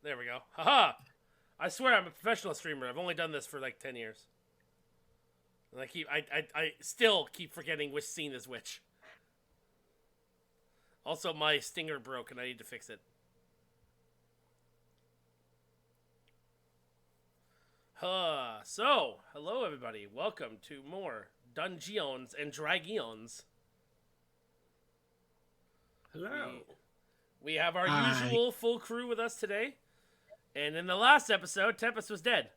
There we go. Haha! I swear I'm a professional streamer. I've only done this for like 10 years. And I still keep forgetting which scene is which. Also, my stinger broke and I need to fix it. So, hello everybody. Welcome to more Dungeons and Dragons. Hello. We have our Hi. usual full crew with us today. And in the last episode, Tempest was dead.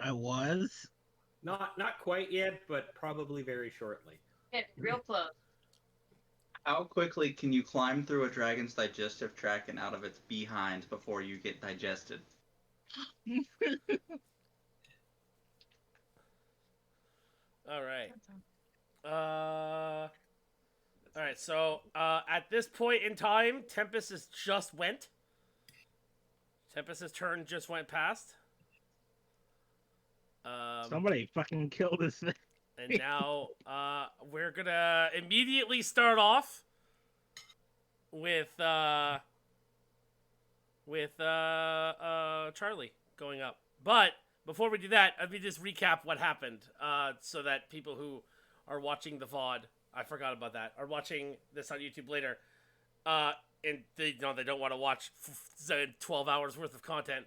I was. Not quite yet, but probably very shortly. Get real close. How quickly can you climb through a dragon's digestive tract and out of its behind before you get digested? All right. All right. So at this point in time, Tempest's turn just went past. Somebody fucking killed this thing. And now we're gonna immediately start off with Charlie going up. But before we do that, let me just recap what happened, so that people who are watching the VOD, I forgot about that, are watching this on YouTube later, and they don't want to watch 12 hours worth of content.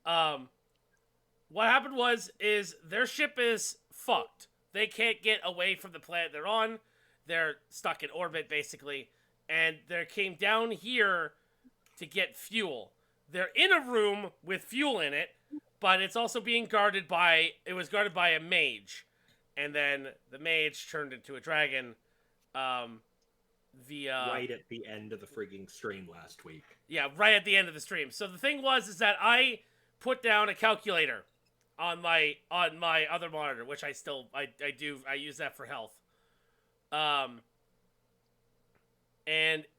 What happened is their ship is fucked. They can't get away from the planet they're on. They're stuck in orbit, basically. And they came down here to get fuel. They're in a room with fuel in it, but it's also being guarded by a mage. And then the mage turned into a dragon via... Right at the end of the frigging stream last week. Yeah, right at the end of the stream. So the thing is that I put down a calculator on my other monitor, which I use that for health. And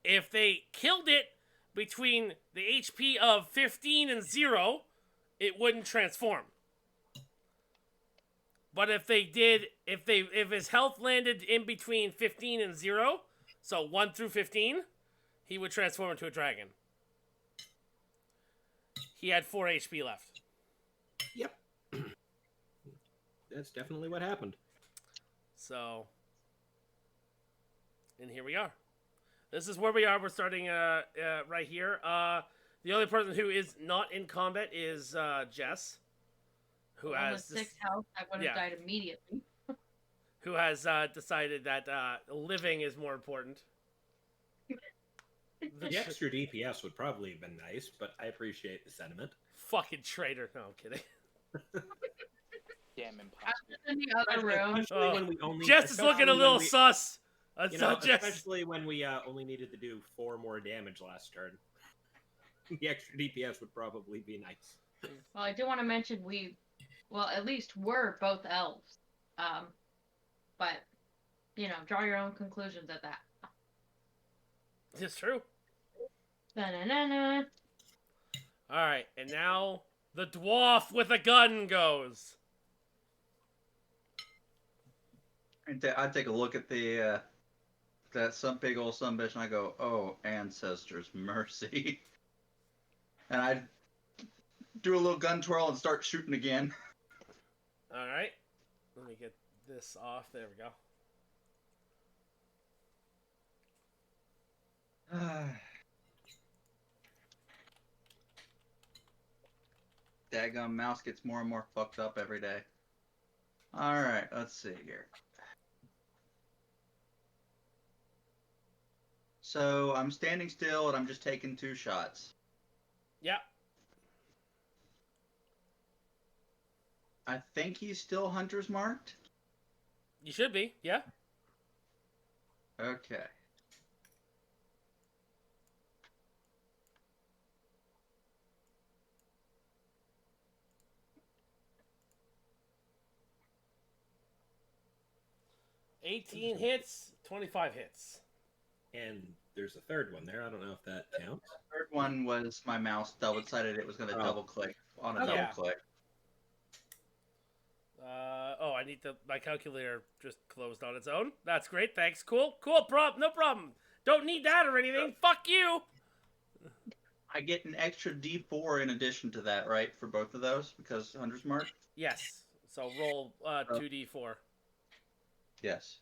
if they killed it between the HP of 15 and 0, it wouldn't transform. But if his health landed in between 15 and 0, so 1 through 15, he would transform into a dragon. He had 4 HP left. Yep. That's definitely what happened. So, and here we are. This is where we are. We're starting right here. The only person who is not in combat is Jess, who With has 6 health, I would have died immediately. who has decided that living is more important. The extra DPS would probably have been nice, but I appreciate the sentiment. Fucking traitor. No, I'm kidding. Damn I impossible. was in the other room. Especially when we only, Jess is looking a little sus. Jess. Especially when we only needed to do 4 more damage last turn. The extra DPS would probably be nice. Well, I do want to mention at least we're both elves. But, draw your own conclusions at that. It's true. Na-na-na-na. All right, and now the dwarf with a gun goes. I take a look at that some big old sumbitch and I go, "Oh, ancestors, mercy!" And I do a little gun twirl and start shooting again. All right, let me get this off. There we go. Daggum mouse gets more and more fucked up every day. Alright, let's see here. So, I'm standing still and I'm just taking 2 shots. Yeah. I think he's still hunter's marked. You should be, yeah. Okay. $18 hits, 25 hits. And there's a third one there. I don't know if that counts. The third one was my mouse decided it was going to double click on a Okay. double click. I need my calculator just closed on its own. That's great, thanks. Cool, no problem. Don't need that or anything. Fuck you. I get an extra D4 in addition to that, right? For both of those because Hunter's Mark. Yes. So roll 2d4. Yes.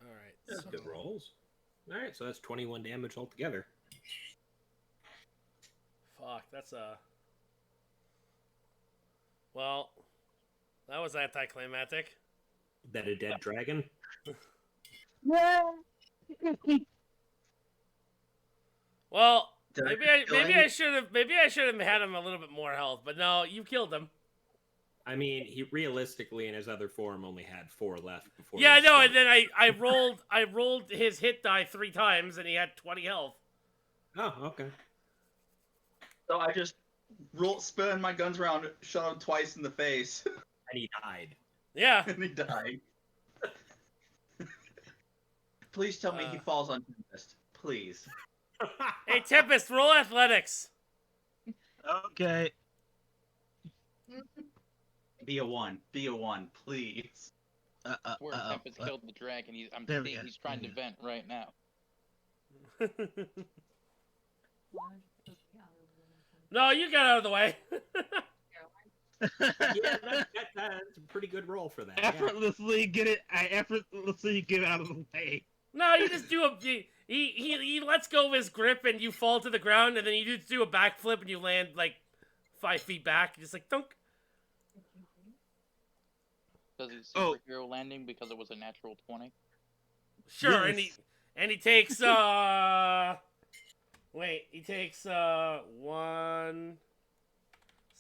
All right. That's so- good rolls. All right, so that's 21 damage altogether. Fuck, that's a. Well, that was anticlimactic. That a dead dragon? Well, Did I maybe just kill any- I should have had him a little bit more health, but no, you killed him. I mean, he realistically in his other form only had 4 left before. Yeah, I this know. started. And then I rolled his hit die 3 times, and he had 20 health. Oh, okay. So I just spin my guns around, shot him twice in the face, And he died. Yeah. and he died. Please tell me he Uh. falls on Tempest. Please. Hey, Tempest, roll athletics. Okay. Be a 1. Be a 1, please. Where Tempest killed the dragon, I'm There we seeing go. he's trying to vent right now. No, you got out of the way. Yeah, that's a pretty good roll for that. Yeah. Effortlessly get it. I effortlessly get out of the way. No, you just do a. He lets go of his grip, and you fall to the ground, and then you just do a backflip, and you land like 5 feet back. Just like dunk. Does he Oh. superhero landing because it was a natural 20? Sure, Yes. and he takes wait, he takes 1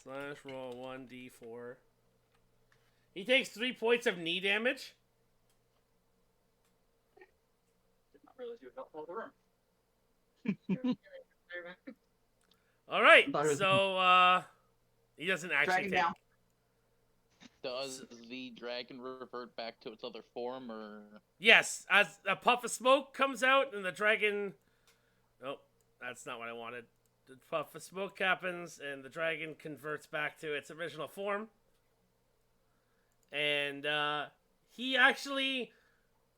/ roll 1d4. He takes 3 points of knee damage. Did not realize you fell the room. All right, Thought it was- so he doesn't actually Dragon take. down. Does the dragon revert back to its other form, or Yes, as a puff of smoke comes out, and the dragon. Nope, that's not what I wanted. The puff of smoke happens, and the dragon converts back to its original form. And he actually,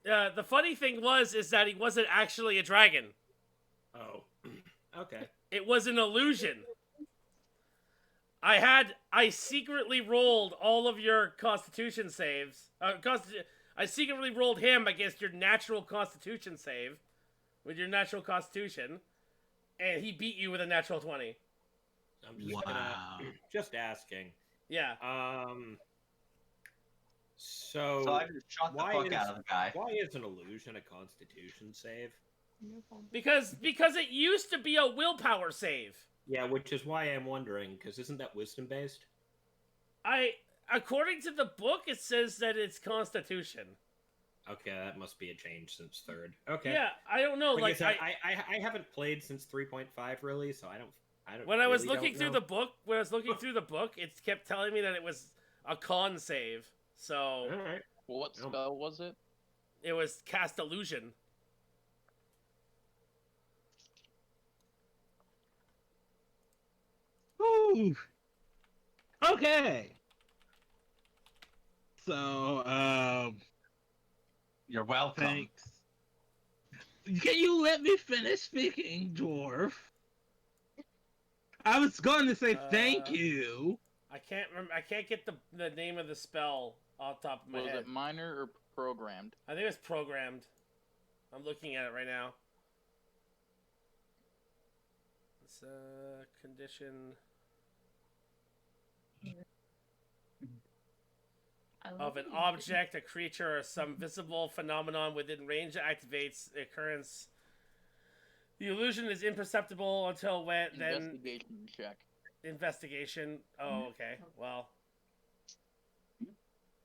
the funny thing is that he wasn't actually a dragon. Oh, okay. It was an illusion. I secretly rolled all of your Constitution saves. I secretly rolled him against your natural Constitution save, with your natural Constitution, and he beat you with a natural 20. I'm just Wow. just asking. Yeah. So, So I just shot the why fuck is- out of the guy. why is an illusion a Constitution save? Because it used to be a willpower save. Yeah, which is why I'm wondering, because isn't that wisdom based? According to the book, it says that it's Constitution. Okay, that must be a change since 3rd. Okay. Yeah, I don't know. Like I Like, said, I haven't played since 3.5 really, so I don't. when I was really looking don't through know. the book, it kept telling me that it was a con save. So All right. well, what spell was it? it was cast illusion. Ooh. Okay. So, You're welcome. thanks. Can you let me finish speaking, dwarf? I was going to say thank you. I can't remember. I can't get the name of the spell off the top of my Was head. it minor or programmed? I think it was programmed. I'm looking at it right now. It's a condition of an object, a creature, or some visible phenomenon within range that activates the occurrence. The illusion is imperceptible until when then Investigation check. investigation. Oh, okay. Well,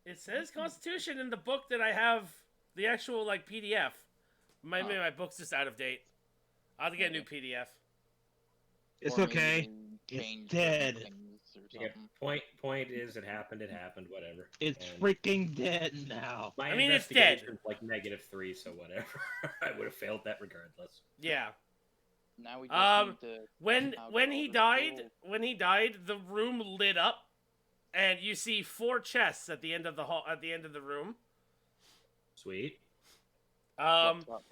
it says Constitution in the book that I have the actual like PDF. Maybe my book's just out of date. I'll have to get a new PDF. It's Or maybe okay. they It's changed dead. things or Yeah, something. point is, it happened, whatever. It's And freaking dead now. my I mean, it's dead. investigation's like -3, so whatever. I would have failed that regardless. Yeah. Now we just need to When How when tall he is died, Joel? the room lit up, and you see 4 chests at the end of the hall, at the end of the room. Sweet. Um, What's up?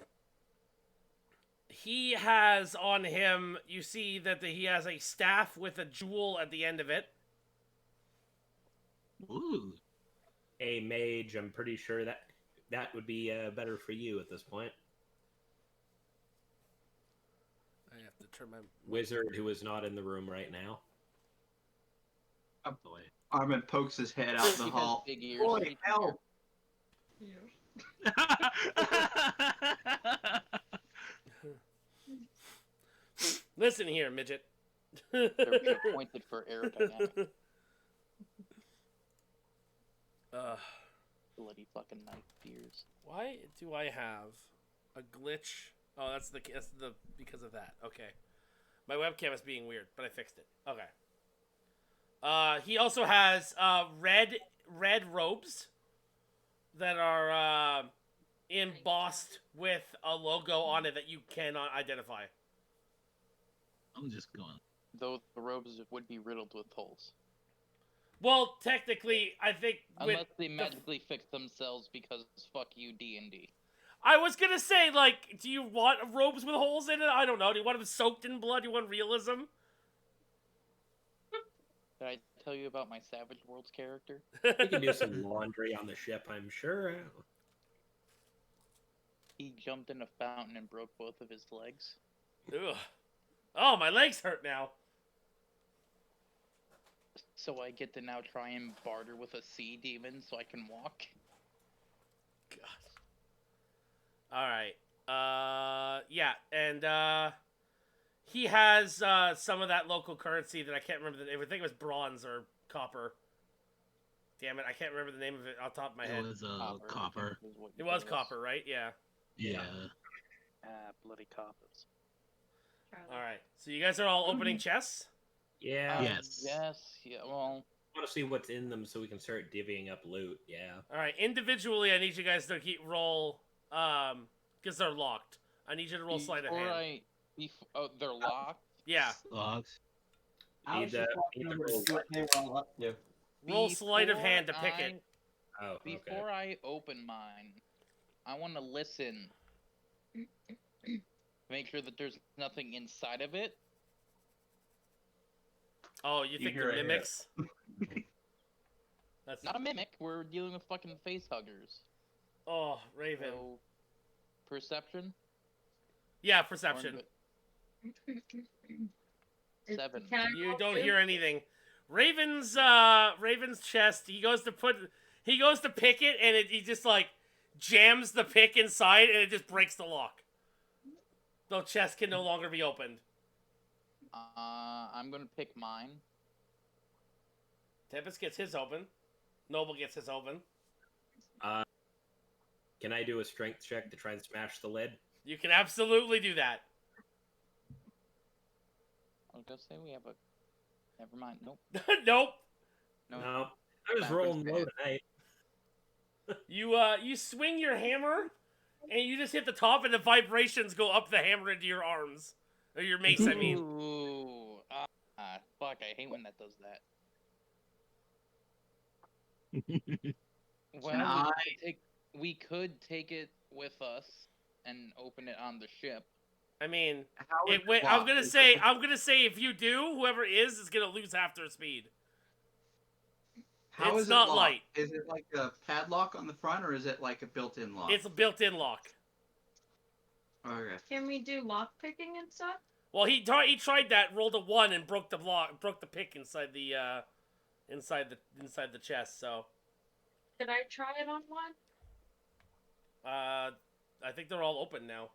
he has on him. You see that he has a staff with a jewel at the end of it. Ooh. A mage, I'm pretty sure that would be better for you at this point. I have to turn my Wizard who is not in the room right now. Oh boy. Armin pokes his head out the He has hall. big ears. Boy, so he can help! Listen here, midget. hear. They're appointed for aerodynamics. Bloody fucking knife ears. Why do I have a glitch? Oh, that's the because of that. Okay, my webcam is being weird, but I fixed it. Okay. He also has red robes that are embossed with a logo on it that you cannot identify. I'm just going. Though the robes would be riddled with holes. Well, technically, I think Unless they magically fix themselves because fuck you, D&D. I was gonna say, like, do you want robes with holes in it? I don't know. Do you want them soaked in blood? Do you want realism? Did I tell you about my Savage Worlds character? You can do some laundry on the ship, I'm sure. He jumped in a fountain and broke both of his legs. Ugh. Oh, my legs hurt now. So I get to now try and barter with a sea demon so I can walk. God. All right. Yeah, and he has some of that local currency that I can't remember the name. I think it was bronze or copper. Damn it, I can't remember the name of it off the top of my It head. was copper. is what It was is. copper, right? Yeah. Yeah. Bloody coppers. All right. So you guys are all opening chests? Yeah. Yes. Yes. Yeah. Well, I want to see what's in them so we can start divvying up loot. Yeah. All right. Individually, I need you guys to roll because they're locked. I need you to roll sleight of hand. They're locked. Yeah. Logs. I was Need just to- walking need to over to roll see what they were all up to. Roll sleight of Before hand to pick it. Oh, okay. Before I open mine, I want to listen. Make sure that there's nothing inside of it. Oh, you think hear they're it, yeah. mimics? That's Not a mimic. We're dealing with fucking face huggers. Oh, Raven. So, perception. Yeah, perception. Is- 7. Can I You roll don't too? hear anything. Raven's chest. He goes to pick it, and he just like jams the pick inside, and it just breaks the lock. The chest can no longer be opened. I'm gonna pick mine. Tempest gets his open. Noble gets his open. Can I do a strength check to try and smash the lid? You can absolutely do that. I was gonna say we have a. Never mind. Nope. Nope. No. No. I was Backwards rolling low bad. tonight. You swing your hammer, and you just hit the top, and the vibrations go up the hammer into your arms. Or your mace, I mean. Ooh. Fuck! I hate when that does that. Well, we could take it with us and open it on the ship. I mean, How is it I'm locked? gonna Is say, it- if you do, whoever is gonna lose half their speed. How it's is not it locked? light. Is it like a padlock on the front, or is it like a built-in lock? It's a built-in lock. Okay. Can we do lock picking and stuff? Well, he tried that, rolled a 1, and broke the pick inside the chest. So, Did I try it on one? I think they're all open now.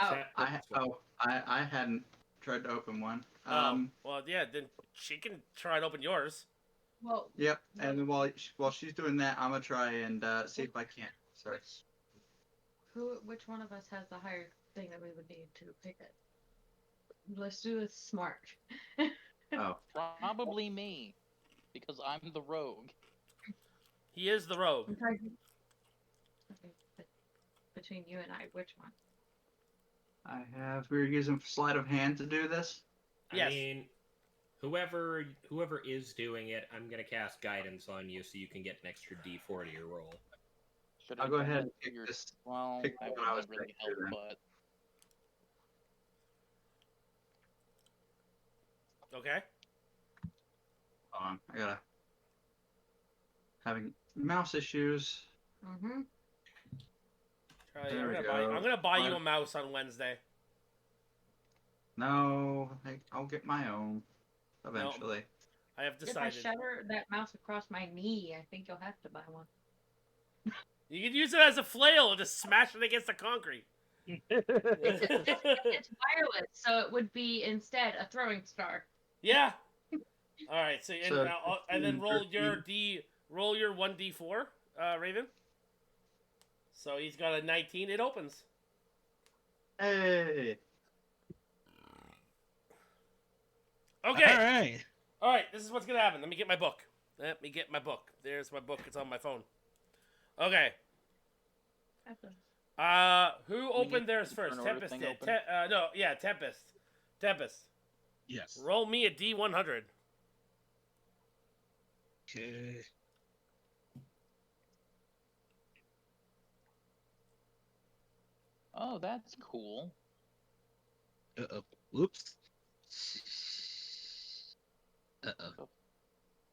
Oh. I hadn't tried to open one. Well, yeah. Then she can try and open yours. Well, Yep. And then while she's doing that, I'm gonna try and see if I can. Sorry. which one of us has the higher thing that we would need to pick it? Let's do it smart. Oh. Probably me, because I'm the rogue. He is the rogue. Okay, but between you and I, which one? We're using sleight of hand to do this. Yes. I mean, whoever is doing it, I'm gonna cast guidance on you so you can get an extra D4 to your roll. Should I'll have go done ahead it and pick your- this. Well, pick that what I was wouldn't really trying to help, do but Okay. Hold on, I gotta having mouse issues. Mm-hmm. Charlie, There we I'm go. gonna buy you a mouse on Wednesday. No, I'll get my own eventually. I have If I decided. shudder that mouse across my knee, I think you'll have to buy one. You can use it as a flail and just smash it against the concrete. It's wireless, so it would be instead a throwing star. Yeah. All right. So, So, and then 15, roll your 13. roll your 1d4, Raven. So he's got a 19. It opens. Hey, Okay. All right. All right. This is what's gonna happen. Let me get my book. There's my book. It's on my phone. Okay. Who opened theirs first? turn order Tempest thing did. open? Tempest. Tempest. Yes. Roll me a D100. Okay. oh, that's cool. Uh-oh. Whoops. Uh-oh.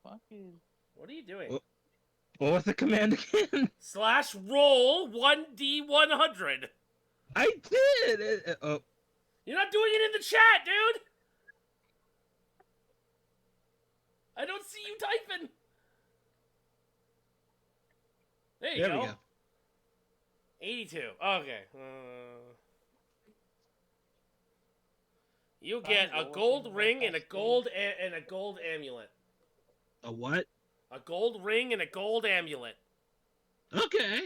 Fuck is What are you doing? Oh. What was the command again? Slash roll 1D100. I did. Oh. You're not doing it in the chat, dude. I don't see you typing. There you There go. we go. 82. Okay. You get a gold ring and a gold amulet. A what? A gold ring and a gold amulet. Okay.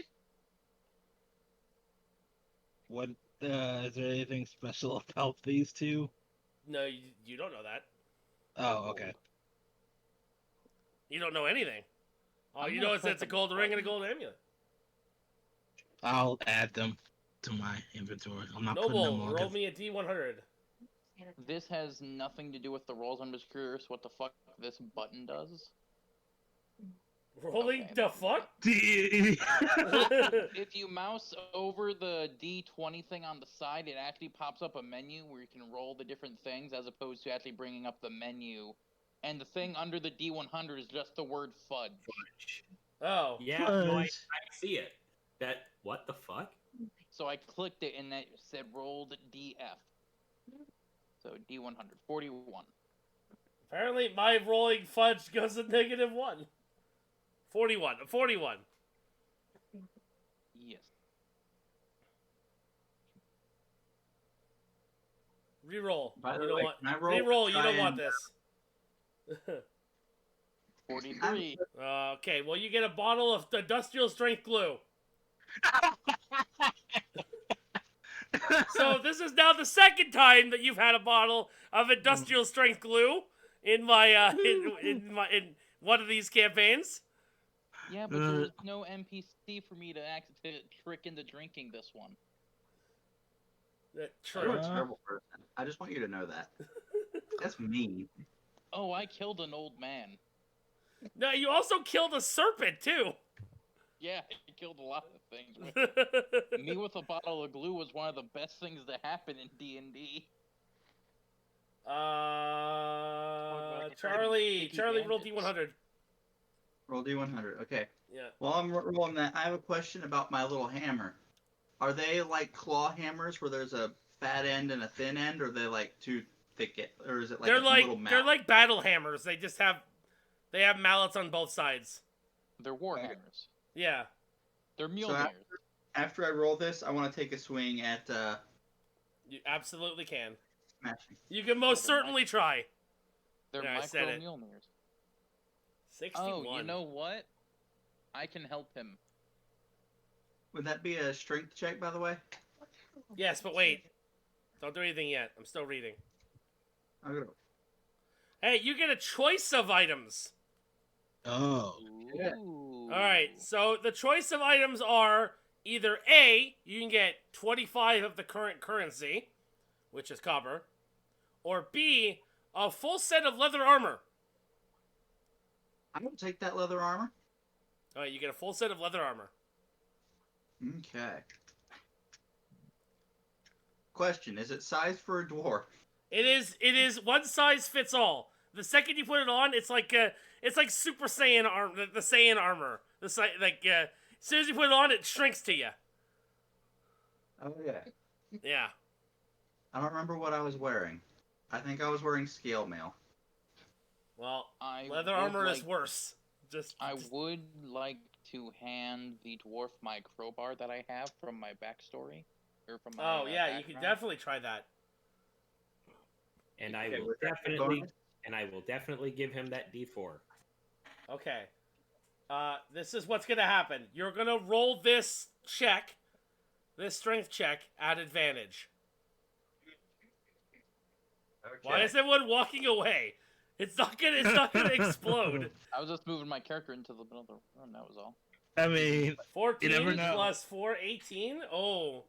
What? Is there anything special about these two? No, you don't know that. Oh, okay. You don't know anything. All I'm you gonna know is that press it's a the gold ring and a button. gold amulet. I'll add them to my inventory. I'm not putting them Noble, on. roll 'Cause- me a D100. This has nothing to do with the rolls. I'm just curious what the fuck this button does. Rolling Okay. the fuck? If you mouse over the D20 thing on the side, it actually pops up a menu where you can roll the different things as opposed to actually bringing up the menu. And the thing under the D100 is just the word fudge. Oh. Yeah, no, I Fudge. see it. That what the fuck? So I clicked it and it said rolled DF. So D100, 41. Apparently my rolling fudge goes to -1. 41. 41. Yes. Reroll. By the You don't way, want. can I roll? Reroll. You try don't want and- this. 43. Okay. Well, you get a bottle of industrial strength glue. So this is now the second time that you've had a bottle of industrial strength glue in my in one of these campaigns. Yeah, but there's no NPC for me to trick into drinking this one. You're True. a terrible person. I just want you to know that. That's mean. Oh, I killed an old man. No, you also killed a serpent too. Yeah, I killed a lot of things. Me with a bottle of glue was one of the best things to happen in D&D. Charlie, Sticky roll bandits. D100. Roll D100. Okay. Yeah. While I'm rolling that, I have a question about my little hammer. Are they like claw hammers where there's a fat end and a thin end, or are they like two thick, or is it like They're a like little mallet? they're like battle hammers. They have mallets on both sides. They're warhammers. Yeah. They're So Mjolnirs. after I roll this, I want to take a swing at You absolutely can. smashing. You can most They're certainly try. They're Yeah, I said micro it. Mjolnirs. 61. Oh, you know what? I can help him. Would that be a strength check, by the way? Yes, but wait. Don't do anything yet. I'm still reading. I'm gonna- Hey, you get a choice of items. Oh. Yeah. Ooh. All right. So the choice of items are either A, you can get 25 of the current currency, which is copper, or B, a full set of leather armor. I'm gonna take that leather armor. All right, you get a full set of leather armor. Okay. Question: is it size for a dwarf? It is one size fits all. The second you put it on, it's like Super Saiyan the Saiyan armor. As soon as you put it on, it shrinks to you. Oh yeah. Yeah. I don't remember what I was wearing. I think I was wearing scale mail. Well, I leather would armor is like- worse. I would like to hand the dwarf my crowbar that I have from my backstory, or from my. Oh yeah, you can background. definitely try that. And I Okay, will with that definitely bonus? give him that D4. Okay. This is what's gonna happen. You're gonna roll this check, this strength check at advantage. Okay. Why is everyone walking away? It's not gonna explode. I was just moving my character into the middle of the room. That was all. I mean, 14 You never know. plus 4, 18? Oh.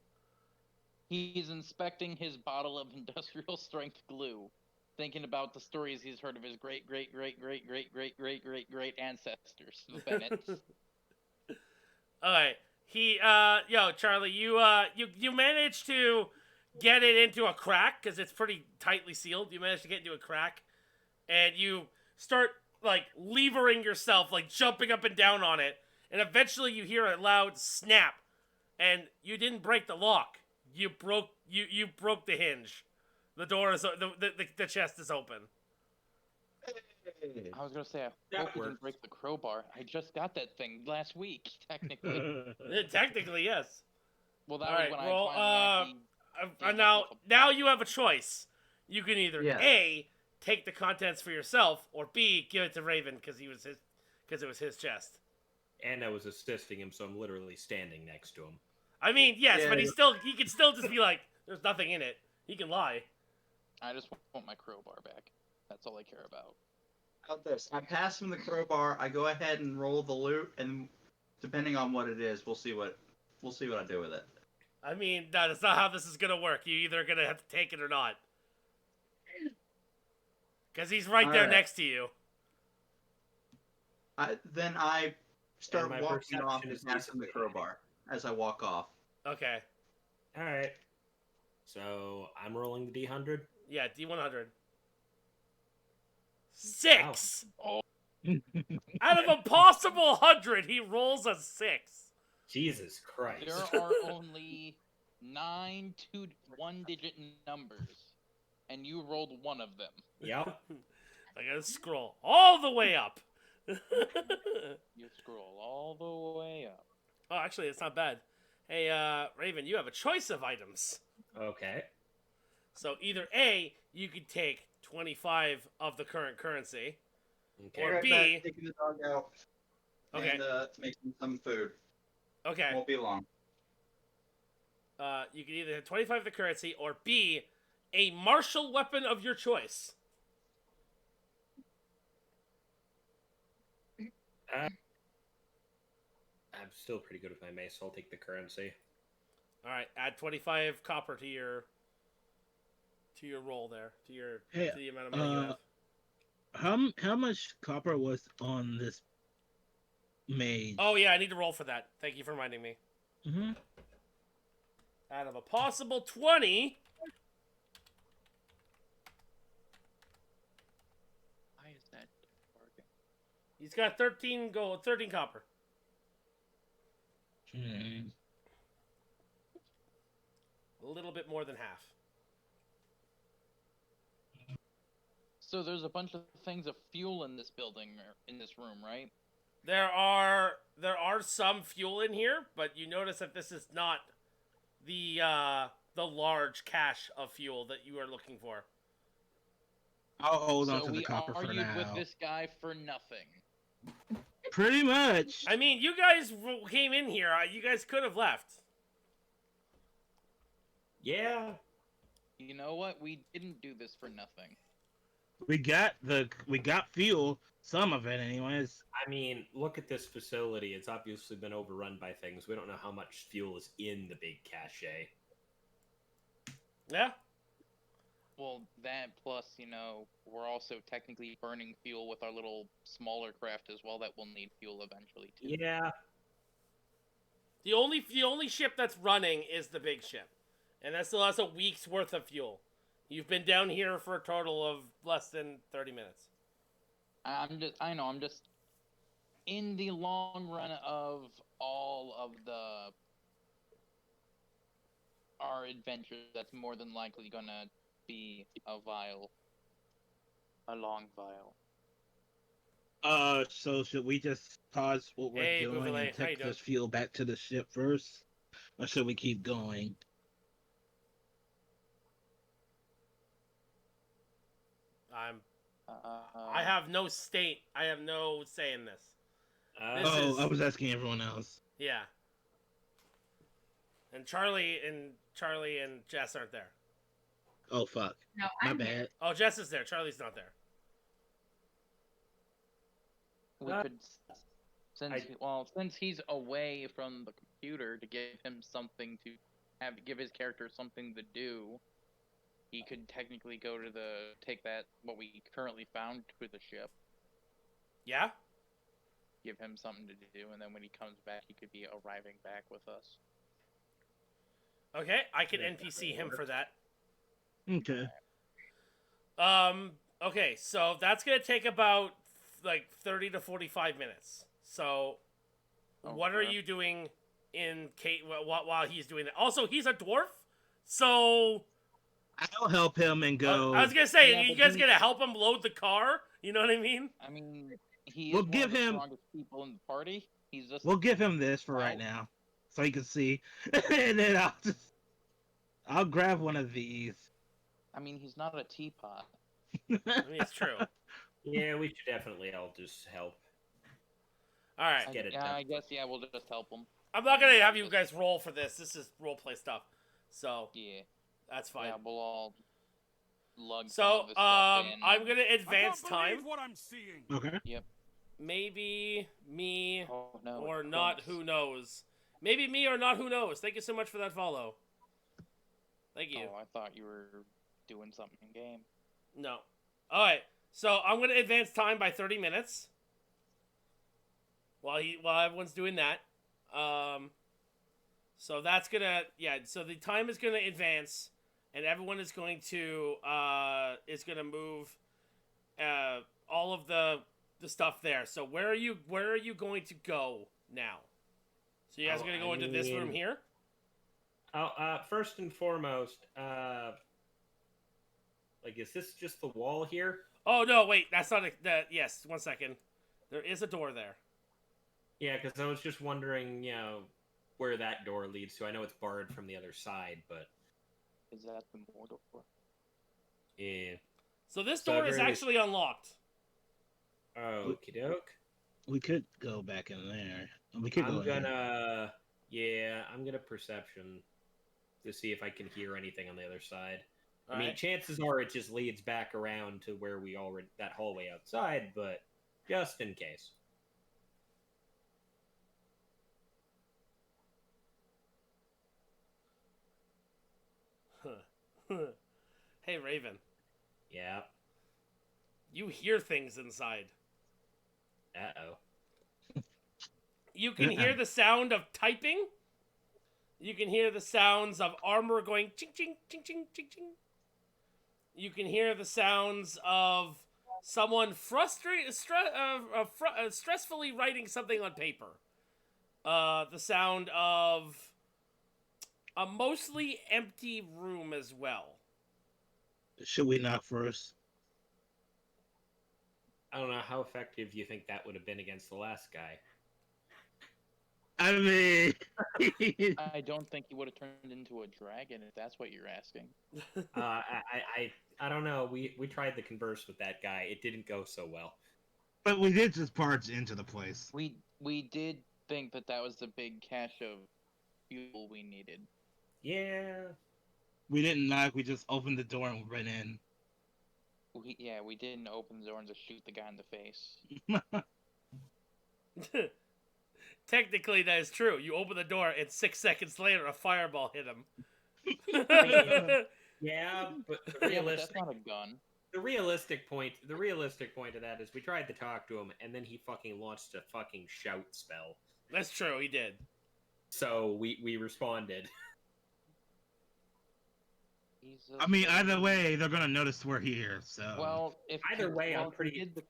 He's inspecting his bottle of industrial strength glue, thinking about the stories he's heard of his great ancestors, the Bennetts. Alright. Charlie, you managed to get it into a crack, because it's pretty tightly sealed. You managed to get into a crack, and you start, levering yourself, jumping up and down on it, and eventually you hear a loud snap, and you didn't break the lock. You broke the hinge. The door is the chest is open. I was gonna say, I That hope he works. didn't break the crowbar. I just got that thing last week, technically. Technically, yes. Well, that Alright, was when well, I finally actually. now you have a choice. You can either Yeah. A, take the contents for yourself, or B, give it to Raven because it was his chest. And I was assisting him, so I'm literally standing next to him. I mean, yes, Yeah. but he can still just be like, there's nothing in it. He can lie. I just want my crowbar back. That's all I care about. How about this? I pass him the crowbar. I go ahead and roll the loot, and depending on what it is, we'll see what I do with it. I mean, that's not how this is gonna work. You either gonna have to take it or not. Because he's right there Alright. next to you. Then I start And my walking off perception and is pass him the decently high. crowbar as I walk off. Okay. All right. So I'm rolling the D100. Yeah, D100. 6! Oh. Out of a possible 100, he rolls a 6. Jesus Christ. There are only 9 one-digit numbers, and you rolled one of them. Yep. I gotta scroll all the way up. You scroll all the way up. Oh, actually, it's not bad. Hey, Raven, you have a choice of items. Okay. So either A, you could take 25 of the current currency. Okay. Or Right B- back, taking the dog out Okay. and making some food. Okay. Won't be long. You can either have 25 of the currency, or B, a martial weapon of your choice. I'm still pretty good with my mace, so I'll take the currency. Alright, add 25 copper to your roll there. To Hey, the amount of money you have. how much copper was on this mage? Oh yeah, I need to roll for that. Thank you for reminding me. Mm-hmm. Out of a possible 20. Why is that working? He's got 13 gold, 13 copper. Hmm. A little bit more than half. So there's a bunch of things of fuel in this building, or in this room, right? There are some fuel in here, but you notice that this is not the large cache of fuel that you are looking for. I'll hold on So to the we copper for argued now. with this guy for nothing. Pretty much. I mean, you guys came in here. You guys could have left. Yeah. You know what? We didn't do this for nothing. We got fuel, some of it anyways. I mean, look at this facility. It's obviously been overrun by things. We don't know how much fuel is in the big cache. Yeah. Well, that plus, we're also technically burning fuel with our little smaller craft as well that will need fuel eventually too. Yeah. The only ship that's running is the big ship, and that still has a week's worth of fuel. You've been down here for a total of less than 30 minutes. I'm just in the long run of all of our adventures. That's more than likely gonna be a long vial. So should we just pause what we're Hey, doing Bouvelet, and how you take doing? this fuel back to the ship first? Or should we keep going? I have no say in this. This Oh, is- I was asking everyone else. Yeah. And Charlie and Jess aren't there. Oh, fuck. No, My I'm bad. here. Oh, Jess is there. Charlie's not there. We could, since he's away from the computer, to give him something to give his character something to do, he could technically go to take what we currently found to the ship, Yeah? give him something to do, and then when he comes back, he could be arriving back with us. Okay, I can Yeah, NPC that him for works. that. Okay. Okay, so that's gonna take about like 30 to 45 minutes. So, what are Okay. you doing in Kate while he's doing that? Also, he's a dwarf, so I'll help him and go. I was gonna say, Yeah, you but guys he- gonna help him load the car? You know what I mean? I mean, he is We'll one give of the him- strongest people in the party. He's just We'll give him this for right now, so he can see, and then I'll grab one of these. I mean, he's not a teapot. I mean, it's true. Yeah, we should definitely all just help. All right, Get it yeah, done. I guess we'll just help him. I'm not gonna have you guys roll for this. This is roleplay stuff, so Yeah, that's fine. yeah, we'll all lug some So, of this stuff in. I'm gonna I advance can't believe time. what I'm seeing. Okay. Maybe me Oh, no, or it's not. close. Who knows? Maybe me or not. Who knows? Thank you so much for that follow. Thank you. Oh, I thought you were doing something in game. No. All right. So I'm gonna advance time by 30 minutes. While everyone's doing that. So that's gonna So the time is gonna advance, and everyone is going to move, all of the stuff there. So where are you going to go now? So you guys are Oh, gonna go into this room here? First and foremost, like, is this just the wall here? Oh no, wait, that's not yes, 1 second. There is a door there. Yeah, because I was just wondering, where that door leads to. I know it's barred from the other side, but Is that the mortal? yeah. So this So door is very- actually unlocked. Okie doke. We could go back in there. We could go I'm in. gonna perception to see if I can hear anything on the other side. I All mean, right. chances are it just leads back around to where we already that hallway outside, but just in case. Hey Raven, Yeah. you hear things inside. Uh-oh. You can hear the sound of typing. You can hear the sounds of armor going ching ching ching ching ching ching. You can hear the sounds of someone stressfully writing something on paper. The sound of a mostly empty room as well. Should we knock first? I don't know how effective you think that would have been against the last guy. I mean, I don't think he would have turned into a dragon if that's what you're asking. I don't know. We tried to converse with that guy. It didn't go so well. but we did just barge into the place. We did think that was the big cache of fuel we needed. Yeah. We didn't knock. We just opened the door and went in. We didn't open the door and just shoot the guy in the face. Technically, that is true. You open the door, and 6 seconds later, a fireball hit him. Yeah, but Yeah, but realistic. that's not a gun. The realistic point of that is we tried to talk to him, and then he fucking launched a fucking shout spell. That's true. He did. So we responded. Jesus, I mean, either Lord. way, they're gonna notice we're here. So. Well, if Either way, well, I'm if we pretty. did the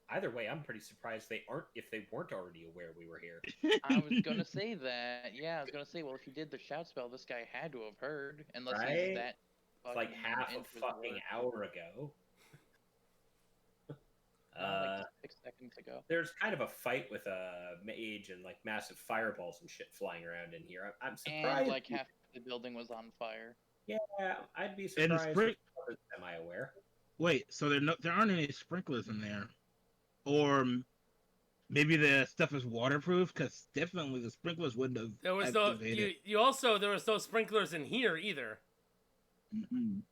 Either way, I'm pretty surprised they weren't already aware we were here. I was gonna say that. Yeah, I was gonna say. Well, if you did the shout spell, this guy had to have heard, unless he's Right? that. It's like fucking half a into his fucking work. hour ago. No, like 6 seconds ago. There's kind of a fight with a mage and like massive fireballs and shit flying around in here. I'm surprised. And like half the building was on fire. Yeah, I'd be And the surprised. spring- If semi-aware. Wait, so there aren't any sprinklers in there, or maybe the stuff is waterproof? Because definitely the sprinklers wouldn't have There was no. activated. You also there was no sprinklers in here either. Mhm.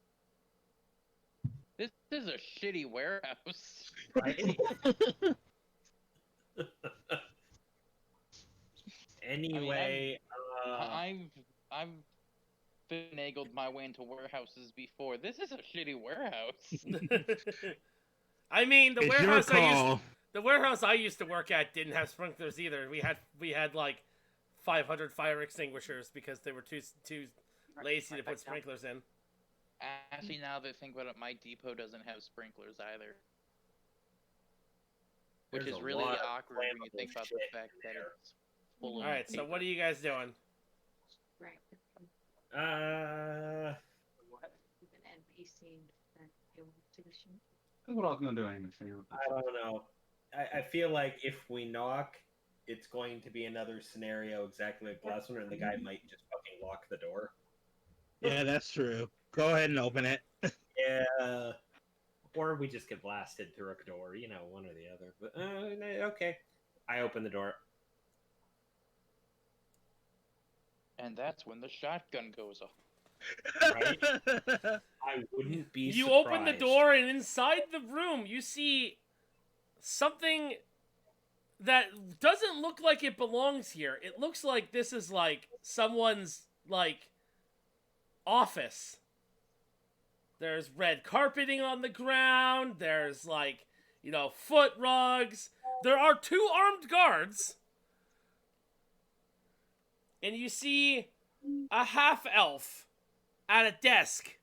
This is a shitty warehouse. Right? Anyway, I've finagled my way into warehouses before. This is a shitty warehouse. I mean, It's your call. the warehouse I used to work at didn't have sprinklers either. We had like 500 fire extinguishers because they were too lazy to put sprinklers in. Actually, now that I think about it, my depot doesn't have sprinklers either. Which There's is a really lot of awkward when you flammable think about the shit fact that there. it's full of All right, so what are you guys doing? Right. uh, An NPC that you want to shoot. That's what I was gonna do anyway. I don't know. I feel like if we knock, it's going to be another scenario exactly like last one, and the guy might just fucking lock the door. Yeah, that's true. Go ahead and open it. Yeah. Or we just get blasted through a door, one or the other. But okay. I open the door. And that's when the shotgun goes off. Right? I wouldn't be You surprised. open the door, and inside the room, you see something that doesn't look like it belongs here. It looks like this is like someone's like office. There's red carpeting on the ground. There's like, foot rugs. There are 2 armed guards. And you see a half-elf at a desk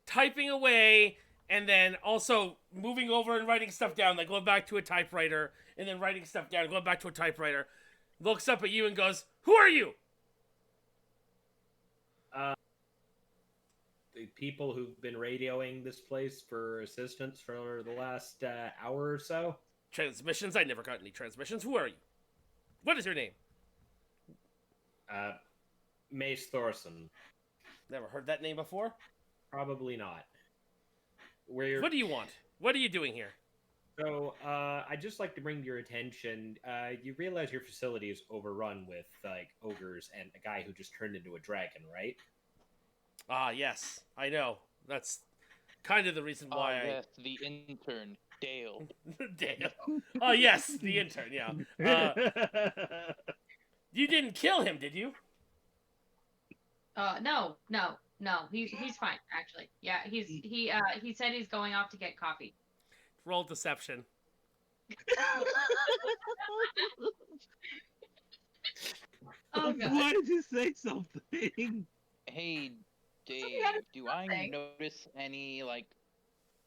typing away and then also moving over and writing stuff down, like going back to a typewriter and then writing stuff down, going back to a typewriter. Looks up at you and goes, "Who are you?" The people who've been radioing this place for assistance for the last hour or so. Transmissions? I never got any transmissions. Who are you? What is your name? Mace Thorson. Never heard that name before. Probably not. We're What do you want? What are you doing here? So, I'd just like to bring to your attention, you realize your facility is overrun with, like, ogres and a guy who just turned into a dragon, right? Ah, yes, I know. That's kind of the reason why Yes, the intern, Dale. Dale. Oh, yes, the intern, yeah. You didn't kill him, did you? No. He's fine actually. Yeah, he said he's going off to get coffee. Roll deception. Oh god. Why did you say something? Hey, Dave, had a do I thing. notice any, like,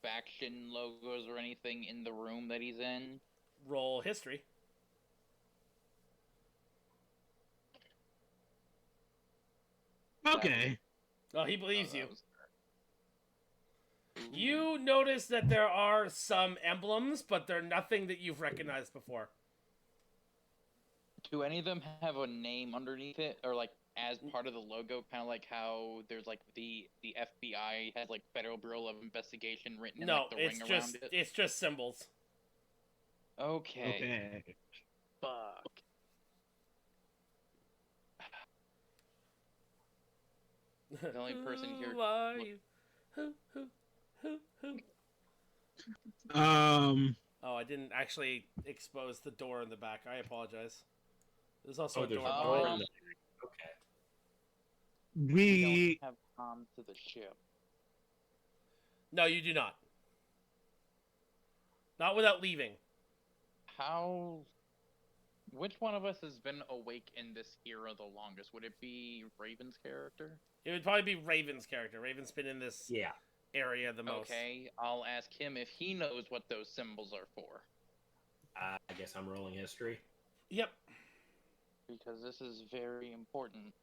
faction logos or anything in the room that he's in? Roll history. Okay. Oh, he believes you. Ooh. You notice that there are some emblems, but they're nothing that you've recognized before. Do any of them have a name underneath it, or like as part of the logo, kind of like how there's like the FBI has like Federal Bureau of Investigation written in No, like the it's ring just around it? it's just symbols. Okay. Okay. Fuck. The only person here- Who are you? Who? Oh, I didn't actually expose the door in the back. I apologize. There's also a there's door. a behind door you. in the Okay. We We don't have comms to the ship. No, you do not. Not without leaving. How? Which one of us has been awake in this era the longest? Would it be Raven's character? It would probably be Raven's character. Raven's been in this Yeah. area the most. Okay, I'll ask him if he knows what those symbols are for. I guess I'm rolling history. Yep. Because this is very important.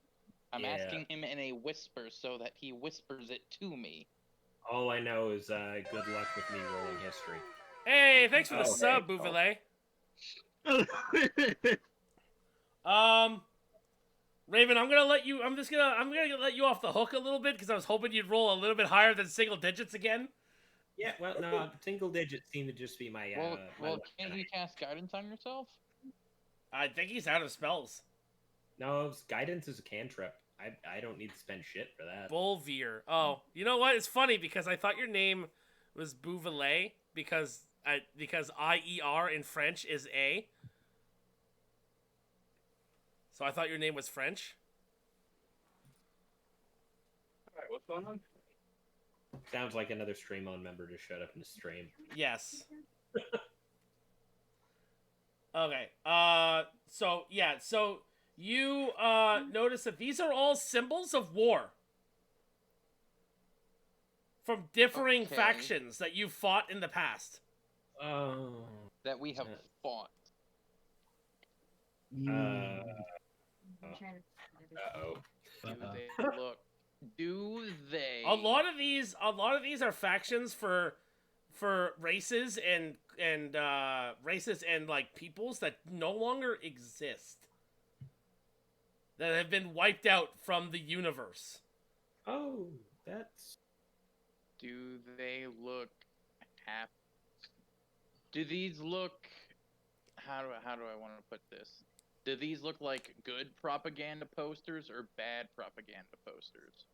I'm Yeah. asking him in a whisper so that he whispers it to me. All I know is good luck with me rolling history. Hey, thanks for the Oh, sub, hey. Bouvelet. Raven, I'm gonna let you let you off the hook a little bit because I was hoping you'd roll a little bit higher than single digits again. Yeah, well, no, single digits seem to just be my. Well, can't you cast guidance on yourself? I think he's out of spells. No, guidance is a cantrip. I don't need to spend shit for that. Bulvier. Oh, you know what? It's funny because I thought your name was Bouvelet because IER in French is A. So I thought your name was French. Alright, what's going on? Sounds like another Stream On member to shut up in the stream. Yes. Okay. So you notice that these are all symbols of war from differing Okay. factions that you fought in the past. Oh. That we have fought. Uh I'm trying to- oh. Do they? A lot of these are factions for races and like peoples that no longer exist. That have been wiped out from the universe. Oh, that's. Do they look happy? Do these look? How do I want to put this? Do these look like good propaganda posters or bad propaganda posters?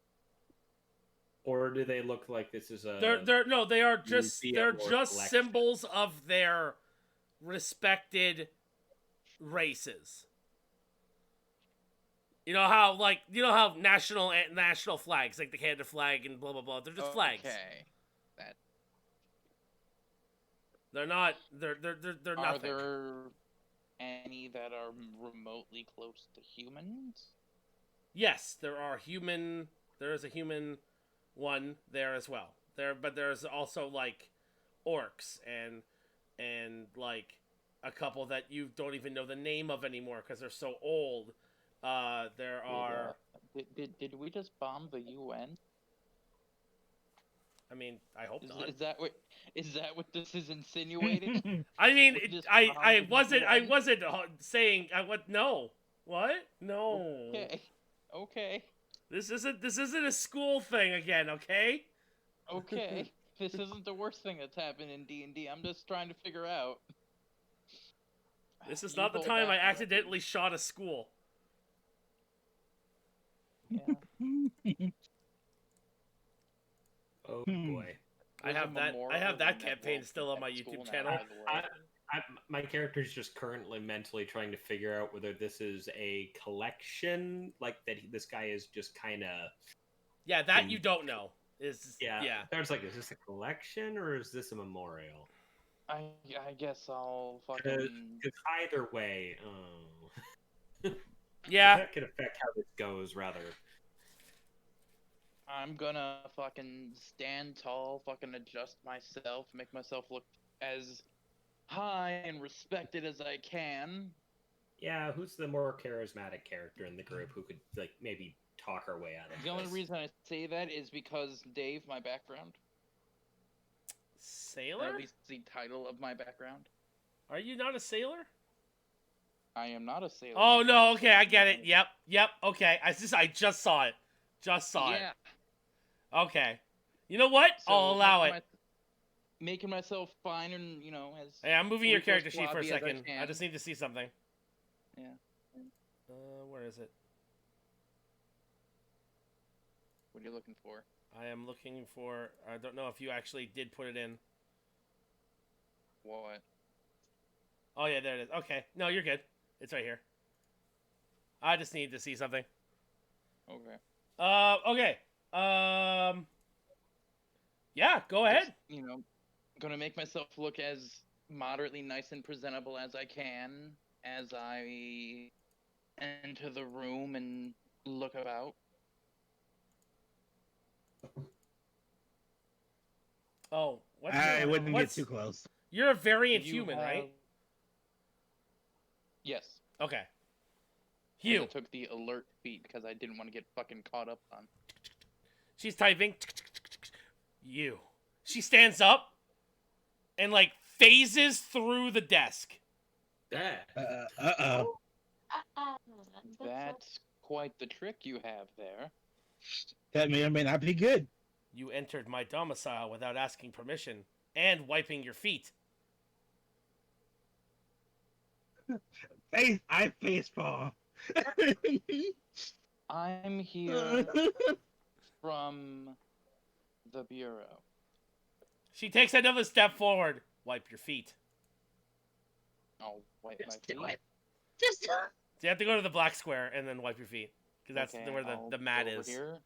Or do they look like this is a? They are just museum or collection? symbols of their respected races. You know how national flags like the Canada flag and blah blah blah. They're just flags. Okay. That. They're not. They're Are nothing. there any that are remotely close to humans? Yes, there are human. There is a human one there as well. But there's also like orcs and like a couple that you don't even know the name of anymore because they're so old. There are. Did we just bomb the UN? I mean, I hope not. Is that what this is insinuating? I mean, We just I bombed the UN? wasn't saying no. What? No. Okay. This isn't a school thing again, okay? Okay. This isn't the worst thing that's happened in D&D. I'm just trying to figure out. This is You not the hold time I back, accidentally shot a school. Yeah. Oh Hmm. boy. I There's a have that memorial campaign will still on my protect YouTube school channel. now, by the way. My character's just currently mentally trying to figure out whether this is a collection, like that this guy is just kind of. Yeah, that you don't know. Yeah. There's like, is this a collection or is this a memorial? I guess I'll Because fucking. either way, Yeah. that could affect how this goes, rather. I'm gonna fucking stand tall, fucking adjust myself, make myself look as high and respected as I can. Yeah, who's the more charismatic character in the group who could like maybe talk our way out of The only this? reason I say that is because Dave, my background, or Sailor? at least the title of my background. Are you not a sailor? I am not a sailor. Oh no, because- okay, I get it. Yep, okay. I just saw it. Just saw Yeah. it. Okay. You know what? So I'll allow it. Making myself fine and as. Hey, I'm moving your fully character sheet for a floppy as I second. I can. just need to see something. Yeah. Where is it? What are you looking for? I am looking for. I don't know if you actually did put it in. What? Oh yeah, there it is. Okay, no, you're good. It's right here. I just need to see something. Okay. Okay. Yeah, go ahead. Just, gonna make myself look as moderately nice and presentable as I can, as I enter the room and look about. Oh, what's I your, wouldn't get what's, too close. You're a variant You human, right? have- Yes. Okay. 'Cause You. I took the alert feat because I didn't want to get fucking caught up on. She's typing. You. She stands up and like phases through the desk. That. Uh-oh. That's quite the trick you have there. That may or may not be good. You entered my domicile without asking permission and wiping your feet. I facepalm. I'm here from the Bureau. She takes another step forward. Wipe your feet. I'll wipe my Just do feet. it. Just do it. So you have to go to the black square and then wipe your feet. Because that's Okay, where I'll the mat go over is. Here.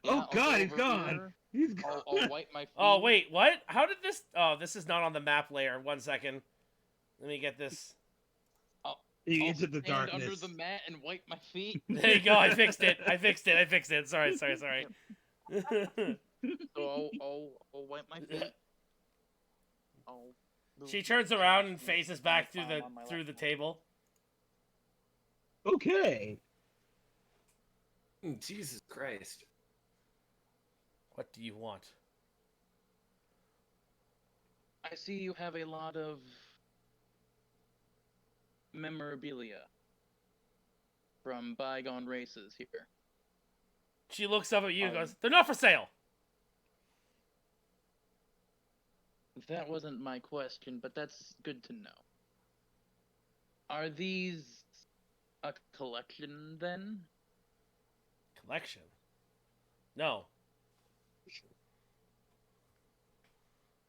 Oh, I'll go God, he's over gone. here. He's gone. I'll wipe my feet. Oh, wait, what? How did this... Oh, this is not on the map layer. 1 second. Let me get this. You I'll entered the stand darkness. under the mat and wipe my feet. There you go. I fixed it. Sorry. So I'll wipe my feet. I'll move She turns around and my faces back through palm on my the left table. Okay. Jesus Christ. What do you want? I see you have a lot of memorabilia from bygone races here. She looks up at you and Um, goes, "They're not for sale." That wasn't my question, but that's good to know. Are these a collection then? Collection? No.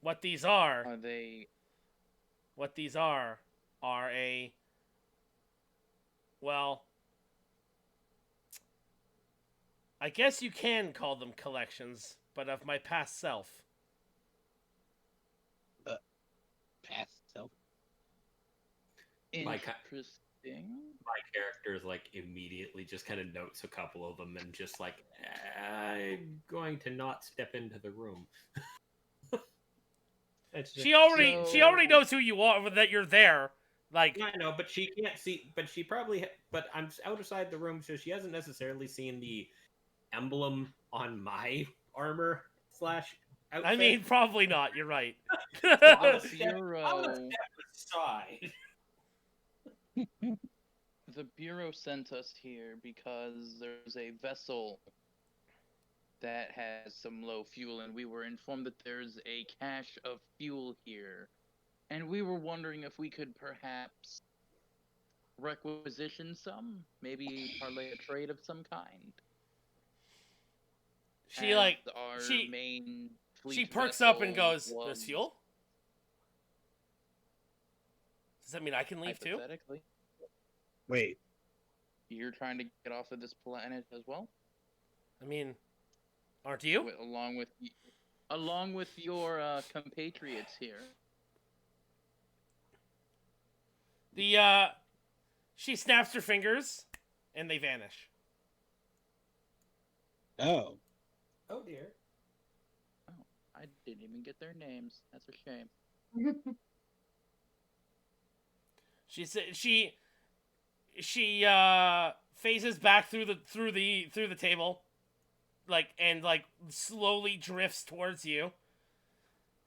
What these are Are they are a, well, I guess you can call them collections, but of my past self. Past self. My ca- interesting? My character is like immediately just kind of notes a couple of them and just like, I'm going to not step into the room. It's just- She already knows who you are, that you're there. Like, Yeah, I know, but she can't see. But she probably. But I'm outside the room, so she hasn't necessarily seen the emblem on my armor / outfit. I mean, probably not. You're right. I'm gonna step Bureau, aside. the Bureau sent us here because there's a vessel that has some low fuel, and we were informed that there's a cache of fuel here. And we were wondering if we could perhaps requisition some, maybe parlay a trade of some kind. She As like our she- main fleet she perks up and vessel goes, "There's was fuel? Does that mean I can leave too?" hypothetically. Wait. You're trying to get off of this planet as well, I mean, aren't you? along with your compatriots here. She snaps her fingers, and they vanish. Oh. Oh dear. Oh, I didn't even get their names. That's a shame. She phases back through the table, like, and like slowly drifts towards you.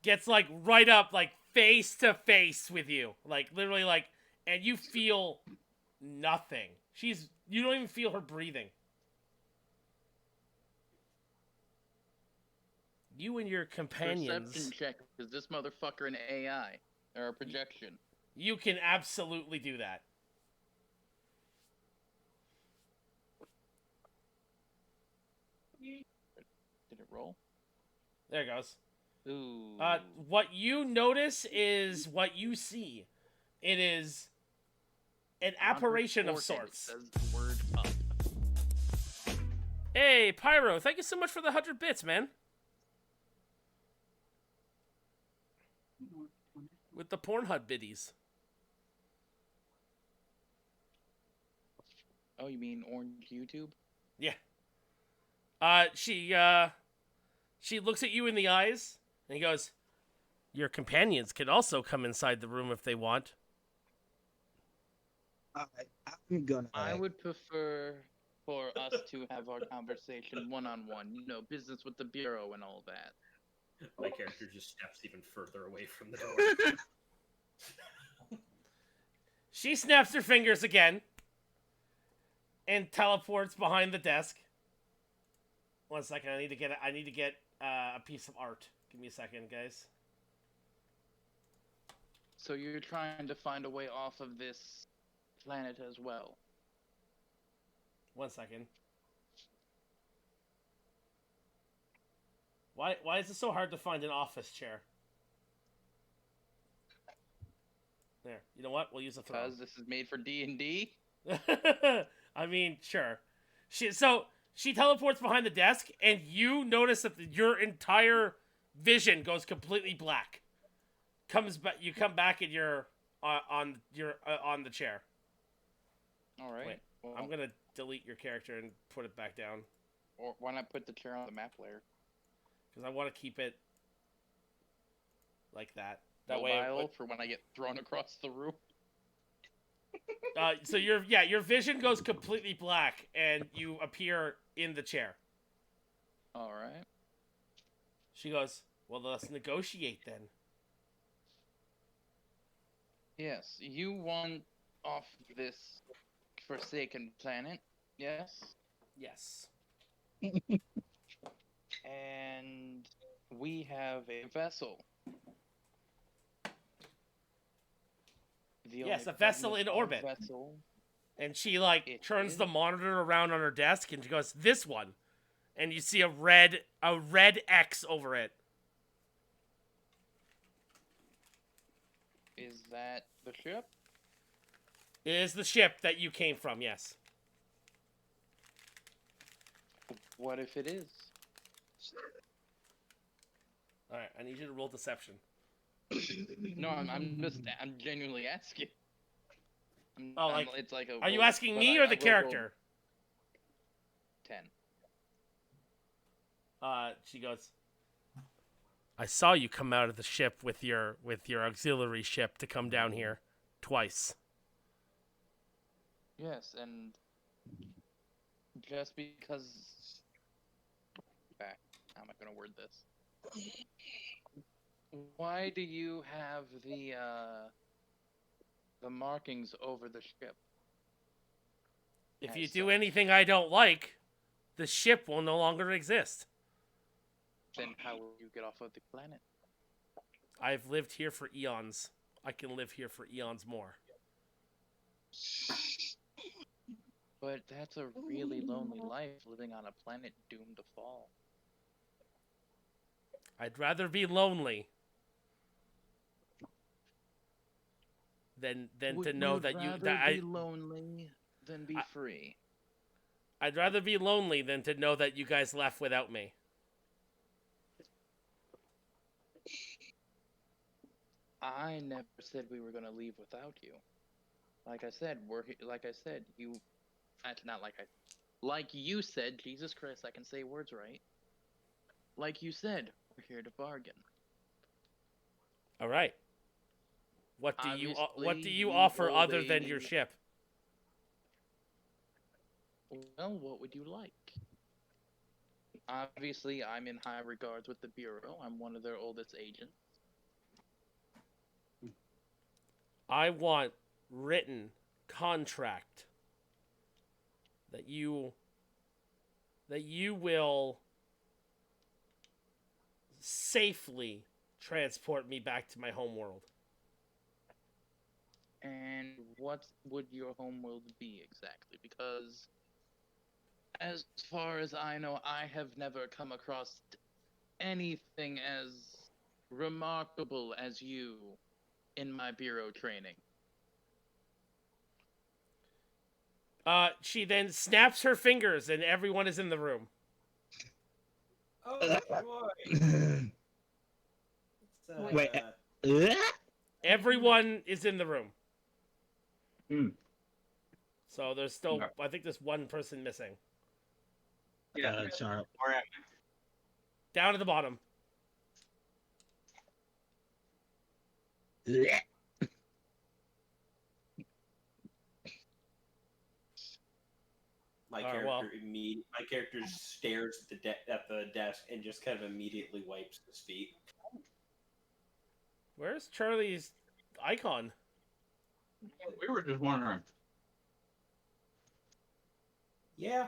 Gets like right up, like face to face with you, like literally, like, and you feel nothing. You don't even feel her breathing. You and your companions. Perception check. Is this motherfucker an AI or a projection? You can absolutely do that. Did it roll? There it goes. Ooh. What you notice is what you see. It is an On her apparition of forehead, it sorts. says the word up. Hey, Pyro, thank you so much for the 100 bits, man. With the Pornhub biddies. Oh, you mean orange YouTube? Yeah. She looks at you in the eyes and he goes, "Your companions can also come inside the room if they want." I'm gonna. I would prefer for us to have our conversation one-on-one. You know, business with the bureau and all that. My character just steps even further away from the door. She snaps her fingers again and teleports behind the desk. 1 second, I need to get a piece of art. Give me a second, guys. So you're trying to find a way off of this planet as well. 1 second. Why is it so hard to find an office chair? There. You know what? We'll use a throne. Because this is made for D&D? I mean, sure. She teleports behind the desk, and you notice that your entire vision goes completely black. You come back and you're on the chair. All right. Wait, Well, I'm gonna delete your character and put it back down or why not put the chair on the map layer? because I want to keep it like that. That Mobile way, for when I get thrown across the room. so your vision goes completely black and you appear in the chair. All right. She goes, "Well, let's negotiate then." Yes, you want off this forsaken planet, yes? Yes. And we have a vessel. Yes, a vessel in orbit. And she turns the monitor around on her desk and she goes, "This one." And you see a red X over it. Is that the ship? It is the ship that you came from, yes. What if it is? Alright, I need you to roll deception. No, I'm genuinely asking. It's like a. Are you asking me or the character? 10. She goes, "I saw you come out of the ship with your auxiliary ship to come down here twice." Yes, and just because. Back. How am I going to word this? Why do you have the markings over the ship? If As you do such. anything I don't like, the ship will no longer exist. Then how will you get off of the planet? I've lived here for eons. I can live here for eons more. But that's a really lonely life, living on a planet doomed to fall. I'd rather be lonely than to know that you that be I lonely than be free. I'd rather be lonely than to know that you guys left without me. I never said we were gonna leave without you. Like I said, you. That's not like I. Like you said, Jesus Christ, I can say words right. Like you said, we're here to bargain. All right. What do Obviously, you you offer old other than your lady- ship? Well, what would you like? Obviously, I'm in high regards with the Bureau. I'm one of their oldest agents. I want written contract that you will safely transport me back to my home world. And what would your homeworld be exactly? Because as far as I know, I have never come across anything as remarkable as you in my bureau training. She then snaps her fingers and everyone is in the room. Oh boy! Wait. Everyone is in the room. So there's still, Okay. I think there's one person missing. Yeah. Charlie. Where am Down at the bottom. My Alright, character well. my character stares at the desk and just kind of immediately wipes his feet. Where's Charlie's icon? We were just wondering. Yeah.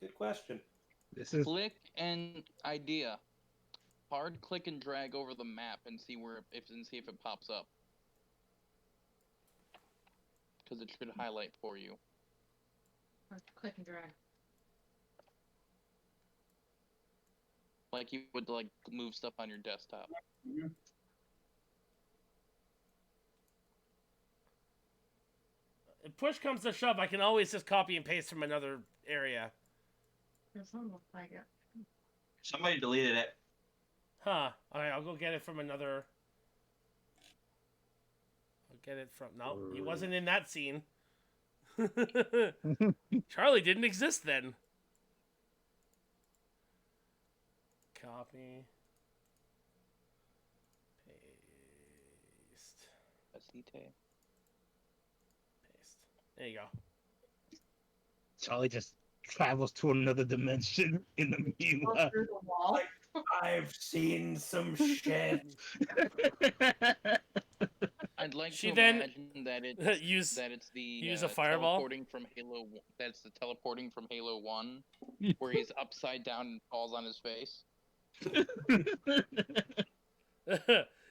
Good question. This is Click and idea. Hard click and drag over the map and see if it pops up. Because it should highlight for you. Click and drag. Like you would like move stuff on your desktop. If push comes to shove, I can always just copy and paste from another area. Doesn't look like it. Somebody deleted it. Huh. Alright, I'll go get it from another... I'll get it from... No, he wasn't in that scene. Charlie didn't exist then. Copy. Paste. Pasite. Paste. There you go. Charlie just travels to another dimension in the Go meanwhile. through the wall. I've seen some shit. I'd like She to then imagine that it's use the use a fireball? teleporting from Halo. That's the teleporting from Halo 1, where he's upside down and falls on his face.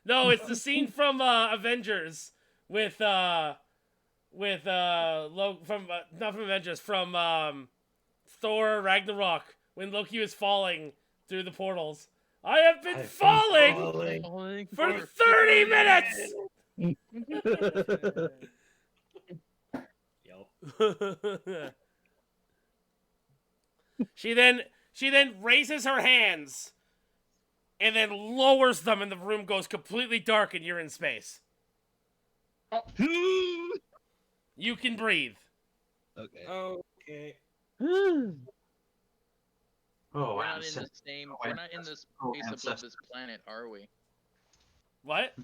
No, it's the scene from Avengers with not from Avengers, from Thor Ragnarok, when Loki was falling through the portals. I have been falling for 30 minutes. Yep. She then raises her hands and then lowers them, and the room goes completely dark and you're in space. You can breathe. Okay. Okay. Oh, We're wow. not in the same. We're not in this space above this planet, are we? What?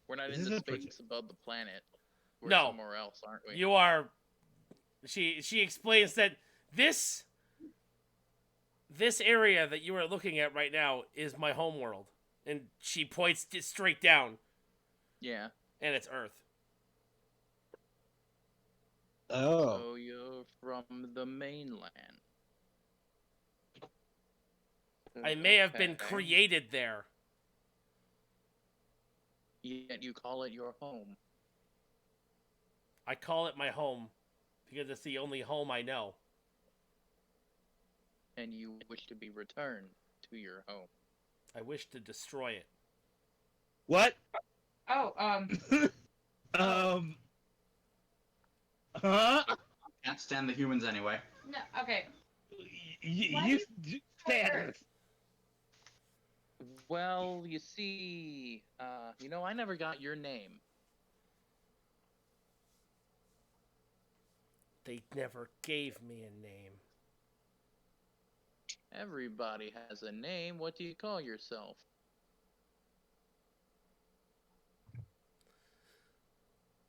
We're not This in is the a space project. above the planet. We're No. somewhere else, aren't we? You are. She explains that this area that you are looking at right now is my home world, and she points straight down, Yeah. and it's Earth. Oh. So you're from the mainland. I may have been Okay. created there. Yet you call it your home. I call it my home because it's the only home I know. And you wish to be returned to your home. I wish to destroy it. What? Oh, Huh? Can't stand the humans anyway. no, okay. You stand. Well, you see, I never got your name. They never gave me a name. Everybody has a name. What do you call yourself?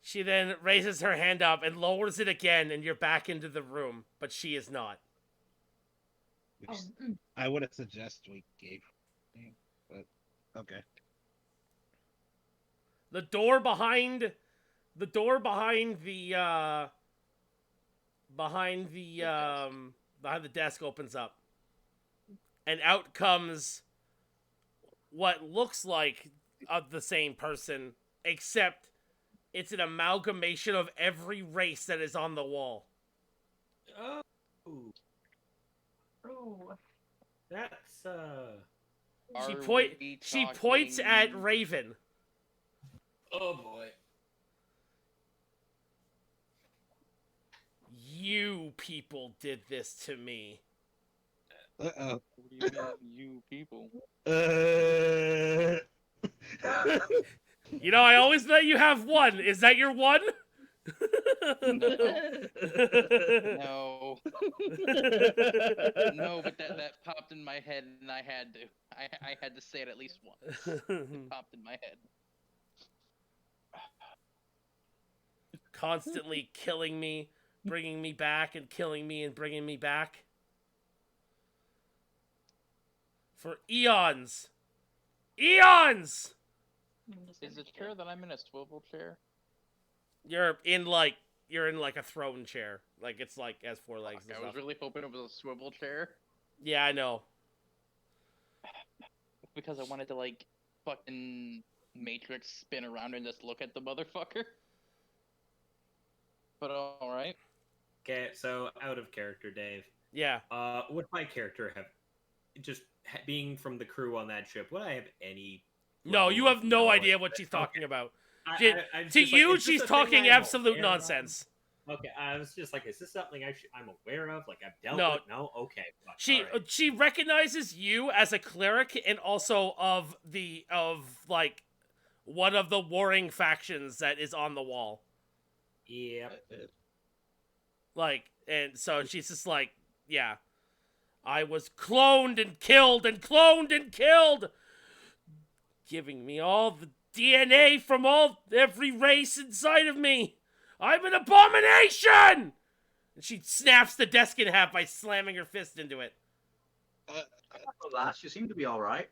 She then raises her hand up and lowers it again, and you're back into the room, but she is not. Oh, I would have suggested we gave name, but okay. The door behind the desk opens up, and out comes what looks like the same person, except it's an amalgamation of every race that is on the wall. Oh, oh. that's She Are point we she points at talking- Raven. oh boy. You people did this to me. Uh-oh. What do you mean, you people? You know, I always let you have one. Is that your one? No. No. No, but that popped in my head, and I had to. I had to say it at least once. It popped in my head. Constantly killing me, bringing me back, and killing me and bringing me back. For eons. Eons! Is it true that I'm in a swivel chair? You're in like a throne chair. Like it's like has four legs and I stuff. was really hoping it was a swivel chair Yeah, I know. because I wanted to like fucking Matrix spin around and just look at the motherfucker. But all right. Okay, so out of character, Dave. Yeah. Would my character have just being from the crew on that ship? Would I have any? No, level you have of no knowledge? idea what she's talking Okay. about. I- She- I- I'm To just like, you, is this she's a thing talking I'm absolute aware of? nonsense. Okay, I was just like, is this something I'm aware of? Like I've dealt No. with? No. Okay. fuck, She alright. she recognizes you as a cleric and also of like one of the warring factions that is on the wall. Yep. Like, and so she's just like, yeah, I was cloned and killed and cloned and killed, giving me all the DNA from every race inside of me. I'm an abomination! And she snaps the desk in half by slamming her fist into it. Last, you seem to be all right.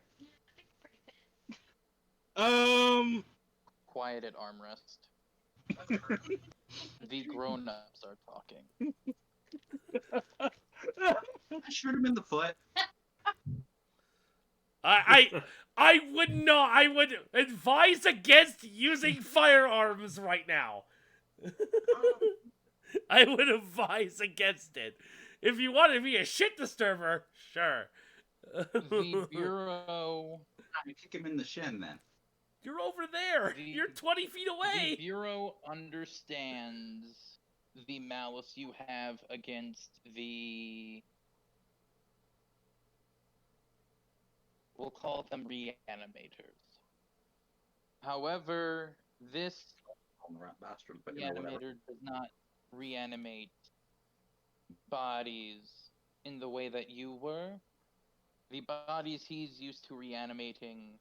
Quiet at armrest. The grown-ups are talking. Shoot him in the foot. I would advise against using firearms right now. I would advise against it. If you want to be a shit disturber, sure. The Bureau... You kick him in the shin, then. You're over there. You're 20 feet The away. Bureau understands the malice you have against the... We'll call them reanimators. However, this On the rat bastard, but you know, whatever. reanimator does not reanimate bodies in the way that you were. The bodies he's used to reanimating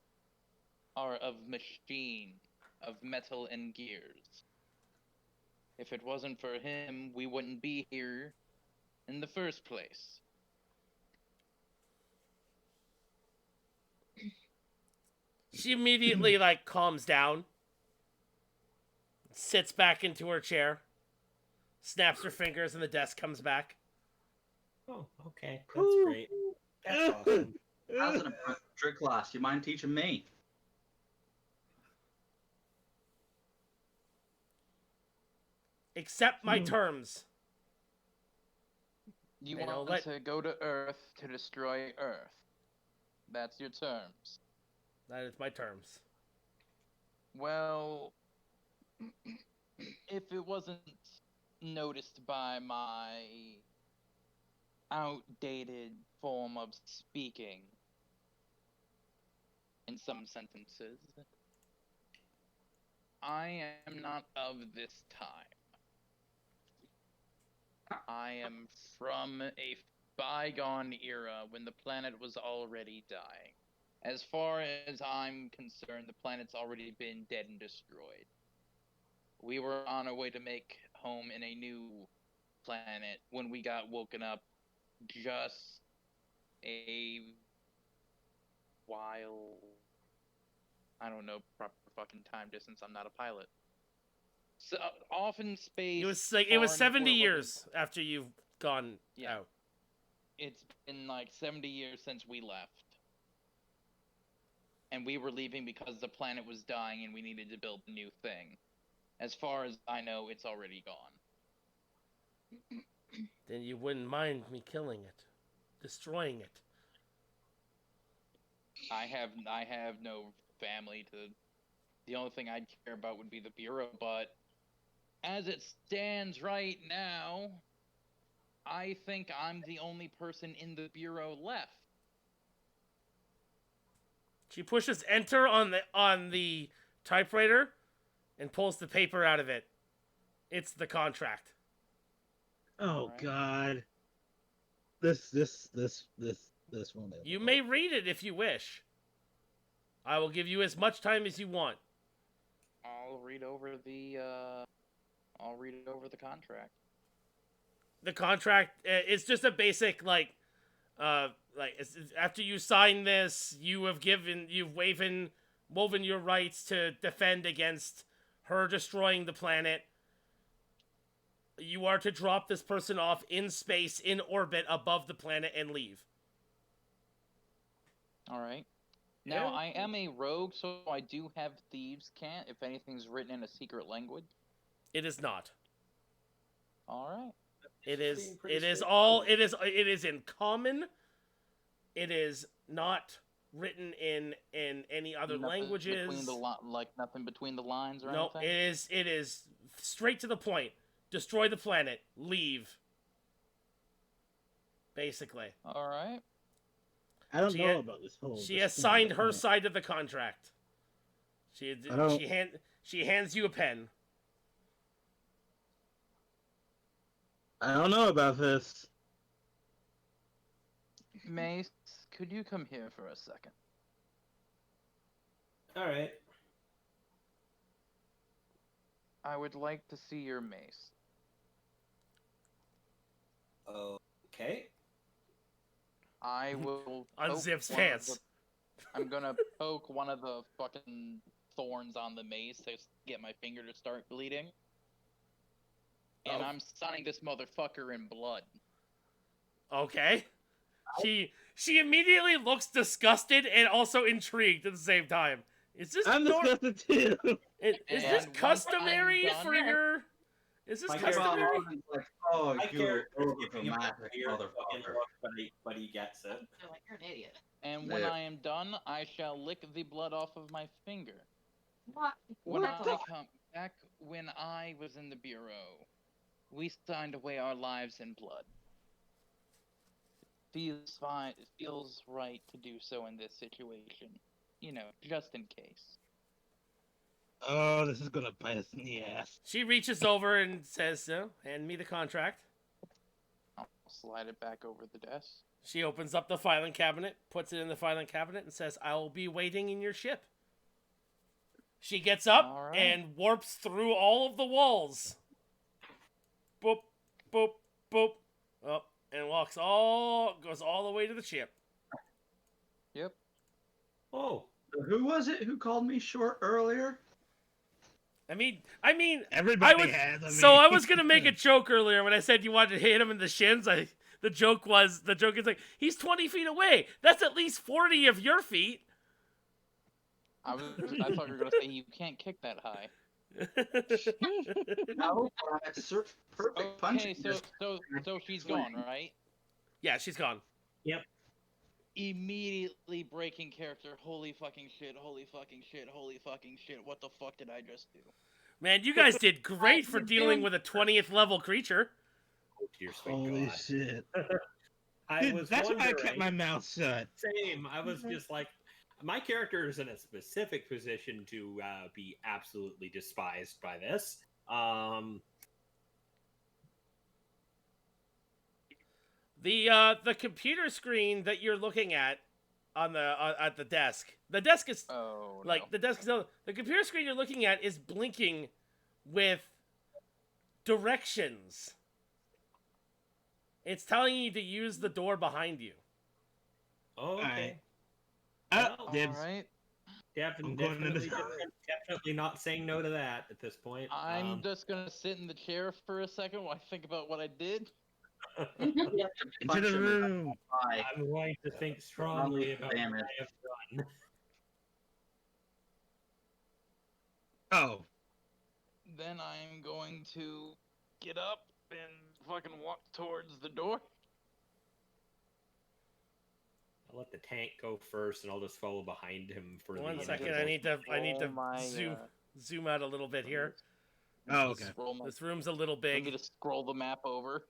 are of machine, of metal and gears. If it wasn't for him, we wouldn't be here in the first place. She immediately like calms down, sits back into her chair, snaps her fingers, and the desk comes back. Oh, okay. That's great. That's awesome. How's an trick class? You mind teaching me? Accept my terms. You They don't want let- to go to Earth to destroy Earth. That's your terms. That is my terms. Well, if it wasn't noticed by my outdated form of speaking in some sentences, I am not of this time. I am from a bygone era when the planet was already dying. As far as I'm concerned, the planet's already been dead and destroyed. We were on our way to make home in a new planet when we got woken up just a while. I don't know proper fucking time distance. I'm not a pilot. So off in space. It was like it far was enough 70 where it wasn't- years after you've gone Yeah. out. It's been like 70 years since we left. And we were leaving because the planet was dying and we needed to build a new thing. As far as I know, it's already gone. Then you wouldn't mind me killing it, destroying it. I have no family to... The only thing I'd care about would be the Bureau, but as it stands right now, I think I'm the only person in the Bureau left. She pushes enter on the typewriter and pulls the paper out of it It's the contract. Oh Alright. God. This one. You may read it if you wish. I will give you as much time as you want. I'll read over the contract. The contract it's just a basic after you sign this, you've woven your rights to defend against her destroying the planet. You are to drop this person off in space, in orbit above the planet, and leave. Alright. Now, Yeah. I am a rogue, so I do have thieves' cant if anything's written in a secret language. It is not. Alright. It is. Seem pretty It is straightforward. all. It is. It is in common. It is not written in any other languages. Nothing between the lines or No, anything? it is. It is straight to the point. Destroy the planet. Leave. Basically, Alright. I don't She know had- about this whole. she this has thing. signed her side of the contract. She I don't- she hands you a pen. I don't know about this. Mace, could you come here for a second? All right. I would like to see your mace. Okay. I will Unzips poke one of pants. the- I'm gonna poke one of the fucking thorns on the mace to get my finger to start bleeding. And Oh. I'm signing this motherfucker in blood. Okay. She immediately looks disgusted and also intrigued at the same time. Is this I'm disgusted too. Is this And once customary I'm for done- your? Is this My customary? Like, oh, My you character is overdramatic giving him a weird fucking motherfucker. look, but he gets it. They're like, you're an idiot. And when Yeah. I am done, I shall lick the blood off of my finger. What? When What I the- come back, when I was in the bureau, we signed away our lives in blood. Feels fine. It feels right to do so in this situation. You know, just in case. Oh, this is gonna bite us in the ass. She reaches over and says, "No, hand me the contract." I'll slide it back over the desk. She opens up the filing cabinet, puts it in the filing cabinet, and says, "I will be waiting in your ship." She gets up All right. and warps through all of the walls. Boop, boop, boop. Up and goes all the way to the ship. Yep. Oh, Who was it who called me short earlier? I mean, Everybody has. so I was gonna make a joke earlier when I said you wanted to hit him in the shins. The joke is like he's 20 feet away. That's at least 40 of your feet. I thought you were gonna say you can't kick that high. No, it's perfect Okay, punching. so she's gone, right? Yeah, she's gone. Immediately breaking character. Holy fucking shit! Holy fucking shit! Holy fucking shit! What the fuck did I just do? Man, you guys did great for dealing with a 20th level creature. oh dear sweet Holy God. shit! I Dude, was that's why I wondering. kept my mouth shut. Same. I was just like, my character is in a specific position to be absolutely despised by this. The computer screen that you're looking at on the at the desk. The desk is Oh, like no. the desk is the computer screen you're looking at is blinking with directions. It's telling you to use the door behind you. Oh, okay. Alright. Well, Dibs. All right. I'm going into Definitely not saying no to that at this point. I'm just gonna sit in the chair for a second while I think about what I did. Into Punch the him in room. eye. I'm going to think strongly about what Damage. I have done. Oh, Then I'm going to get up and fucking walk towards the door. I'll let the tank go first, and I'll just follow behind him for One the second, inevitable. I need to Roll my, zoom out a little bit here. oh, okay. Scroll my, This room's a little let me big. just scroll the map over.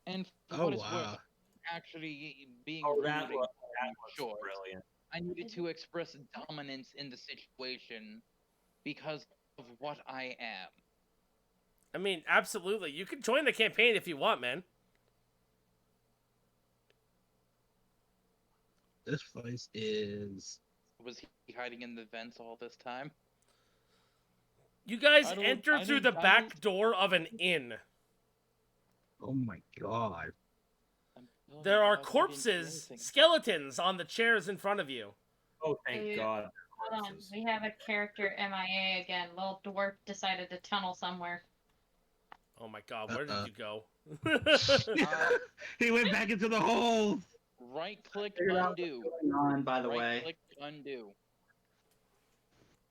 And for Oh what it's worth, wow. actually being Oh, rude that and was short. brilliant. I needed to express dominance in the situation because of what I am. I mean, absolutely. You can join the campaign if you want, man. This place is. Was he hiding in the vents all this time? You guys I don't- enter I through don't- the I back don't- door of an inn. Oh my god. Oh, There are guys, I didn't do corpses, anything. skeletons on the chairs in front of you. Oh, thank Hey, God. Hold on, we have a character MIA again. Little dwarf decided to tunnel somewhere. Oh my god, where did you go? He went back into the hole. Right click Figured out undo. what's going on, by the Right way. click undo.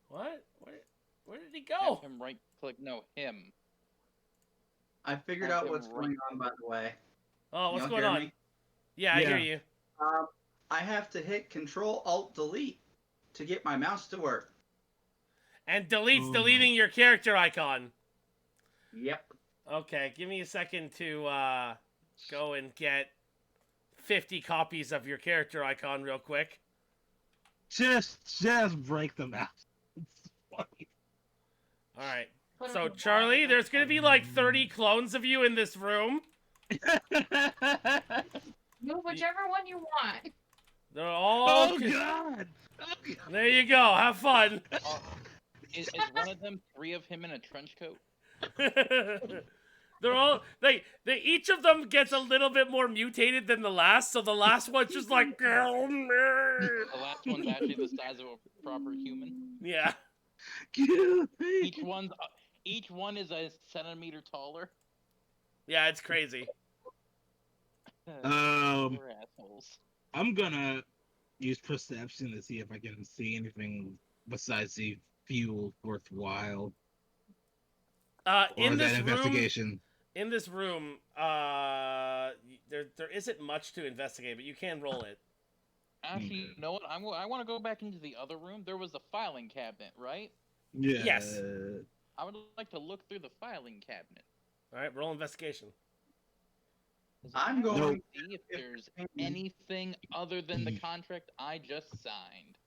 What? Where did he Have go? him right click. No, him. I figured Have out him what's right- going on, by the way. Oh, what's Y'all going hear on? me? Yeah, I Yeah. hear you. I have to hit Control Alt Delete to get my mouse to work. And deletes Oh deleting your character icon. Yep. Okay, give me a second to go and get 50 copies of your character icon real quick. Just break them out. It's funny. All right. Put So him in Charlie, the there's gonna be like 30 clones of you in this room. Move whichever one you want. They're all. Oh god! Oh god! There you go. Have fun. Is one of them 3 of him in a trench coat? They're all they each of them gets a little bit more mutated than the last, so the last one's just like girl me. The last one's actually the size of a proper human. Yeah. Kill me. Each one is a centimeter taller. Yeah, it's crazy. You're assholes. I'm gonna use perception to see if I can see anything besides the fuel worthwhile. Or In is that this room, investigation? there isn't much to investigate, but you can roll it. Actually, you know what? I want to go back into the other room. There was a filing cabinet, right? Yeah. Yes. I would like to look through the filing cabinet. All right, roll investigation. 'Cause I'm I wanna going see if there's anything other than the contract I just signed.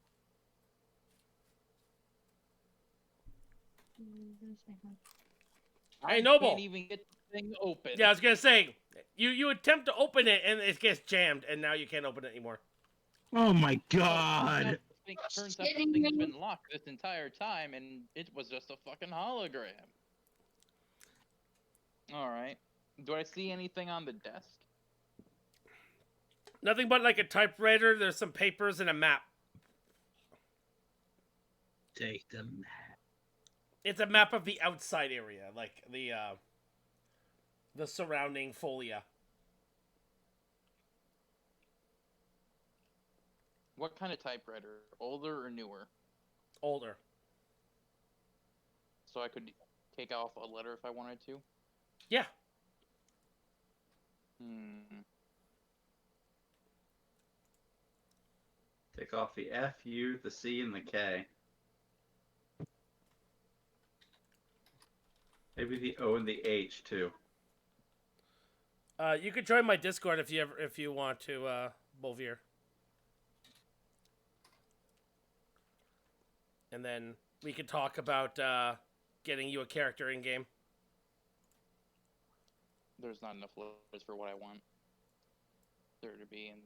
Hey, I Noble. can't even get the thing open. Yeah, I was gonna say you attempt to open it and it gets jammed, and now you can't open it anymore. Oh my god! Turns out the Kidding thing's me? been locked this entire time, and it was just a fucking hologram. Alright. Do I see anything on the desk? Nothing but like a typewriter. There's some papers and a map. Take them. It's a map of the outside area, like the surrounding folia. What kind of typewriter? Older or newer? Older. So I could take off a letter if I wanted to? Yeah. Take off the F, U, the C, and the K. Maybe the O and the H too. You could join my Discord if you want to, Bolvier. And then we could talk about getting you a character in game. There's not enough letters for what I want there to be, and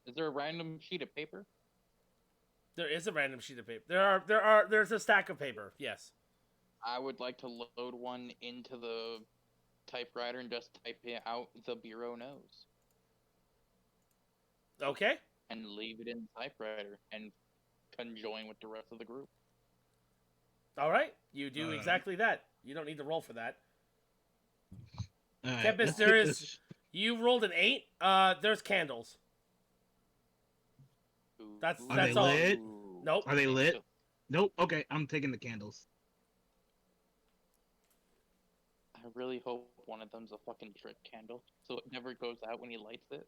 is there a random sheet of paper? There is a random sheet of paper. There's a stack of paper. Yes. I would like to load one into the typewriter and just type it out the bureau knows. Okay. And leave it in the typewriter and conjoin with the rest of the group. All right. You do exactly that. You don't need to roll for that. Alright, Tempest, let's there get is- this- You rolled an 8. There's candles. That's Are that's they all. lit? Nope. Are they lit? Nope. Okay, I'm taking the candles. I really hope one of them's a fucking trick candle, so it never goes out when he lights it.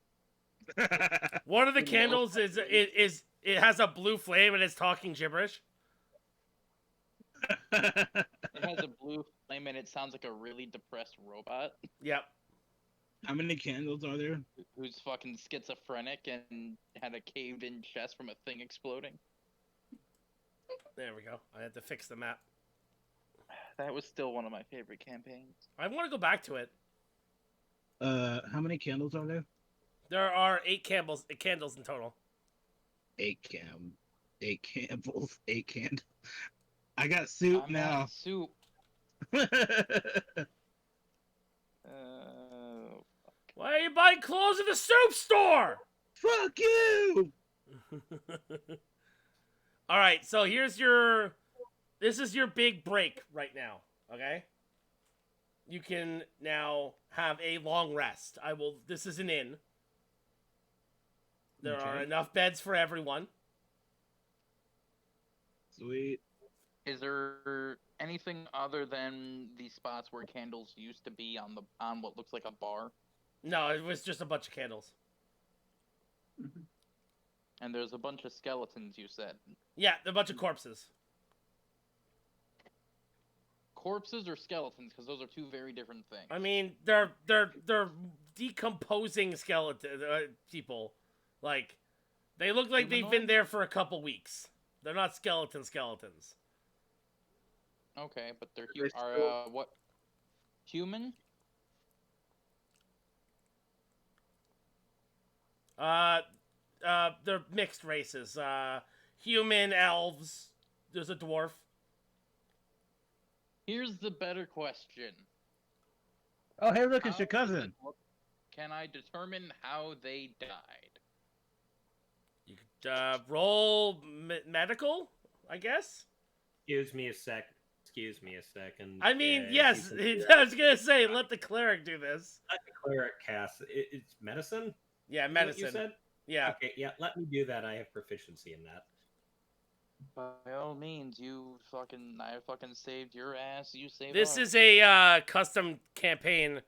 One of the No. candles is it has a blue flame and it's talking gibberish. It has a blue flame and it sounds like a really depressed robot. Yep. How many candles are there? who's fucking schizophrenic and had a caved-in chest from a thing exploding. There we go. I had to fix the map. That was still one of my favorite campaigns. I want to go back to it. How many candles are there? There are 8 candles in total. 8 candles, 8 candles. I got soup I'm now. at soup. Why are you buying clothes at the soup store? Fuck you! All right, so this is your big break right now, okay? You can now have a long rest. This is an inn. There are Okay. enough beds for everyone. Sweet. Is there anything other than the spots where candles used to be on what looks like a bar? No, it was just a bunch of candles. And there's a bunch of skeletons, you said. Yeah, a bunch of corpses. Corpses or skeletons? Because those are two very different things. I mean, they're decomposing skeleton people. Like, they look like they've been Humanoid? there for a couple weeks. They're not skeletons. Okay, but they're They what? Human? They're mixed races. Human, elves. There's a dwarf. Here's the better question. Oh, hey, look, it's How your cousin. Can I determine how they died? You could roll medical, I guess. Excuse me a second. I mean, if yes. you I was gonna say, let the cleric do this. let the cleric cast. It's medicine. Yeah, Is that what medicine. you said? Yeah. Okay, yeah. Let me do that. I have proficiency in that. By all means, I fucking saved your ass. You saved This ours. is a custom campaign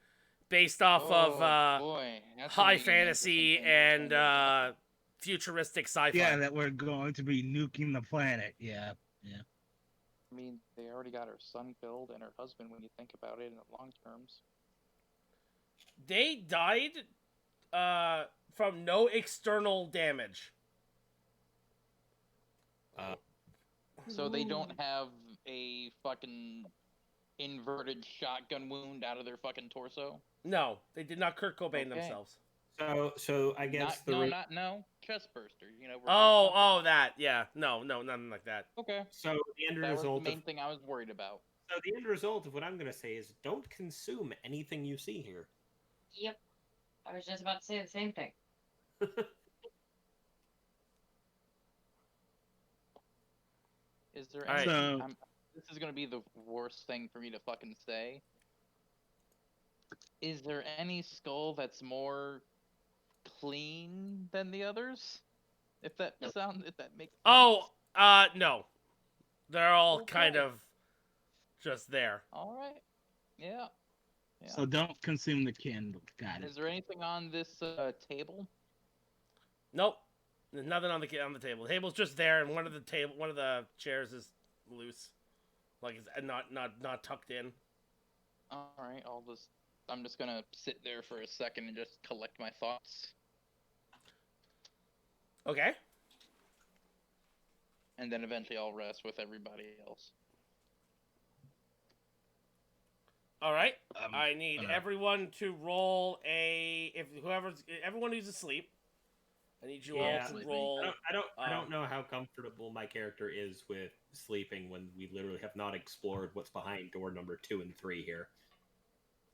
based off of boy, that's high gonna be an fantasy interesting thing to and find futuristic sci-fi. Yeah, that we're going to be nuking the planet. Yeah. I mean, they already got her son killed and her husband when you think about it in the long terms. They died from no external damage. So they don't have a fucking inverted shotgun wound out of their fucking torso? No, they did not Kurt Cobain Okay. themselves. So I guess Chest burster. You know. That. Yeah. No, nothing like that. Okay. so the end That was the result main of thing I was worried about. so the end result of what I'm gonna say is don't consume anything you see here. Yep. I was just about to say the same thing. Is there All right. any? So- This is gonna be the worst thing for me to fucking say. Is there any skull that's more clean than the others? If that makes sense. Oh, no. They're all Okay. kind of just there. All right. Yeah. So don't consume the candle. Got it. Is there anything on this table? Nope. There's nothing on the table. The table's just there, and one of the chairs is loose, like it's not tucked in. All right. I'm just gonna sit there for a second and just collect my thoughts, Okay. and then eventually I'll rest with everybody else. All right. I need uh, everyone to roll everyone who's asleep. I need you Yeah. all to roll. I don't know how comfortable my character is with sleeping when we literally have not explored what's behind door number 2 and 3 here.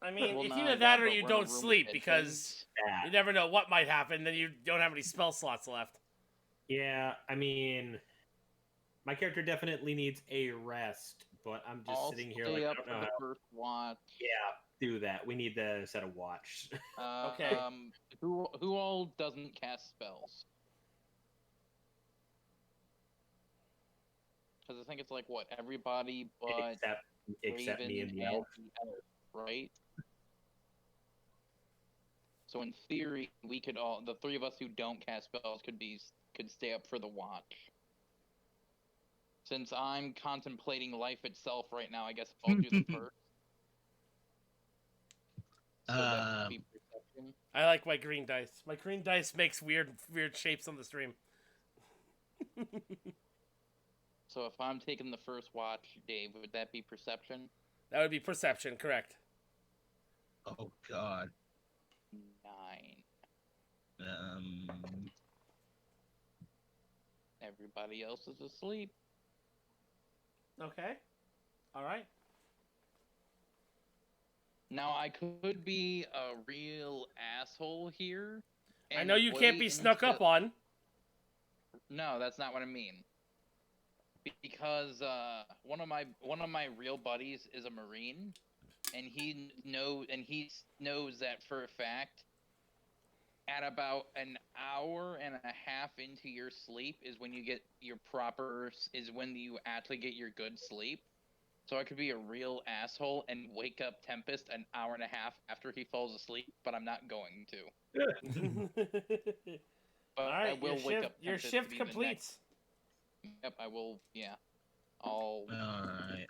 I mean, Well, it's no, either I that got, or but you we're in a don't room with sleep dead because things. you never know what might happen. Then you don't have any spell slots left. Yeah, I mean, my character definitely needs a rest, but I'm just I'll sitting here stay like, I up don't for know the how. first watch. Yeah, do that. We need to set a watch. Okay. Who all doesn't cast spells? Because I think it's like what everybody but except me and Raven the elf. right? So in theory, we could all, the three of us who don't cast spells, could stay up for the watch. Since I'm contemplating life itself right now, I guess I'll do the first. So that would be perception. I like my green dice. My green dice makes weird shapes on the stream. So if I'm taking the first watch, Dave, would that be perception? That would be perception, correct? Oh God. 9. Everybody else is asleep. Okay. All right. Now I could be a real asshole here. I know you can't be snuck up on. No, that's not what I mean. Because one of my real buddies is a Marine, and he knows that for a fact. At about an hour and a half into your sleep is when you get your is when you actually get your good sleep. So I could be a real asshole and wake up Tempest an hour and a half after he falls asleep, but I'm not going to. But All right, I will wake up. Your Tempest shift to be the completes. Yep, I will. Yeah, All right.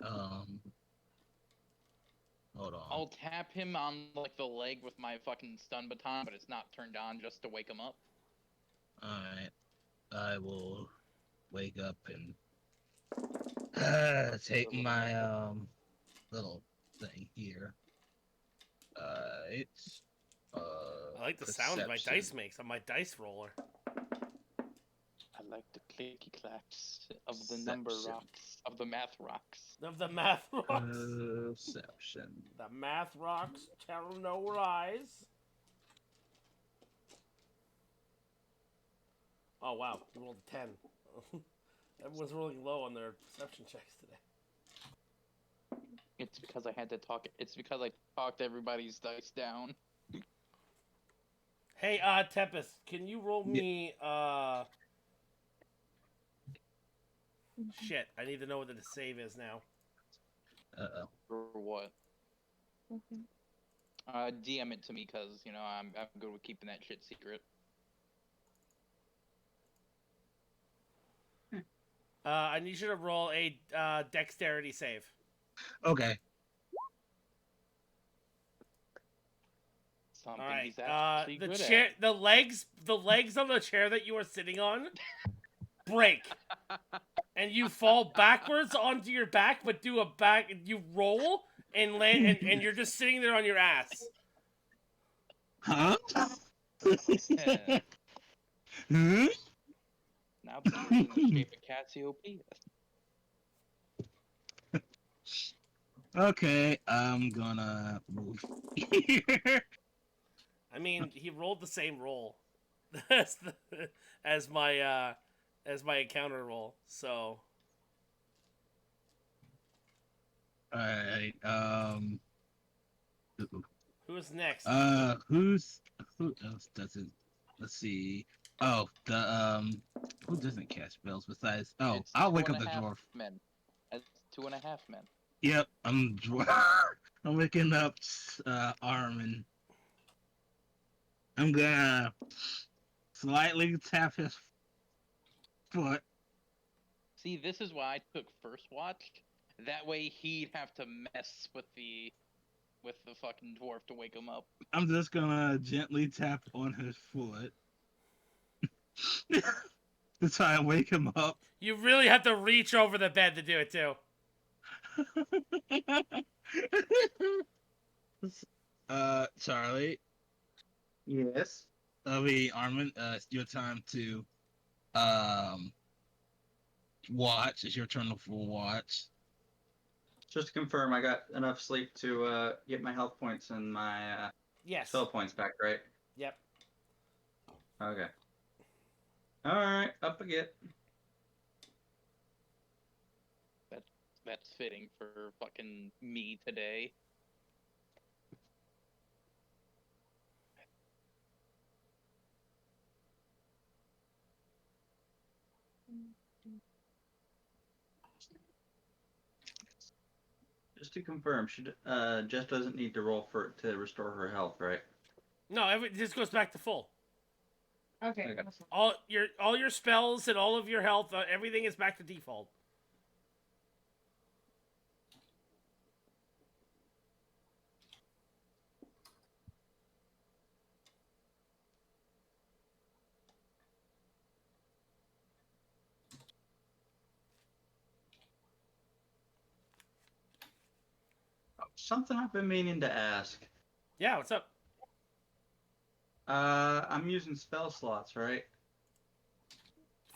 Hold on. I'll tap him on like the leg with my fucking stun baton, but it's not turned on just to wake him up. All right. I will wake up and take my little thing here. It's I like the sound my dice makes on my dice roller. I like the clicky clacks of the number Perception. rocks, of the math rocks. Of the math rocks. Perception. The math rocks tell no lies. Oh wow, you rolled a 10. Everyone's rolling low on their perception checks today. It's because I had to talk. It's because I talked everybody's dice down. Hey, Tempest, can you roll me, Shit, I need to know what the save is now. For what? DM it to me, cause you know I'm good with keeping that shit secret. I need you to roll a dexterity save. Okay. Something All right. he's actually The good chair, at. the legs on the chair that you are sitting on break, and you fall backwards onto your back, but you roll and land, and you're just sitting there on your ass. Huh? Yeah. Hmm? Now the chair's in the shape of Cassiopeia. Okay, I'm gonna move here. I mean, he rolled the same roll as my encounter roll. So, Alright, who is next? who else doesn't, let's see. Oh, who doesn't cast spells besides, It's I'll wake up the 2.5 dwarf. men. That's 2.5 men. Yep, I'm waking up, Armin. I'm gonna slightly tap his foot. See, this is why I took first watch. That way he'd have to mess with the fucking dwarf to wake him up. I'm just gonna gently tap on his foot. To try and wake him up. You really have to reach over the bed to do it too. Charlie, Yes. Armin, it's your time to watch. It's your turn for watch. Just to confirm, I got enough sleep to get my health points and my Yes. spell points back, right? Yep. Okay. Alright, up again. That's fitting for fucking me today. Just to confirm, she Jess doesn't need to roll to restore her health, right? No, this goes back to full. Okay. Okay. That's fine. All your spells and all of your health, everything is back to default. Something I've been meaning to ask. Yeah, what's up? I'm using spell slots, right?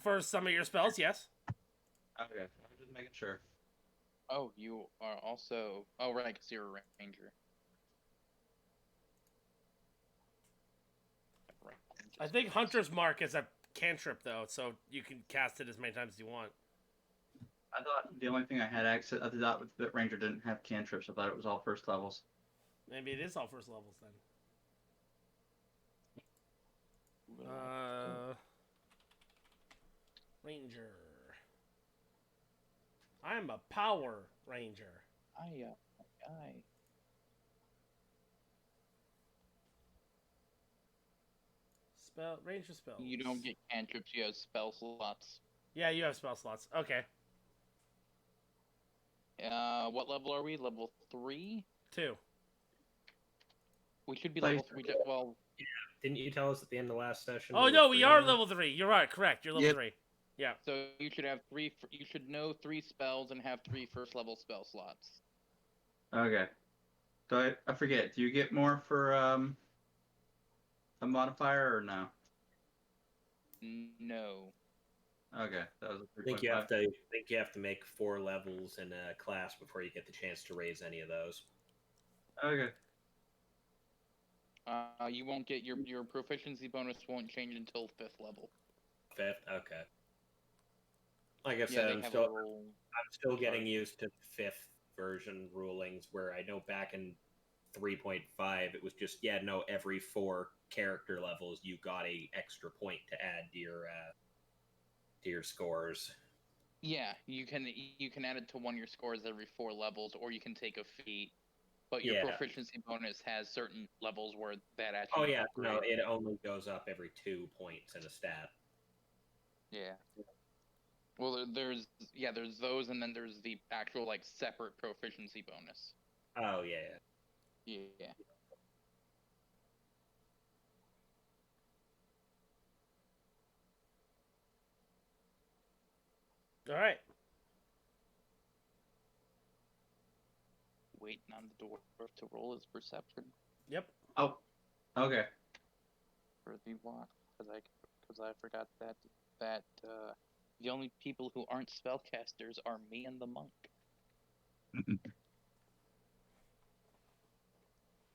For some of your spells, yes. Okay, I'm just making sure. Oh, you are also. Oh, right, because you're a ranger. Right. I think Hunter's Mark is a cantrip, though, so you can cast it as many times as you want. I thought the only thing I had access, I thought that Ranger didn't have cantrips. I thought it was all first levels. Maybe it is all first levels, then. Ranger. I'm a power ranger. I. Ranger spells. You don't get cantrips, you have spell slots. Yeah, you have spell slots. Okay. What level are we? Level 3? 2. We should be Like- level 3. Well, Didn't you tell us at the end of last session? Oh, were no, we three are now? level 3. You're right, correct. You're level Yep. 3. Yeah. so you should have 3. You should know 3 spells and have 3 first level spell slots. Okay. So I forget. Do you get more for a modifier or no? No. Okay, that was a I think you 3.5. have to make 4 levels in a class before you get the chance to raise any of those. Okay. You won't get your proficiency bonus won't change until 5th level. 5th, okay. Like I Yeah, said, they I'm have still a little. getting used to 5th version rulings, where I know back in 3.5 it was just every 4 character levels you got a extra point to add to your scores. Yeah, you can add it to one of your scores every 4 levels, or you can take a feat. But your Yeah. proficiency bonus has certain levels where that actually. Oh yeah, no, upgrades. it only goes up every 2 points in a stat. Yeah. Well, there's those, and then there's the actual like separate proficiency bonus. Oh yeah. Yeah. All right. Waiting on the dwarf to roll his perception Yep. Oh. Okay. for the walk, because I forgot that the only people who aren't spellcasters are me and the monk.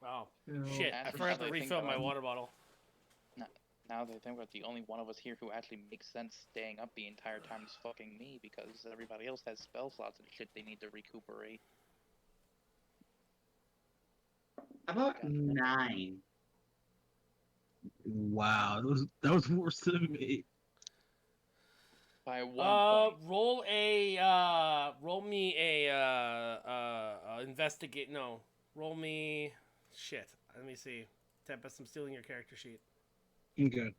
Wow. Yeah. Shit, I Actually, forgot now to that I think refill my about it- water bottle. Now that I think about it, the only one of us here who actually makes sense staying up the entire time is fucking me, because everybody else has spell slots and shit they need to recuperate. How about 9? Wow, that was worse than me. By 1 point. Roll me a investigate. No, roll me. Shit. Let me see. Tempest, I'm stealing your character sheet. Okay.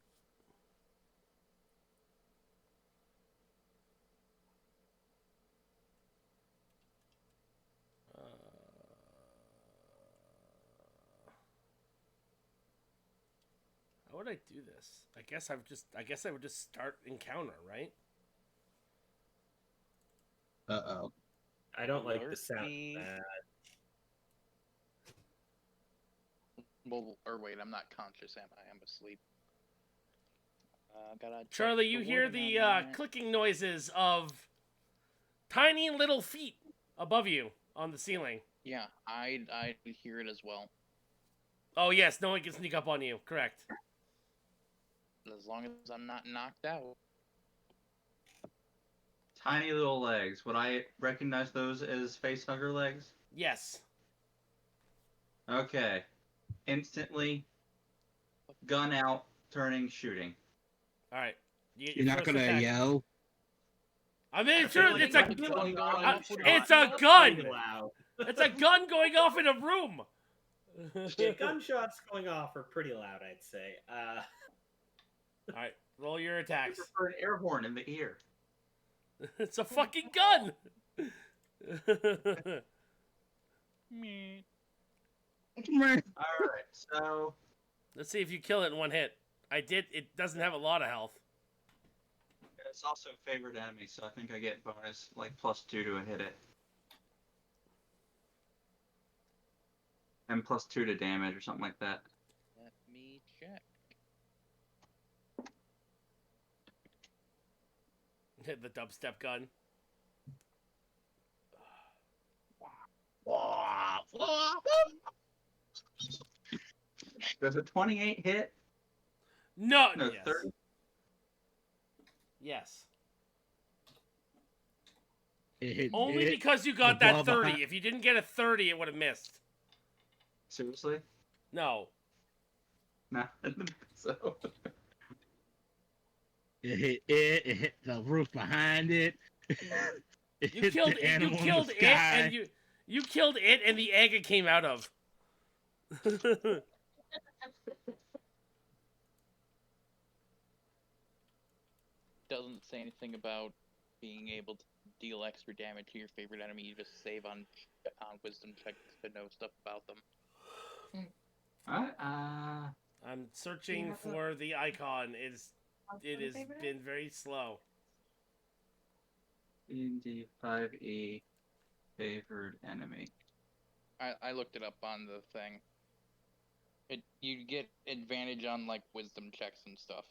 How would I do this? I guess I would just start encounter, right? Uh-oh. I don't like the Alert sound me. of that. Well, or wait, I'm not conscious, am I? I'm asleep. Gotta check Charlie, you the hear wording the on that. clicking noises of tiny little feet above you on the ceiling. Yeah, I hear it as well. Oh yes, no one can sneak up on you. Correct. As long as I'm not knocked out. Tiny little legs. Would I recognize those as facehugger legs? Yes. Okay. Instantly, gun out, turning, shooting. All right. You get You're your not first gonna attack. yell? I mean, I sure, feel like it's a I'm going going on. on it's shot. a gun. Pretty loud. It's a gun going off in a room. Yeah, gunshots going off are pretty loud, I'd say. All right, roll your I attacks. prefer an air horn in the ear. It's a fucking gun. Meh. Alright, so Let's see if you kill it in one hit. I did. It doesn't have a lot of health. it's also favored enemy, so I think I get bonus, like +2 to hit it. and +2 to damage or something like that. Let me check. Hit the dubstep gun. Does a 28 hit? No, No, yes. 30. Yes. It hit Only it. because you got The that ball 30. behind- If you didn't get a 30, it would have missed. Seriously? No. Nah. So. It hit it. It hit the roof behind it. It You hit killed the it. You animal in killed the it, sky. and you killed it, and the egg it came out of. Doesn't say anything about being able to deal extra damage to your favorite enemy. You just save on wisdom checks to know stuff about them. Alright, I'm searching have a- for the icon. It has favorite? been very slow. D&D 5e favored enemy. I looked it up on the thing. You get advantage on like wisdom checks and stuff,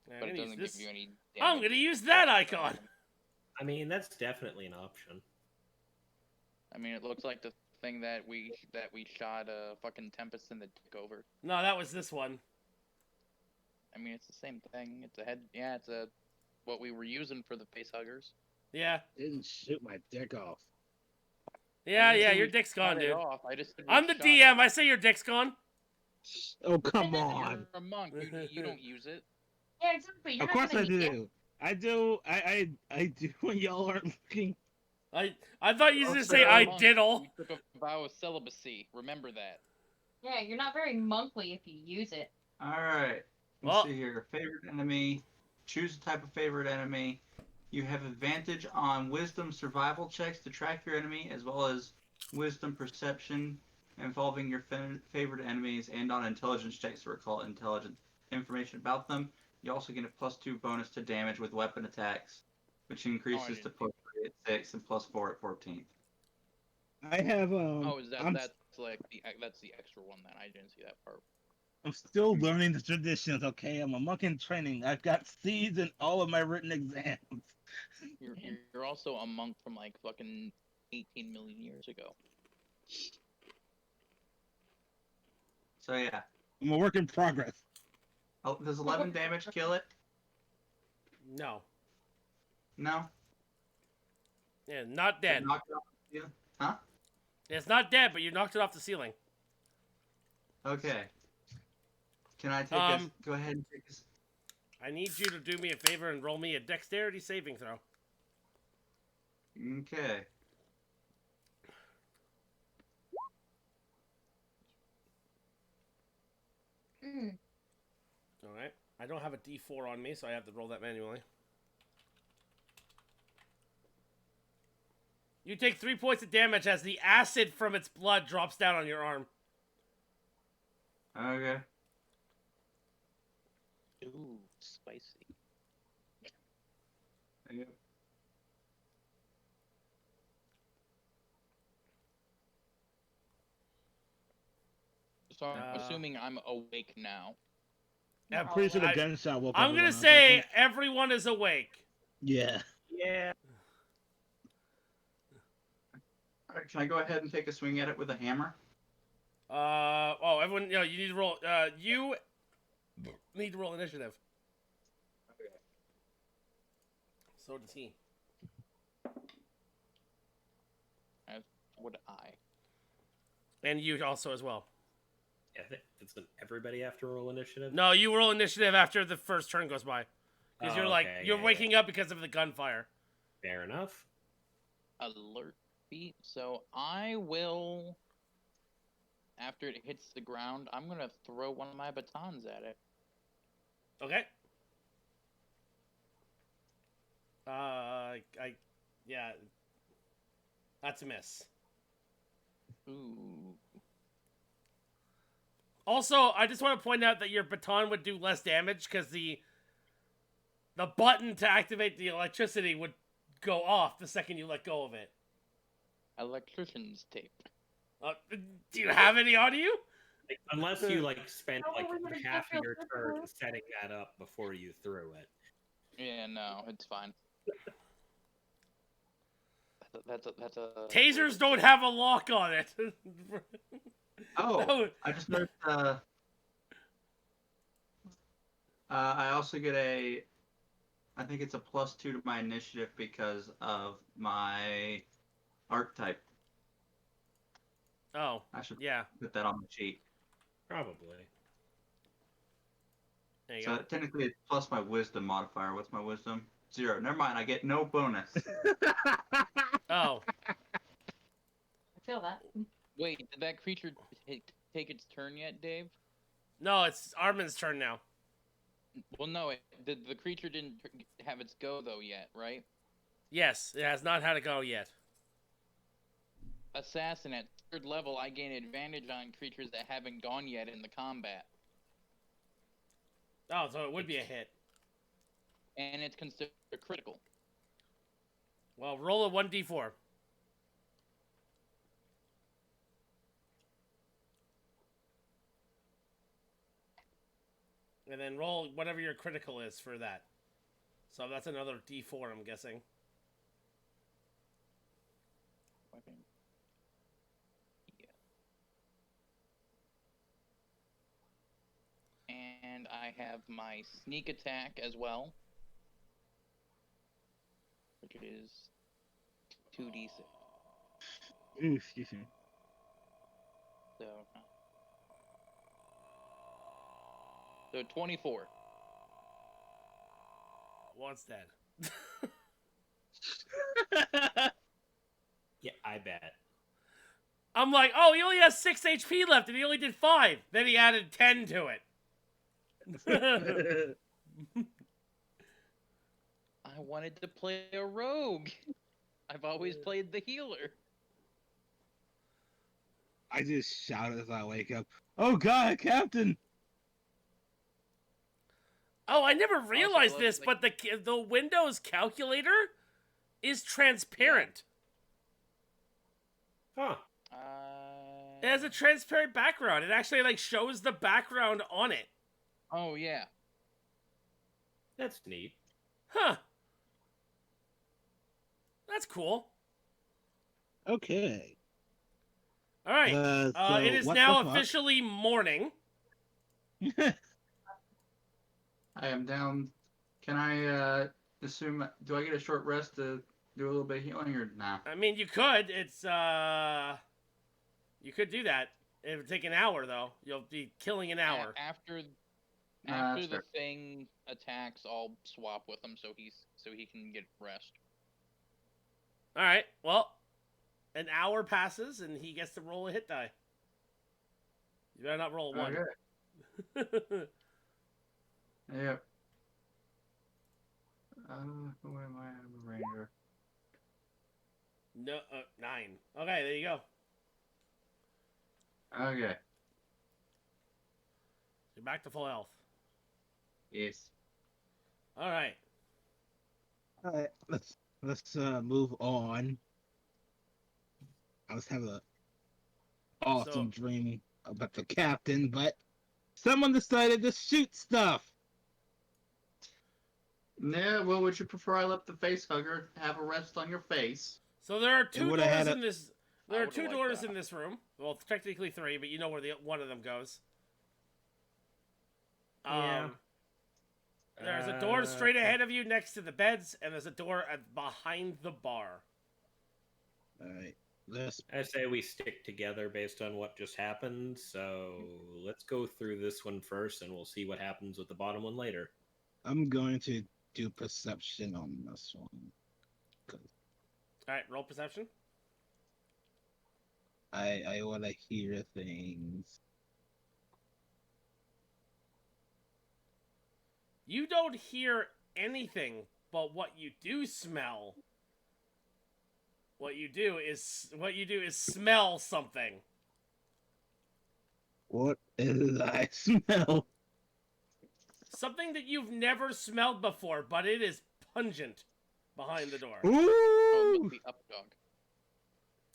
I'm but it gonna use doesn't this. give you any. I'm damage gonna use that checks or icon. anything. I mean, that's definitely an option. I mean, it looks like the thing that we shot fucking Tempest in the dick over. No, that was this one. I mean, it's the same thing. It's a head. Yeah, it's a what we were using for the face huggers. Yeah. Didn't shoot my dick off. Yeah, I didn't yeah, say your we dick's shot gone, it dude. off. I just said we I'm the shot DM. I say your dick's gone. Oh come it. on! You're a monk. You don't use it. Yeah, exactly. You're Of not course gonna I need it. do. I do. I do when y'all aren't looking. I thought you were gonna Also, say I Monk, diddle. You took a vow of celibacy. Remember that. Yeah, you're not very monkly if you use it. Alright. Well- Let's see here. Favorite enemy. Choose a type of favorite enemy. You have advantage on wisdom survival checks to track your enemy, as well as wisdom perception involving your favorite enemies, and on intelligence checks to recall intelligent information about them. You also get a +2 bonus to damage with weapon attacks, which increases to +3 at 6 and +4 at 14. I have Oh, is that I'm that's the extra one then? I didn't see that part. I'm still learning the traditions. Okay, I'm a monk in training. I've got C's in all of my written exams. You're also a monk from like fucking 18 million years ago. So yeah. I'm a work in progress. Oh, does 11 damage kill it? No. No. Yeah, not dead. Knock it off the ceiling? Huh? It's not dead, but you knocked it off the ceiling. Okay. Can I take go ahead and take this? I need you to do me a favor and roll me a dexterity saving throw. Okay. Mm. All right. I don't have a D4 on me, so I have to roll that manually. You take 3 points of damage as the acid from its blood drops down on your arm. Okay. Ooh, spicy. Yep. So I'm Uh, assuming I'm awake now. I'm pretty sure the I- gunshot woke I'm everyone gonna up, I say think. everyone is awake. Yeah. Yeah. Alright, can I go ahead and take a swing at it with a hammer? Everyone, you need to roll. You need to roll initiative. Okay. So does he. As would I. And you also as well. Yeah, doesn't everybody have to roll initiative? No, you roll initiative after the first turn goes by. Because Oh, you're like, okay, you're yeah, waking up because of the gunfire. Fair enough. Alert beat. So I will. After it hits the ground, I'm gonna throw one of my batons at it. Okay. Yeah. That's a miss. Ooh. Also, I just want to point out that your baton would do less damage because the button to activate the electricity would go off the second you let go of it. Electrician's tape. Do you have any on you? Like, unless you spent How are we gonna half get of your your turn paperwork? setting that up before you threw it. Yeah, no, it's fine. That's a. Tasers don't have a lock on it. Oh, No. I just noticed. I also get a. I think it's a +2 to my initiative because of my archetype. Oh, I should yeah. put that on the sheet. Probably. There you So go. technically, it's plus my wisdom modifier. What's my wisdom? 0. Never mind. I get no bonus. Oh, I feel that. Wait, did that creature take its turn yet, Dave? no, it's Armin's turn now. Well, no, the creature didn't have its go though yet, right? Yes, it has not had a go yet. Assassin at 3rd level, I gain advantage on creatures that haven't gone yet in the combat, Oh, so it would be a hit. and it's considered critical. Well, roll a 1d4. And then roll whatever your critical is for that. So that's another d4, I'm guessing. Okay. Yeah. And I have my sneak attack as well, which is 2d6. Ooh, excuse me. So, 24. What's that? Yeah, I bet. I'm like, oh, he only has 6 HP left, and he only did 5. Then he added 10 to it. I wanted to play a rogue. I've always played the healer. I just shout as I wake up. Oh God, Captain! Oh, I never realized love, this, like- but the Windows calculator is transparent. Huh. It has a transparent background. It actually shows the background on it. Oh yeah. That's neat. Huh. That's cool. Okay. All right. So It is what now the fuck? officially morning. I am down. Can I assume? Do I get a short rest to do a little bit of healing or nah? I mean, you could. It's you could do that. It would take an hour though. You'll be killing an hour. After that's the fair. thing attacks, I'll swap with him so he can get rest. All right. Well, an hour passes and he gets to roll a hit die. You better not roll a 1. Okay. Yep. Who am I? I'm a ranger. No, 9. Okay, there you go. Okay. You're back to full health. Yes. All right. All right, let's move on. I was having an awesome dream about the captain, but someone decided to shoot stuff. Yeah. Well, would you prefer I let the face hugger have a rest on your face? So there are 2 would've had doors a- in this. I There are would've 2 liked doors that. in this room. Well, technically 3, but you know where one of them goes. Yeah. There's a door straight ahead of you next to the beds, and there's a door behind the bar. All right, let's. I say we stick together based on what just happened. So let's go through this one first, and we'll see what happens with the bottom one later. I'm going to do perception on this one. All right, roll perception. I want to hear things. You don't hear anything, but what you do smell. What you do is smell something. What is I smell? Something that you've never smelled before, but it is pungent behind the door. Oh, it Ooh! must be up dog.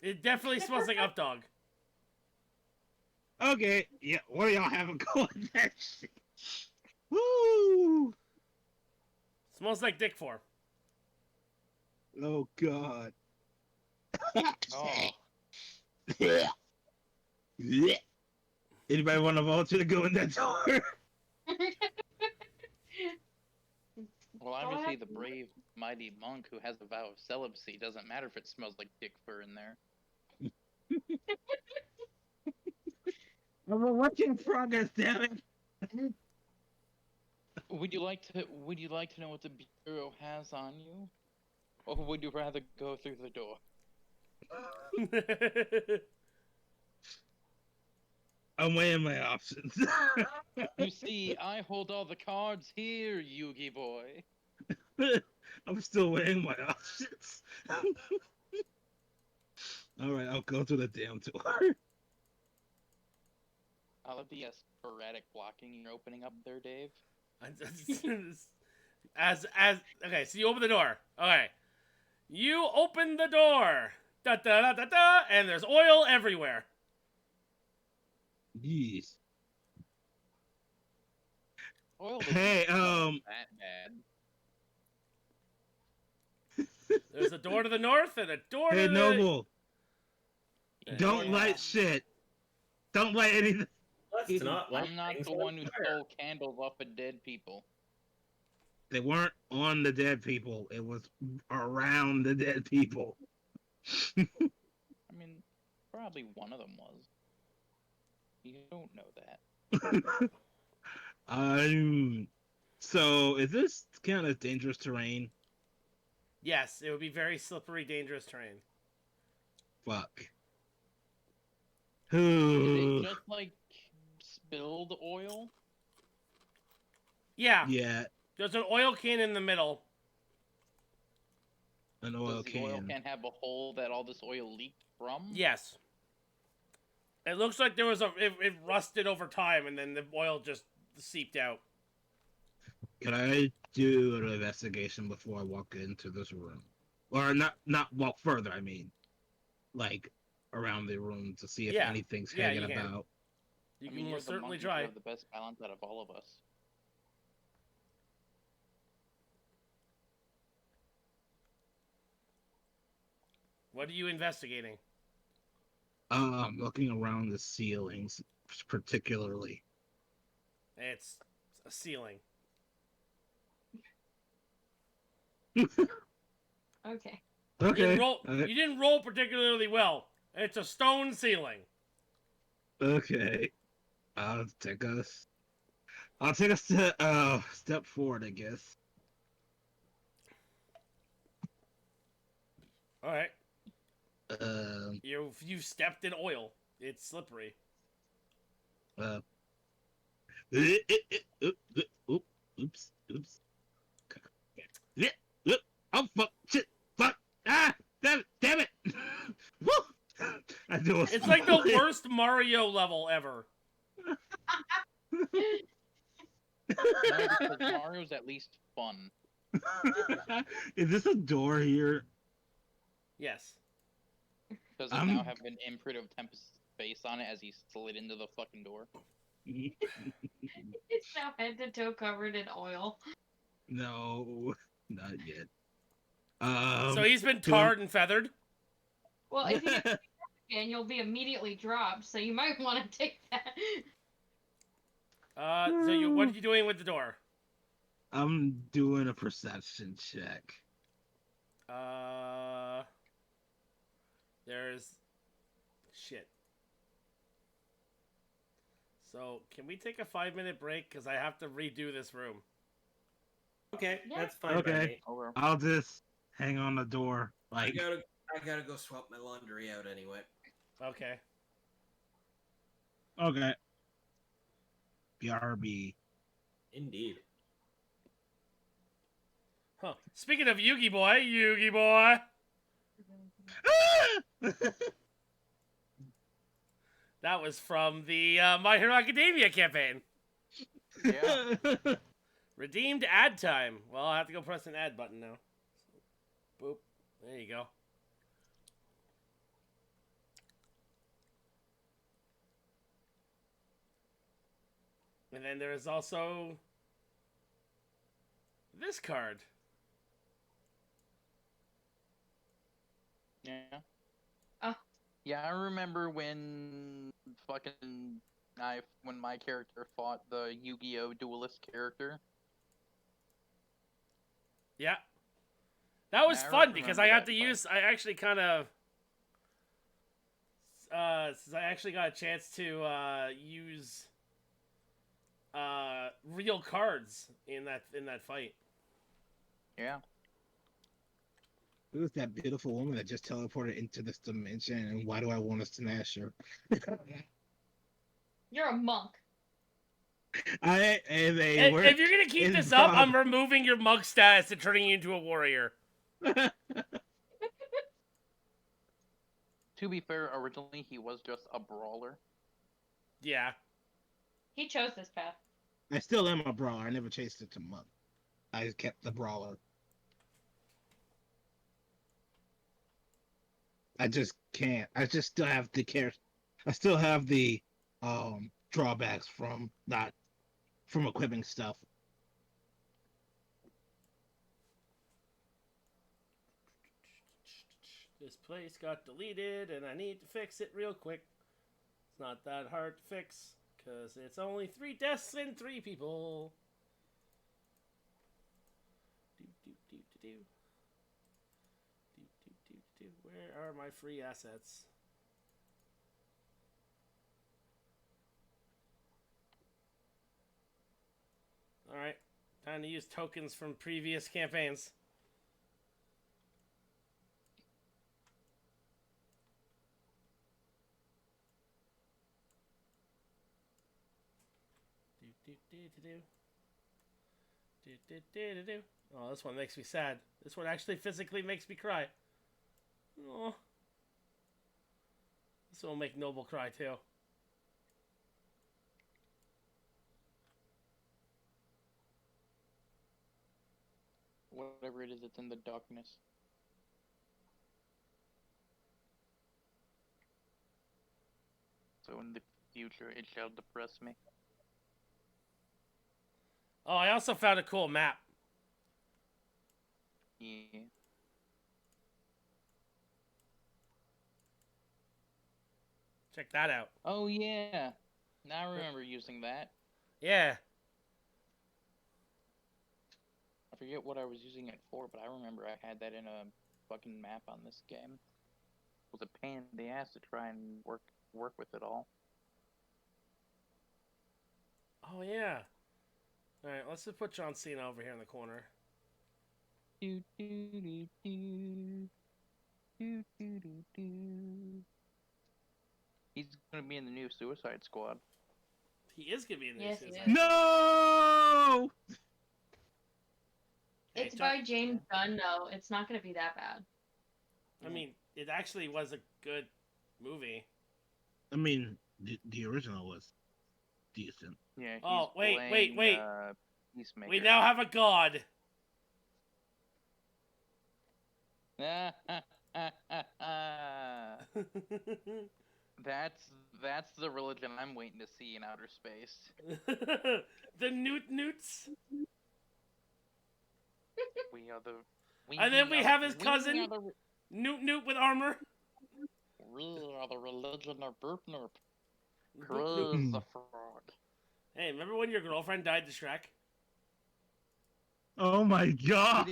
It definitely smells like Updog. Okay, yeah, what do y'all have in common? Woo! Smells like Dick 4. Oh god. Oh, Anybody want to volunteer to go in that door? well, Go obviously ahead. the brave, mighty monk who has a vow of celibacy doesn't matter if it smells like dick fur in there. I'm a work in progress, damn it. Would you like to know what the bureau has on you, or would you rather go through the door? I'm weighing my options. You see, I hold all the cards here, Yugi boy. I'm still weighing my options. Alright, I'll go to the damn door. I love the sporadic blocking you're opening up there, Dave. as okay, so you open the door. Okay. You open the door. Da da da da da, and there's oil everywhere. Jeez. Oil doesn't Hey, smell that bad. There's a door to the north and a door hey, to the Noble, Yeah. don't light shit. Don't light anything. Let's not let I'm not things the on one who fire. stole candles off of dead people. They weren't on the dead people. It was around the dead people. I mean, probably one of them was. You don't know that. So is this kind of dangerous terrain? Yes, it would be very slippery, dangerous terrain. Fuck. Is Ooh. it just like spilled oil? Yeah, Yeah, there's an oil can in the middle. an oil Does the oil can. can have a hole that all this oil leaked from? Yes. It looks like there was it rusted over time and then the oil just seeped out. Can I do an investigation before I walk into this room? Or not walk further, I mean. Like, around the room to see if Yeah. anything's Yeah, hanging you can. about. You I can mean, you're most the certainly monkey, try. you have the best balance out of all of us. What are you investigating? Looking around the ceilings, particularly. It's a ceiling. Okay. Okay. You didn't roll particularly well. It's a stone ceiling. Okay. I'll take a step forward, I guess. All right. Um. You stepped in oil. It's slippery. Oops. Oh fuck! Shit! Fuck! Ah! Damn it! Woo! I do a It's like the split. worst Mario level ever. No, because Mario's at least fun. Is this a door here? Yes. Does it now have an imprint of Tempest's face on it as he slid into the fucking door? It's now head to toe covered in oil. No, not yet. So he's been do I- tarred and feathered. Well, if you get again, you'll be immediately dropped, so you might want to take that. What are you doing with the door? I'm doing a perception check. There's shit. So can we take a 5-minute break? Because I have to redo this room. Okay, Yeah. that's fine. Okay. By me. Over. I'll just hang on the door. I Like, gotta go swap my laundry out anyway. Okay. okay. BRB. Indeed. Huh. Speaking of Yugi boy. That was from the My Hero Academia campaign. Yeah. Redeemed ad time. Well, I'll have to go press an ad button now. Boop. There you go. And then there is also this card. Yeah. Oh. Yeah, I remember when when my character fought the Yu-Gi-Oh! Duelist character. Yeah. That was I fun because I remember got that to fight. use. I actually kind of. I actually got a chance to use real cards in that fight. Yeah. Who was that beautiful woman that just teleported into this dimension? And why do I want to smash her? You're a monk. I am a If you're gonna keep this up, I'm removing your mug status and turning you into a warrior. To be fair, originally he was just a brawler. Yeah. He chose this path. I still am a brawler. I never chased it to monk. I kept the brawler. I just can't. I just still have the care. I still have the drawbacks from equipping stuff. This place got deleted, and I need to fix it real quick. It's not that hard to fix, because it's only 3 deaths and 3 people. Where are my free assets? Alright, time to use tokens from previous campaigns. Oh, this one makes me sad. This one actually physically makes me cry. Oh. This one will make Noble cry too. Whatever it is, it's in the darkness. So in the future, it shall depress me. Oh, I also found a cool map. Yeah. Check that out. Oh yeah. Now I remember using that. Yeah. I forget what I was using it for, but I remember I had that in a fucking map on this game. It was a pain in the ass to try and work with it all. Oh, yeah. Alright, let's just put John Cena over here in the corner. Do, do, do, do. Do, do, do, do. He's gonna be in the new Suicide Squad. He is going to be in this. Yes, he is. No. Hey, It's by James Gunn, though. It's not going to be that bad. I mean, it actually was a good movie. I mean, the original was decent. Yeah. He's Oh, wait. Peacemaker. We now have a god. That's the religion I'm waiting to see in outer space. The Newts. We are the. And then we have his cousin, Newt with armor. We are the religion of Burp Nerp. Newt. Praise the frog. Hey, remember when your girlfriend died to Shrek? Oh my god!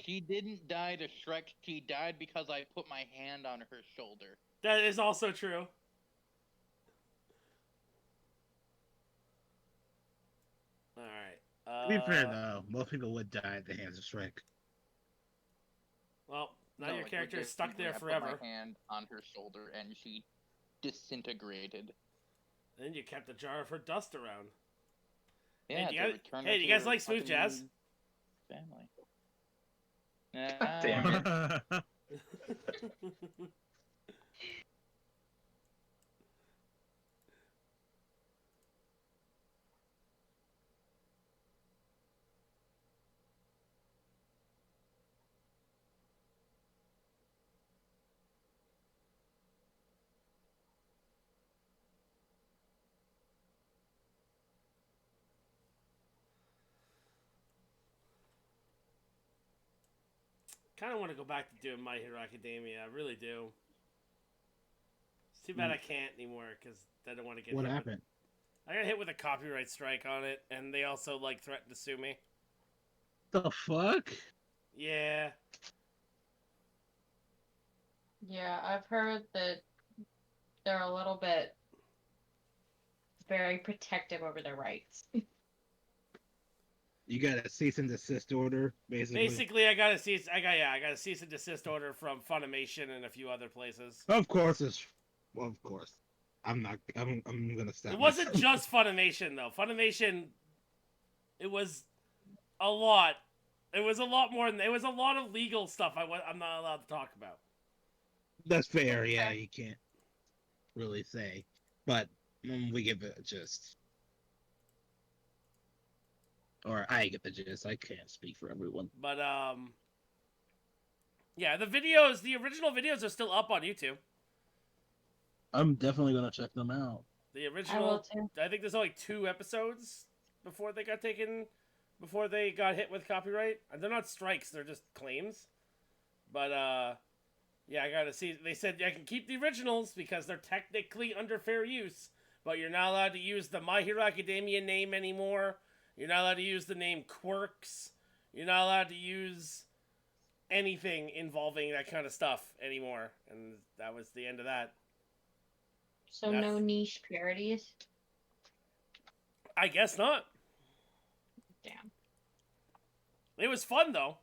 She didn't die to Shrek. She died because I put my hand on her shoulder. That is also true. Alright. To be fair, though, most people would die at the hands of Shrek. Well, now No, your like, character is stuck legitimately, there I forever. put my hand on her shoulder and she disintegrated. Then you kept a jar of her dust around. Yeah, do you guys like smooth jazz? Family. Damn it. kind of want to go back to doing My Hero Academia. I really do. It's too bad I can't anymore because I don't want to get What hit happened? I got hit with a copyright strike on it, and they also like threatened to sue me. The fuck? Yeah. Yeah, I've heard that they're a little bit very protective over their rights. You got a cease and desist order, basically. Basically, I got a cease and desist order from Funimation and a few other places. Of course, of course. I'm gonna stop. It wasn't myself. just Funimation though. Funimation, it was a lot. It was a lot more than it was a lot of legal stuff. I'm not allowed to talk about. That's fair. Yeah, you can't really say, but we give it a gist. Or I get the gist. I can't speak for everyone. But yeah, the original videos are still up on YouTube. I'm definitely gonna check them out. The I will original, too. I think there's only 2 episodes before they got hit with copyright. And they're not strikes; they're just claims. But yeah, I gotta see. They said I can keep the originals because they're technically under fair use, but you're not allowed to use the My Hero Academia name anymore. You're not allowed to use the name Quirks. You're not allowed to use anything involving that kind of stuff anymore. And that was the end of that. So no niche parodies? I guess not. Damn. It was fun, though.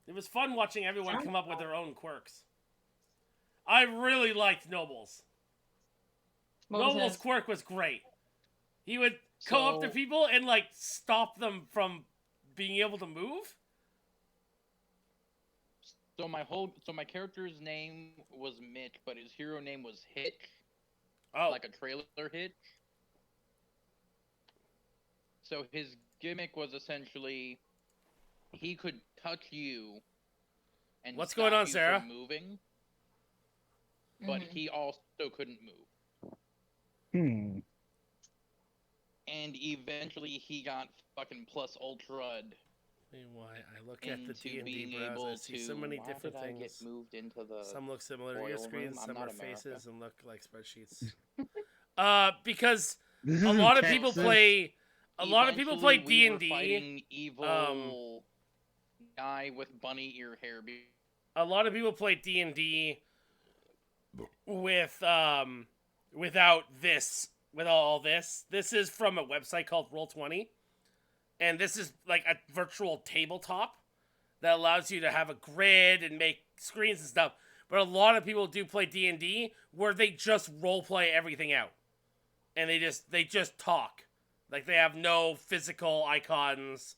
It was fun watching everyone Sounds come up with their own quirks. I really liked Noble's. What was Noble's his? quirk was great. He would go up to people and, like, stop them from being able to move. So my character's name was Mitch, but his hero name was Hitch. Oh. Like a trailer hitch. So his gimmick was essentially he could touch you and What's stop going on, you Sarah? from moving, but Mhm. he also couldn't move. And eventually he got fucking plus ultra'd Why I look at the into D&D being browser, I able see to. so many Why different did I get things. moved into the? Some look similar to your oil screens, room? I'm some not are America. faces and look like spreadsheets. Because This a isn't lot of Texas. people play. A lot of people play Eventually, we were D&D. fighting evil guy with bunny ear hair. A lot of people play D&D with without this, with all this. This is from a website called Roll20, and this is like a virtual tabletop that allows you to have a grid and make screens and stuff. But a lot of people do play D&D where they just role play everything out, and they just talk. Like, they have no physical icons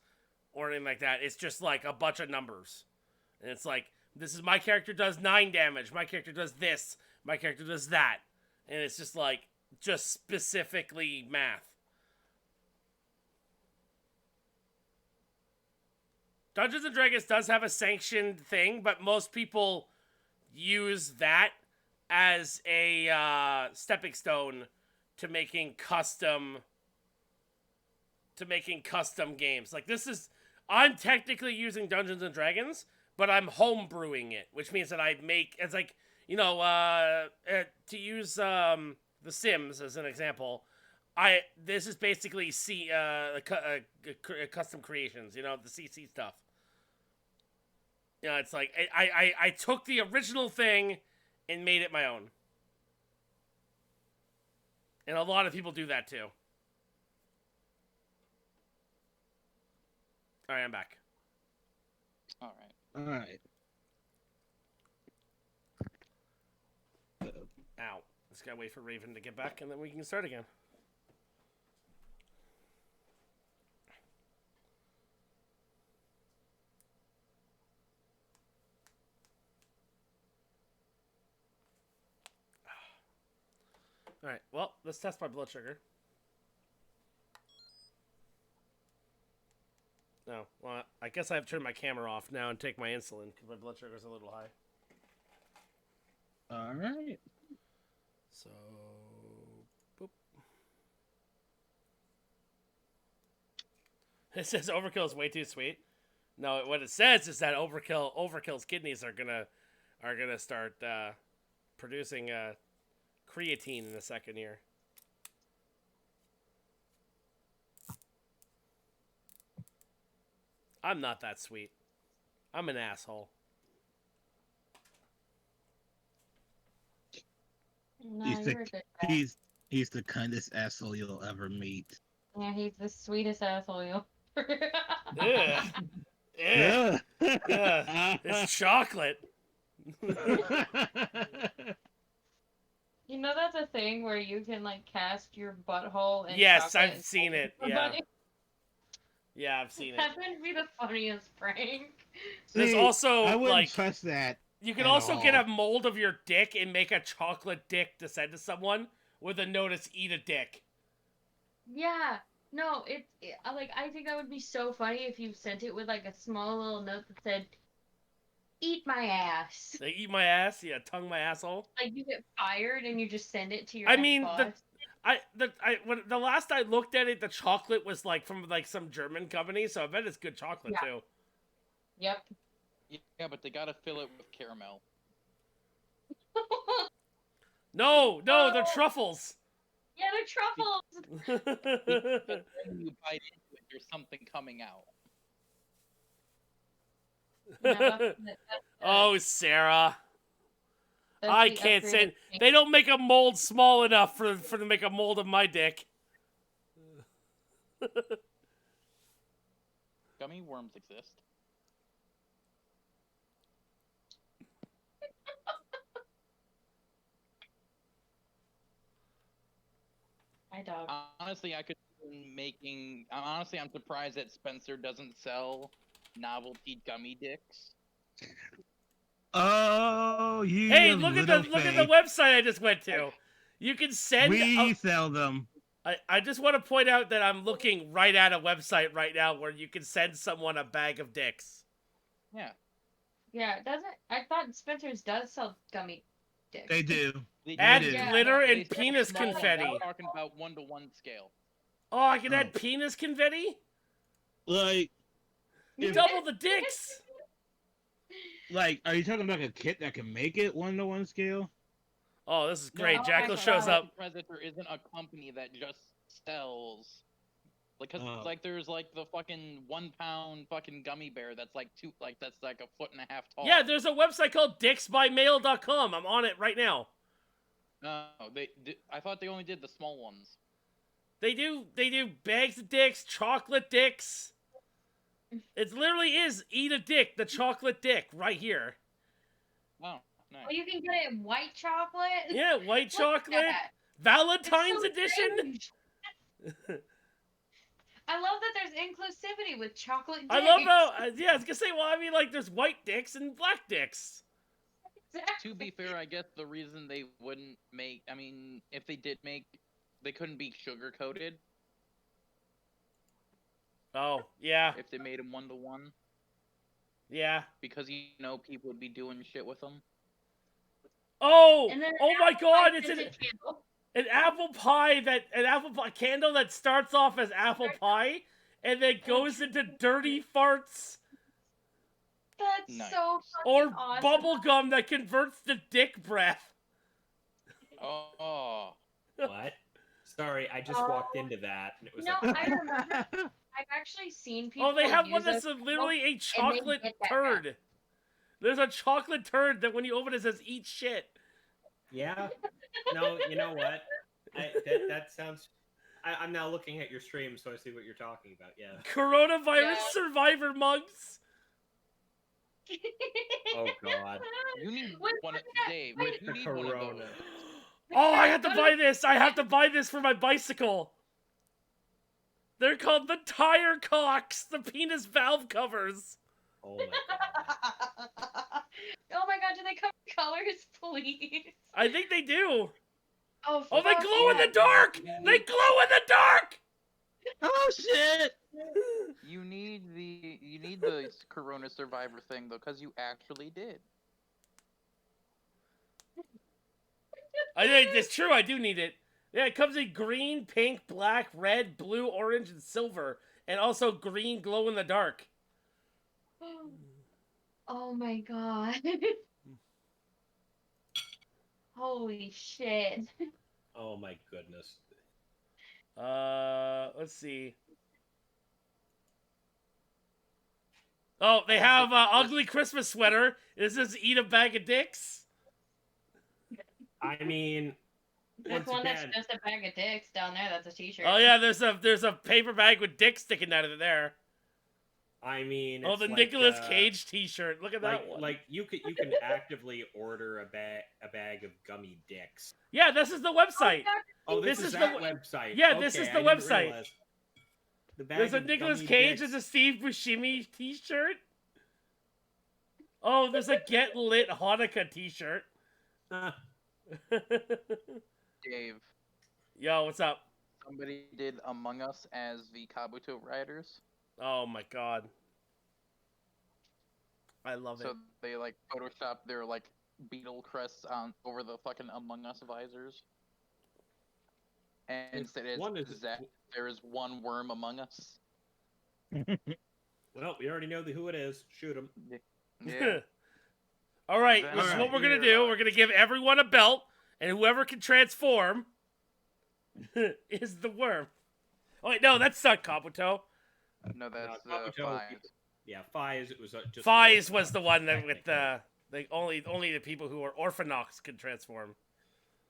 or anything like that. It's just, like, a bunch of numbers. And it's like, this is my character does 9 damage. My character does this. My character does that. And it's just, like, just specifically math. Dungeons & Dragons does have a sanctioned thing, but most people use that as a stepping stone to making custom games. Like, I'm technically using Dungeons and Dragons, but I'm homebrewing it, which means that it's like, to use The Sims as an example, this is basically custom creations, the CC stuff. It's like, I took the original thing and made it my own. And a lot of people do that too. Alright, I'm back. Alright. Ow. Just gotta wait for Raven to get back and then we can start again. Alright, well, let's test my blood sugar. No, well, I guess I have to turn my camera off now and take my insulin because my blood sugar's a little high. Alright. So, boop. It says Overkill is way too sweet. No, what it says is that Overkill's kidneys are gonna start producing creatine in the second year. I'm not that sweet. I'm an asshole. No, He's you're a the good guy. he's the kindest asshole you'll ever meet. Yeah, he's the sweetest asshole you'll. Ugh. Ugh. Ugh. It's chocolate. You know that's a thing where you can like cast your butthole in Yes, chocolate I've and seen poke it. Yeah. somebody? Yeah, I've seen it. That would be the funniest prank. There's See, also, I wouldn't like, trust that. you can at also get all. a mold of your dick and make a chocolate dick to send to someone with a notice, eat a dick. Yeah. No, like I think that would be so funny if you sent it with like a small little note that said, "Eat my ass." They eat my ass, yeah, tongue my asshole. Like you get fired and you just send it to your I mean, ex-boss. when the last I looked at it, the chocolate was like from like some German company, so I bet it's good chocolate Yeah. too. Yep. Yeah, but they gotta fill it with caramel. No, they're truffles. Yeah, they're truffles. Because when you bite into it, there's something coming out. Yeah, Oh, Sarah. that's I the can't say upgraded thing. they don't make a mold small enough for to make a mold of my dick. Gummy worms exist. Hi, dog. Honestly, I'm surprised that Spencer doesn't sell novelty gummy dicks. Oh, you Hey, look at the fake. website I just went to. You can send. We sell them. I just want to point out that I'm looking right at a website right now where you can send someone a bag of dicks. Yeah, Yeah, doesn't I thought Spencer's does sell gummy dicks. They do. they Add do. Yeah. glitter They and sell penis small ones. confetti. I'm talking about 1-to-1 scale. Oh, I can Oh. add penis confetti? Like, Double the dicks! are you talking about a kit that can make it 1-to-1 scale? Oh, this is great. No, Jackal I'm shows sorry. up. I'm surprised that there isn't a company that just sells. Like, 'cause, Oh. like, there's like the fucking 1-pound fucking gummy bear that's like that's like a 1.5 feet tall. Yeah, there's a website called dicksbymail.com. I'm on it right now. No, I thought they only did the small ones. They do bags of dicks, chocolate dicks. It literally is eat a dick, the chocolate dick, right here. Oh, nice. Oh, you can get it in white chocolate. Yeah, white Look at chocolate. that. It's Valentine's so edition. strange. I love that there's inclusivity with chocolate dicks. I love how, yeah, I was gonna say, well, I mean, like, there's white dicks and black dicks. Exactly. To be fair, I guess the reason they wouldn't make, I mean, if they did make, they couldn't be sugar coated Oh, yeah, if they made them 1-to-1 yeah. because people would be doing shit with them. Oh, And then oh my God, it's scented candle. an apple pie candle that starts off as apple pie and then goes into dirty farts That's Nice. so or fucking awesome. bubble gum that converts to dick breath. Oh, What? Sorry, I just walked into that and it was No, like, I remember. I've actually seen people. Oh, they have use one that's it. literally a chocolate get that turd. There's a chocolate turd that when you open it says eat shit. yeah. No, you know what? That sounds. I'm now looking at your stream, so I see what you're talking about. Yeah. Coronavirus Yeah. survivor mugs. Oh God. you need Wait, one of look at that. Dave. Wait. You need one of those. Corona. Oh, I have to buy this. I have to buy this for my bicycle. They're called the tire cocks, the penis valve covers. Oh my God. Oh my god, do they come in colors, please? I think they do. Oh, Oh, they fuck glow in yeah. the dark. They glow in the dark. Oh shit! You need the Corona Survivor thing though, because you actually did. I think it's true. I do need it. Yeah, it comes in green, pink, black, red, blue, orange, and silver, and also green glow in the dark. Oh my god. Holy shit. Oh my goodness. Let's see. Oh, they have ugly Christmas sweater. It says "Eat a bag of dicks." I mean, There's once one that's again, just a bag of dicks down there. That's a t-shirt. Oh yeah, there's a paper bag with dicks sticking out of it there. I mean, Oh, it's the like, Nicolas Cage T-shirt. Look at that one. like you can actively order a bag of gummy dicks. Yeah, this is the website. Oh, This this is is the that website. yeah, Okay, this is I the didn't website. realize. The bag There's a of Nicolas gummy Cage. dicks. There's a Steve Buscemi T-shirt. Oh, there's a Get Lit Hanukkah T-shirt. Huh. Dave, Yo, what's up? somebody did Among Us as the Kabuto riders. Oh my god, I love So it. they like photoshopped their like beetle crests on over the fucking Among Us visors. And It's- instead it's one is- Zach, there is one worm among us. Well, we already know who it is. Shoot him. Yeah. All right, Then this is Alright. what we're gonna here, do. We're gonna give everyone a belt, and whoever can transform is the worm. Oh wait, no, that's not Kabuto. No, that's Kabuto- fine. Yeah, Fies. It was just. Fies was the one that with technically. only the people who were Orphanox could transform.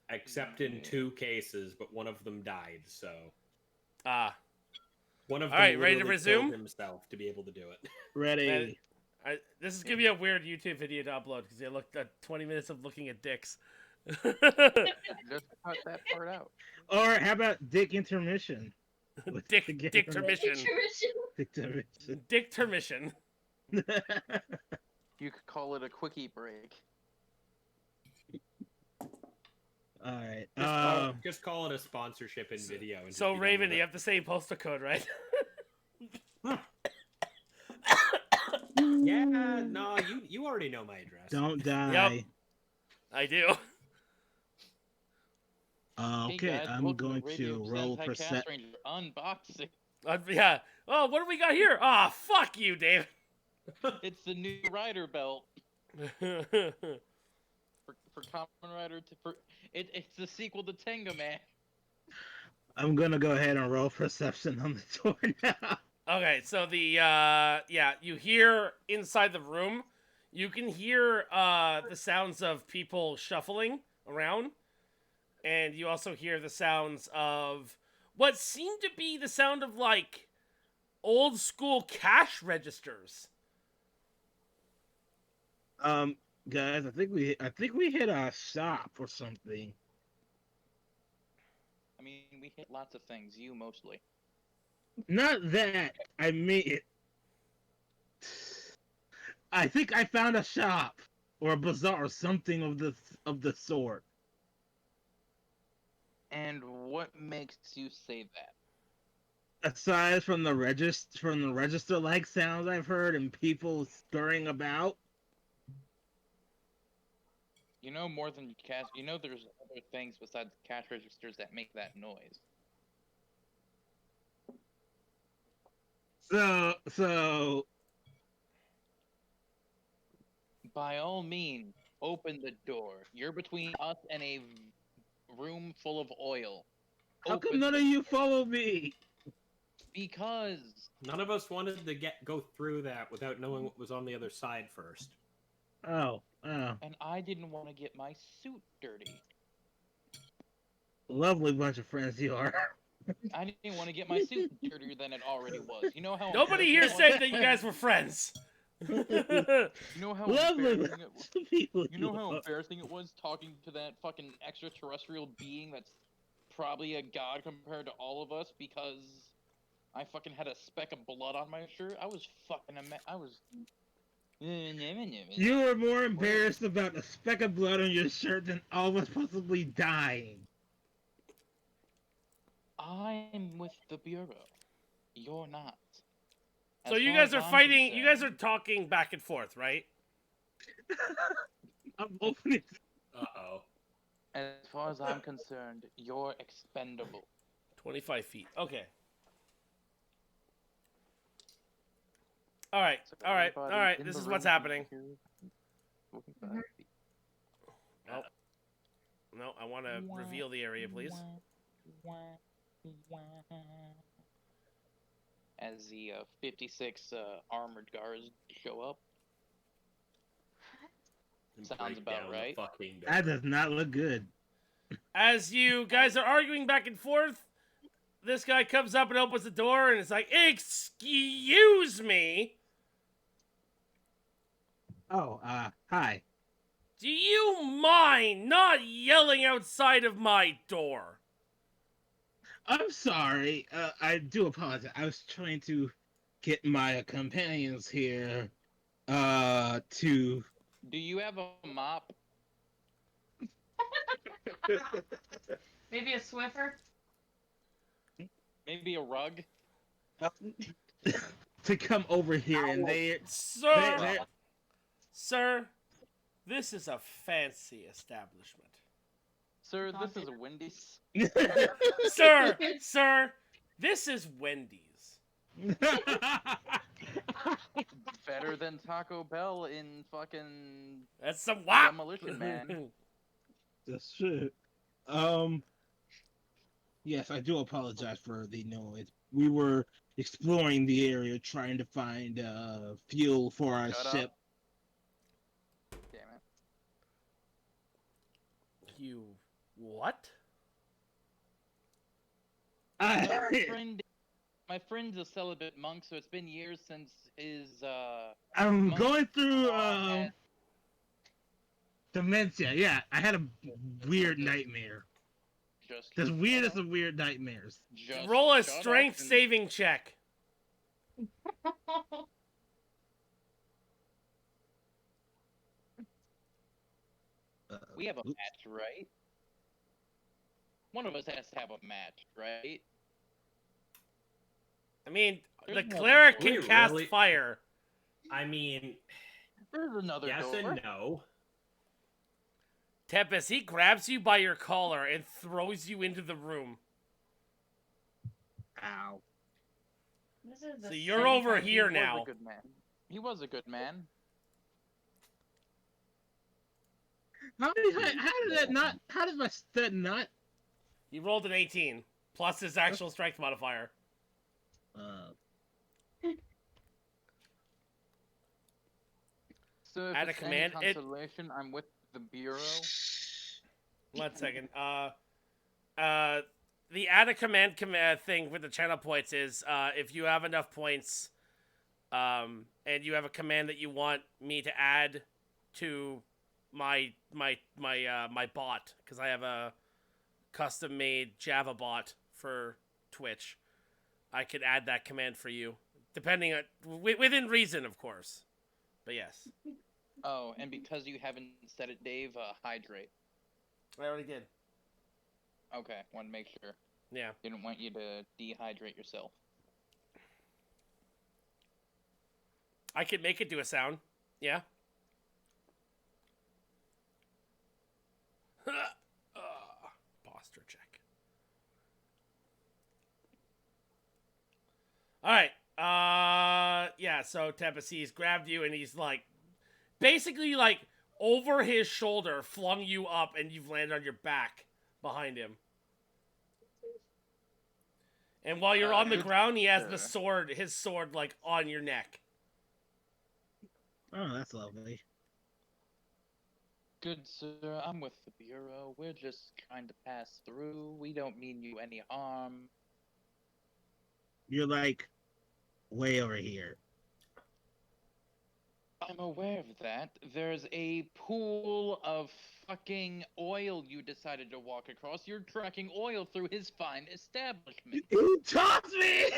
Except in 2 cases, but one of them died. So Ah, one of All them right, ready to literally resume? killed himself to be able to do it. Ready. this is gonna be a weird YouTube video to upload because they looked at 20 minutes of looking at dicks. Just cut that part out. Or how about Dick Intermission? Dick Together. Dick Termission. Dick Intermission. Dick Termission. You could call it a quickie break. Alright. Just call it a sponsorship in video. And just So be done Raven, with you it. have the same postal code, right? Yeah, no, you already know my address. Don't die. I do. Hey Okay, guys, I'm welcome going Radio to roll Sentai for Cast set. Ranger unboxing. Yeah. Oh, what do we got here? Ah, fuck you, Dave. It's the new rider belt for Kamen Rider. It's the sequel to Tenga Man. I'm gonna go ahead and roll perception on the door now. Okay, so the yeah, you hear inside the room, you can hear the sounds of people shuffling around, and you also hear the sounds of what seem to be the sound of like old school cash registers. Guys, I think we hit a shop or something. I mean, we hit lots of things. You mostly. Not that. I mean, I think I found a shop or a bazaar or something of the sort. And what makes you say that? Aside from the register like sounds I've heard and people scurrying about. You know more than cash. You know there's other things besides cash registers that make that noise. So By all means, open the door. You're between us and a room full of oil. how come Open none the- of you follow me? Because None of us wanted to go through that without knowing what was on the other side first. Oh, and I didn't want to get my suit dirty. lovely bunch of friends you are. I didn't want to get my suit dirtier than it already was. You know how Nobody here embarrassing it said that you guys were friends. was? You know how Lovely embarrassing it was? bunch of people. You know you how are. embarrassing it was talking to that fucking extraterrestrial being that's probably a god compared to all of us because I fucking had a speck of blood on my shirt? I was fucking I was. You were more embarrassed about a speck of blood on your shirt than all of us possibly dying. I'm with the Bureau. You're not. So As you far guys as are I'm fighting. You guys are concerned- talking back and forth, right? I'm opening. Uh-oh. As far as I'm concerned, you're expendable. 25 feet. Okay. All right, So all right, all everybody right. in This the is what's room happening. here, 45 Mhm. feet. Oh. No, I want to reveal the area, please. As the 56 armored guards show up. And Sounds break about down right. the fucking door. That does not look good. As you guys are arguing back and forth, this guy comes up and opens the door and it's like, "Excuse me, Oh, hi. do you mind not yelling outside of my door?" I'm sorry. I do apologize. I was trying to get my companions here. To. Do you have a mop? Maybe a Swiffer? Maybe a rug? To come over here, and Sir, sir, this is a fancy establishment. Sir, this is a Wendy's. Sir, this is Wendy's. Better than Taco Bell in fucking That's some WAP. Demolition Man. That's true. Yes, I do apologize for the noise. We were exploring the area, trying to find fuel for our Shut ship. up. Damn it. You what? My friend's a celibate monk, so it's been years since his I'm monk going through had- dementia. Yeah, I had a weird nightmare. just The shut weirdest up. of weird nightmares. Just Roll a shut up strength and- saving check. We have a Oops. match, right? One of us has to have a match, right? I mean, There's the no cleric door. can Wait, cast really? fire. I mean, There's another yes door. and no. Tempest, he grabs you by your collar and throws you into the room. Ow. This is the So you're second over time here He was now. a good man. He was a good man. How did that not? How did that not? He rolled an 18 plus his actual strength modifier. So if Add a it's command, any consolation, I'm with the Bureau. 1 second. The add a command thing with the channel points is if you have enough points, and you have a command that you want me to add to my bot, because I have a custom made Java bot for Twitch. I could add that command for you, depending on within reason, of course. But yes, Oh, and because you haven't said it, Dave, hydrate. I already did. Okay, want to make sure. Yeah. Didn't want you to dehydrate yourself. I could make it do a sound. Yeah. Posture check. All right. Yeah. So Tempest, he's grabbed you and he's like, basically like over his shoulder, flung you up, and you've landed on your back behind him. And while you're on the ground, he has the sword, his sword, like on your neck. Oh, that's lovely. Good sir, I'm with the Bureau. We're just trying to pass through. We don't mean you any harm. You're like way over here. I'm aware of that. There's a pool of fucking oil you decided to walk across. You're tracking oil through his fine establishment. You tossed me.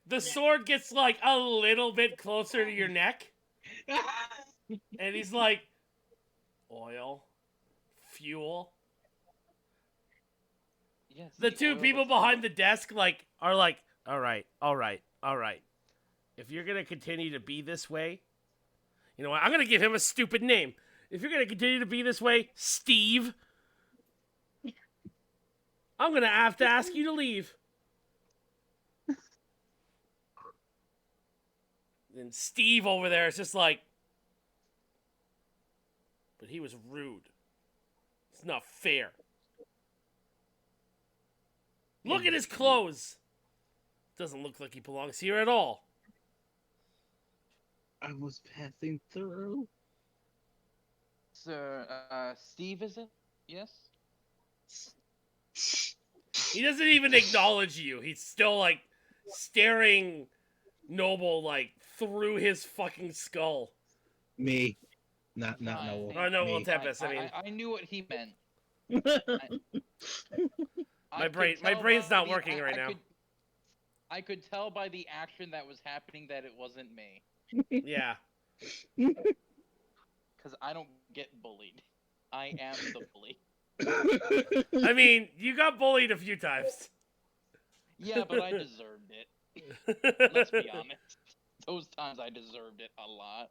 The sword gets like a little bit closer to your neck, and he's like, oil, fuel. Yes. The two oil people that's behind on- the desk are like, all right. If you're gonna continue to be this way, you know what? I'm gonna give him a stupid name. If you're gonna continue to be this way, Steve, I'm gonna have to ask you to leave. And Steve over there is just like, but he was rude. It's not fair. Look at his clothes. Doesn't look like he belongs here at all. I was passing through. Sir, Steve, is it? Yes? He doesn't even acknowledge you. He's still like staring Noble like through his fucking skull. Me. Not Fine. Noel. Oh no, well Me. Tempest. I mean, I knew what he meant. My brain's not working right now. I could tell by the action that was happening that it wasn't me. yeah. Because I don't get bullied. I am the bully. I mean, you got bullied a few times. Yeah, but I deserved it. Let's be honest. Those times I deserved it a lot.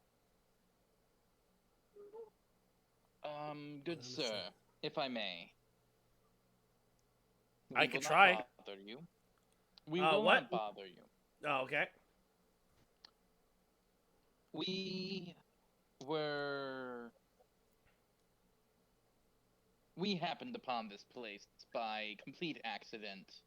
Good sir, if I may. I We could will not try. bother you. We will what? not bother you. Oh, okay. We happened upon this place by complete accident,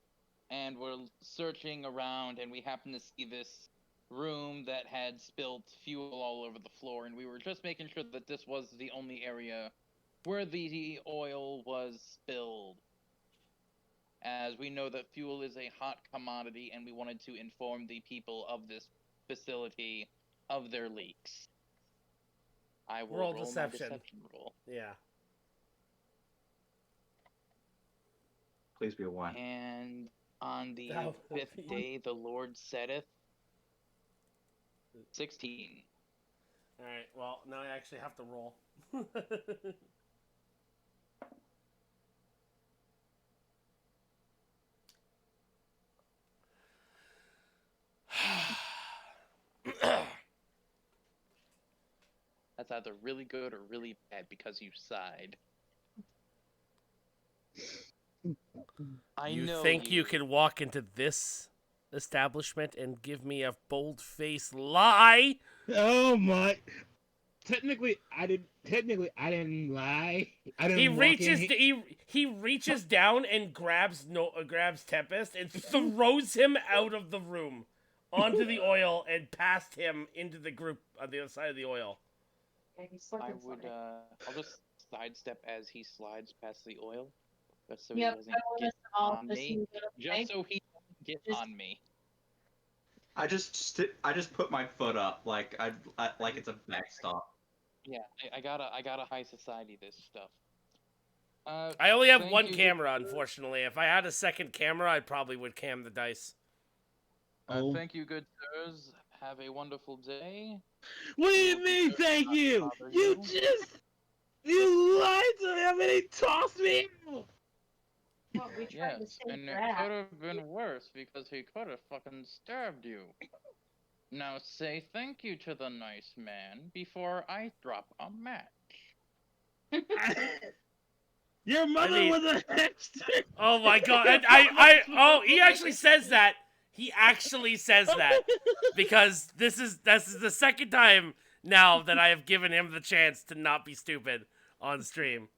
and we're searching around, and we happened to see this room that had spilt fuel all over the floor, and we were just making sure that this was the only area where the oil was spilled. As we know that fuel is a hot commodity, and we wanted to inform the people of this facility of their leaks. I will Roll roll deception. my deception roll. Yeah. Please be a 1. And on the That would fifth be- day, the Lord saith, 16. All right. Well, now I actually have to roll. That's either really good or really bad because you sighed. You think you can walk into this establishment and give me a bold-faced lie? Oh my! Technically, I didn't lie. I didn't. He walk reaches in he reaches down and grabs Tempest and throws him out of the room onto the oil and past him into the group on the other side of the oil. I would, I'll just sidestep as he slides past the oil. Just so Yep, he doesn't I want get us all on to me. see what Just so he doesn't get Just- on me. I just put my foot up like like it's a backstop. Yeah, I gotta high society this stuff. I only have Thank one you, camera, unfortunately. If I had a second camera, I probably would cam the dice. Oh. Thank you, good sirs. Have a wonderful day. What do you Well, mean, because thank I you? bother You you. lied to me. I mean, he tossed me out. Well, we tried to Yes, stay and it flat. could have been worse because he could have fucking stabbed you. Now say thank you to the nice man before I drop a match. Your mother mean- was a hipster. Oh my god! And he actually says that. He actually says that because this is the second time now that I have given him the chance to not be stupid on stream.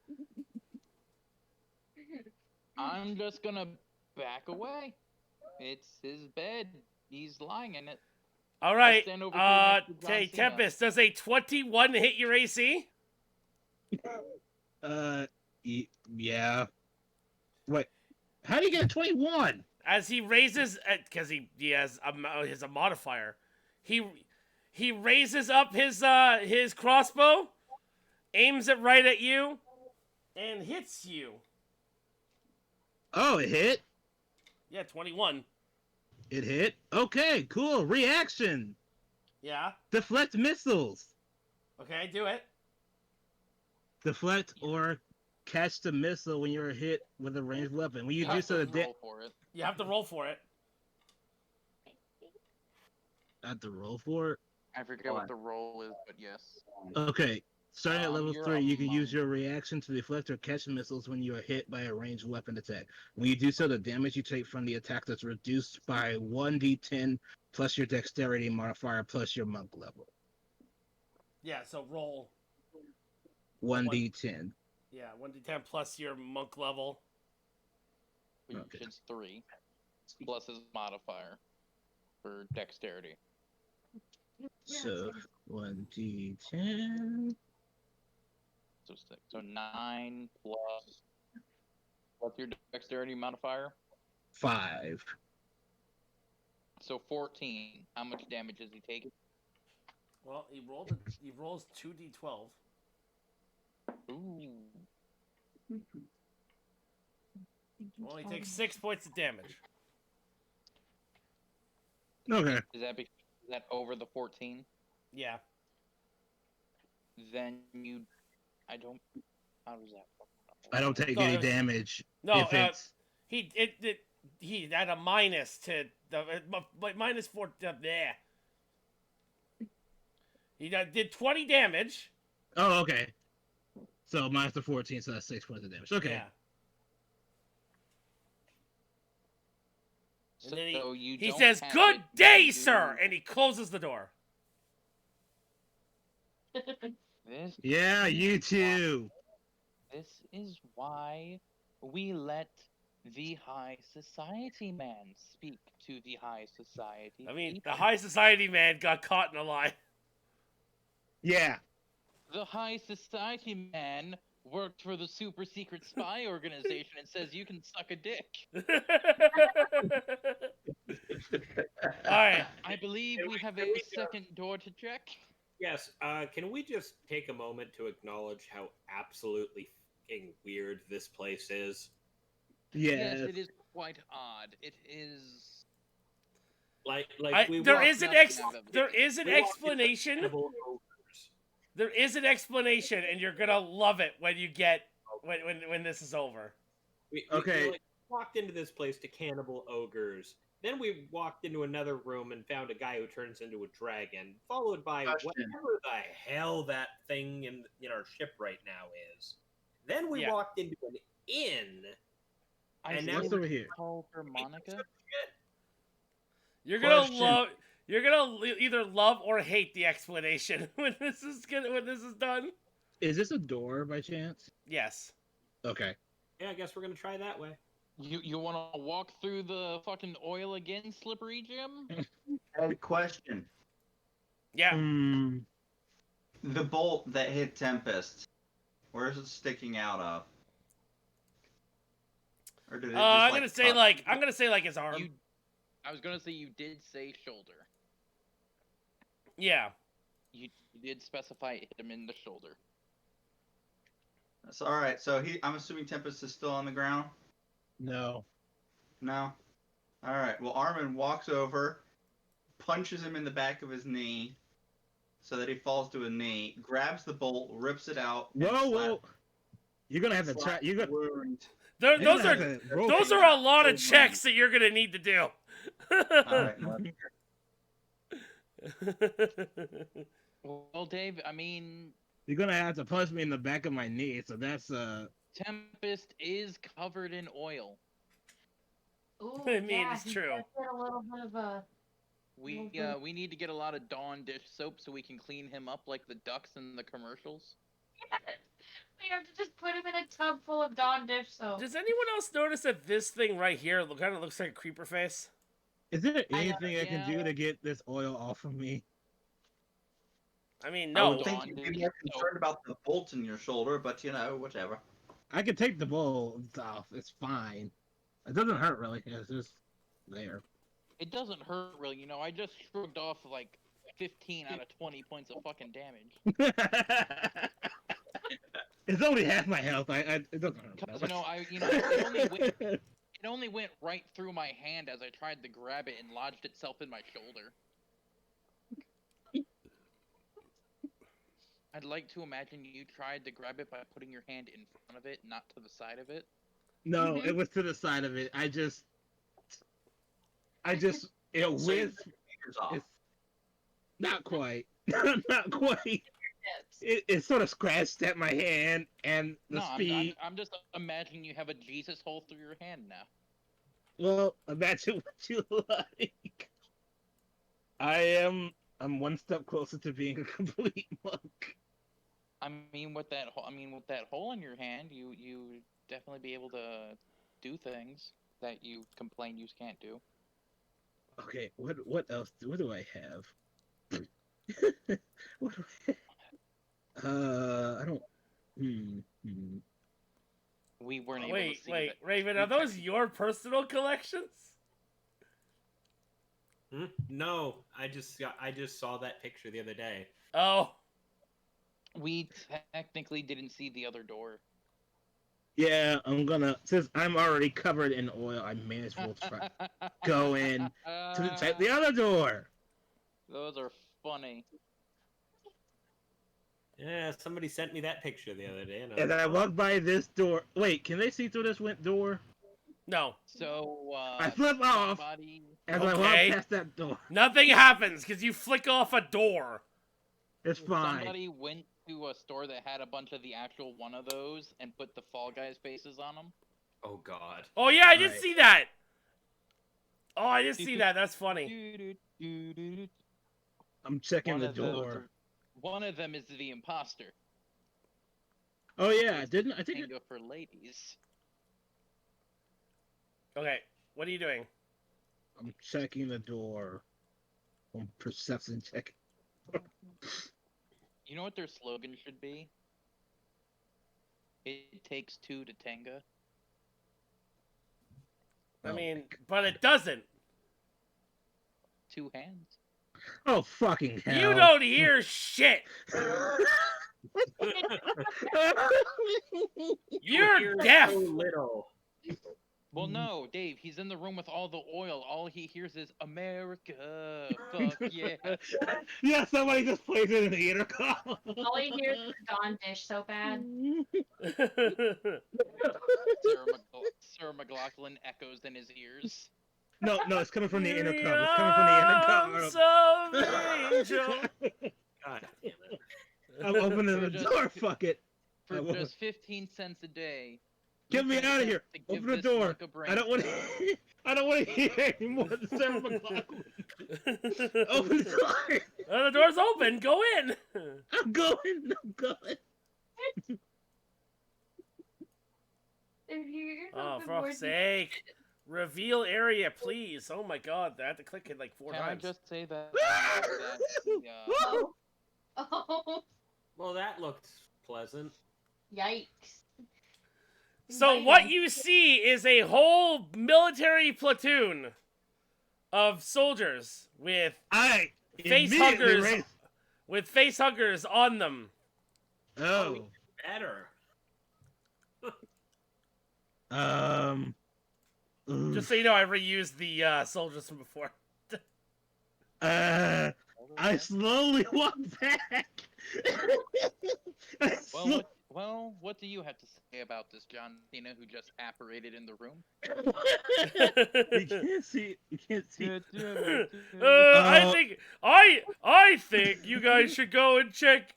I'm just gonna back away. It's his bed. He's lying in it. All right, stand over here next to John hey Cena. Tempest, does a 21 hit your AC? Yeah. Wait, how do you get a 21? As he raises, because he has a modifier, he raises up his crossbow, aims it right at you, and hits you. Oh, it hit. Yeah, 21. It hit. Okay, cool. Reaction. Yeah. Deflect missiles. Okay, do it. Deflect or catch the missile when you're hit with a ranged weapon. When you do have so, to the roll for it. You have to roll for it. I have to roll for it. I forget what the roll is, but yes. Okay. Starting at level You're 3, you can among- use your reaction to deflect or catch missiles when you are hit by a ranged weapon attack. When you do so, the damage you take from the attack is reduced by 1d10 plus your dexterity modifier plus your monk level. Yeah, so roll 1d10. 1d10 plus your monk level. which Okay. is 3, plus his modifier for dexterity. So 1d10. So 6. So 9 plus. What's your dexterity modifier? 5. So 14. How much damage is he taking? Well, he rolls 2d12. Ooh. Well, he takes 6 points of damage. Okay. Is that over the 14? Yeah. Then you. I don't. How does that work? I don't take No, any it was- damage No, if it's he had a minus to the minus 4 there. He did 20 damage. Oh, okay. So minus the 14, so that's 6 points of damage. Okay. Yeah. And then So you he don't says, have "Good it, day, you sir," do and he closes the door. This. Yeah, you is too. This is why we let the High Society man speak to the High Society. I mean, the people. high society man got caught in a lie. Yeah. The High Society man worked for the super secret spy organization and says you can suck a dick. All right. I believe Can we we- have can a we, second door to check. Yes. Can we just take a moment to acknowledge how absolutely fucking weird this place is? Yes. Yes, it is quite odd. It is. We There walked is an nothing I've ever there seen. is an we walked into explanation. cannibal ogres. There is an explanation, and you're gonna love it when you get when this is over. We Okay. walked into this place to cannibal ogres. Then we walked into another room and found a guy who turns into a dragon, followed by Question. whatever the hell that thing in our ship right now is. Then we Yeah. walked into an inn. I And think now What's it over was here? called Harmonica. You're gonna Question. love. You're gonna either love or hate the explanation when this is done. Is this a door by chance? Yes. Okay. Yeah, I guess we're gonna try that way. You want to walk through the fucking oil again, Slippery Jim? Ed, question. Yeah. Mm, The bolt that hit Tempest, where is it sticking out of? Or did it just, I'm gonna say cut? like his arm. I was gonna say you did say shoulder. Yeah. You did specify it hit him in the shoulder. That's all right. So I'm assuming Tempest is still on the ground. no. No. All right. Well, Armin walks over, punches him in the back of his knee, so that he falls to a knee. Grabs the bolt, rips it out. and Whoa, slap- whoa. You're gonna have to try. slaps You're the gonna. wound. There, you're those gonna are have to roll those it. are a lot of Hold checks that you're gonna need to do. All right. Well, Dave, I mean, You're gonna have to punch me in the back of my knee. So that's Tempest is covered in oil. Ooh, I mean, yeah, it's he true. does get a little bit of a. We need to get a lot of Dawn dish soap so we can clean him up like the ducks in the commercials. We have to just put him in a tub full of Dawn dish soap. Does anyone else notice that this thing right here kind of looks like a creeper face? Is there I know, anything I can do yeah. to get this oil off of me? I mean, I no. would think you'd be more concerned about the bolt in your shoulder, but whatever. I can take the bowl off. It's fine. It doesn't hurt really. It's just there. It doesn't hurt really, I just shrugged off like 15 out of 20 points of fucking damage. It's only half my health. It doesn't hurt. Because that it much. only went right through my hand as I tried to grab it and lodged itself in my shoulder. I'd like to imagine you tried to grab it by putting your hand in front of it, not to the side of it. No, Mhm. it was to the side of it. it So whizzed. fingers off. It's not quite. Not quite. Tips. it sort of scratched at my hand and the No, speed. I'm just imagining you have a Jesus hole through your hand now. Well, imagine what you like. I'm one step closer to being a complete monk. I mean, with that hole in your hand, you definitely be able to do things that you complain you can't do. Okay, what else? What do I have? What do I I don't. We weren't able to Wait, see wait, that. Raven, we are those technically- your personal collections? No, I just saw that picture the other day. Oh, We technically didn't see the other door. Yeah, since I'm already covered in oil, I may as well try go in to the other door. Those are funny. Yeah, somebody sent me that picture the other day, and As I walk by this door, wait, can they see through this door? no. So I flip off somebody... as I walk Okay. past that door. Nothing happens because you flick off a door. It's fine. Somebody went to a store that had a bunch of the actual one of those and put the Fall Guys faces on them. oh god. Oh yeah, I did Right. see that. Oh, I did see that. That's funny. I'm checking One the of those door. are- One of them is the imposter. Oh yeah, didn't I think? Tango for ladies. Okay, what are you doing? I'm checking the door. I'm perception check. You know what their slogan should be? It takes two to tango. I Oh mean, but it doesn't. Two hands. Oh fucking hell! You don't hear shit. You're deaf. So little. Well, no, Dave. He's in the room with all the oil. All he hears is America. Fuck yeah. Yeah, somebody just plays it in the intercom. All he hears is Dawn Dish so bad. Sarah McLaughlin echoes in his ears. No, it's coming from the In intercom. It's coming from the arms of the angel. intercom. God damn it. I'm opening the Just- door. Fuck it. For I won't. just 15 cents a day. Get me Lieutenant out of has here. to give Open the this door. monk a brain I don't want cell. to. I don't want to hear anymore. The Sarah McLaughlin. Open the door. The door's open. Go in. I'm going. I'm going. If you hear Oh, something for more fuck's sake. Reveal area, please. Oh my god, I had to click it like 4 Can I times. just say that, Oh. Oh, Well, that looked pleasant. yikes. So what you see is a whole military platoon of soldiers with I face immediately huggers raised- on them. Oh. Better. Just so you know, I reused the soldiers from before. I slowly walk back. I slowly- What do you have to say about this John Cena who just apparated in the room? You can't see. You can't see. I think you guys should go and check.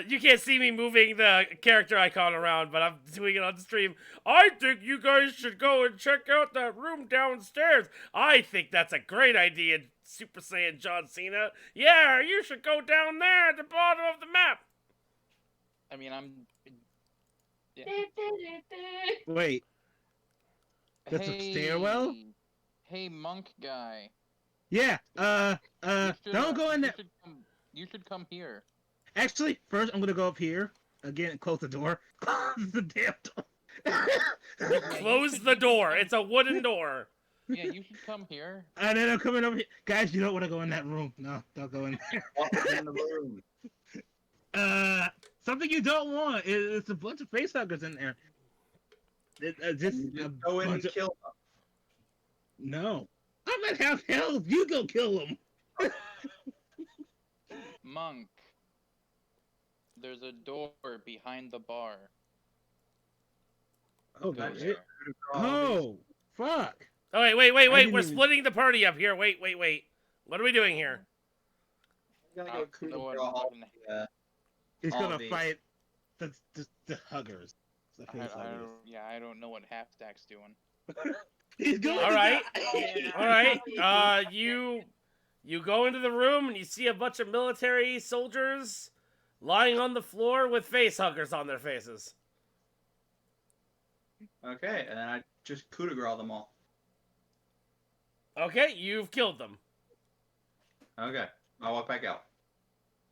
You can't see me moving the character icon around, but I'm doing it on the stream. I think you guys should go and check out that room downstairs. I think that's a great idea, Super Saiyan John Cena. Yeah, you should go down there at the bottom of the map. I mean, yeah. Wait. That's a stairwell? Hey, monk guy. Yeah. You should, Don't go in there. You should come here. Actually, first I'm gonna go up here again and close the door. Close the damn door. Close the door. It's a wooden door. Yeah, you should come here. And then I'm coming over here. Guys, you don't want to go in that room. No, don't go in there. Walk in the room. Something you don't want is it's a bunch of facehuggers in there. Just a Go in and bunch of- kill them. No. I'm at half health. You go kill them. Monk. There's a door behind the bar. Oh, Go that's there. it. Oh, fuck. Oh, wait. didn't We're even- splitting the party up here. Wait. What are we doing here? You gotta I'll go coup de go grace ahead and- all He's All gonna these. fight the huggers. The face huggers. I don't know what half stack's doing. He's going All to right. die. All right. You go into the room and you see a bunch of military soldiers lying on the floor with face huggers on their faces. Okay, and then I just coup de grace them all. Okay, you've killed them. Okay, I'll walk back out.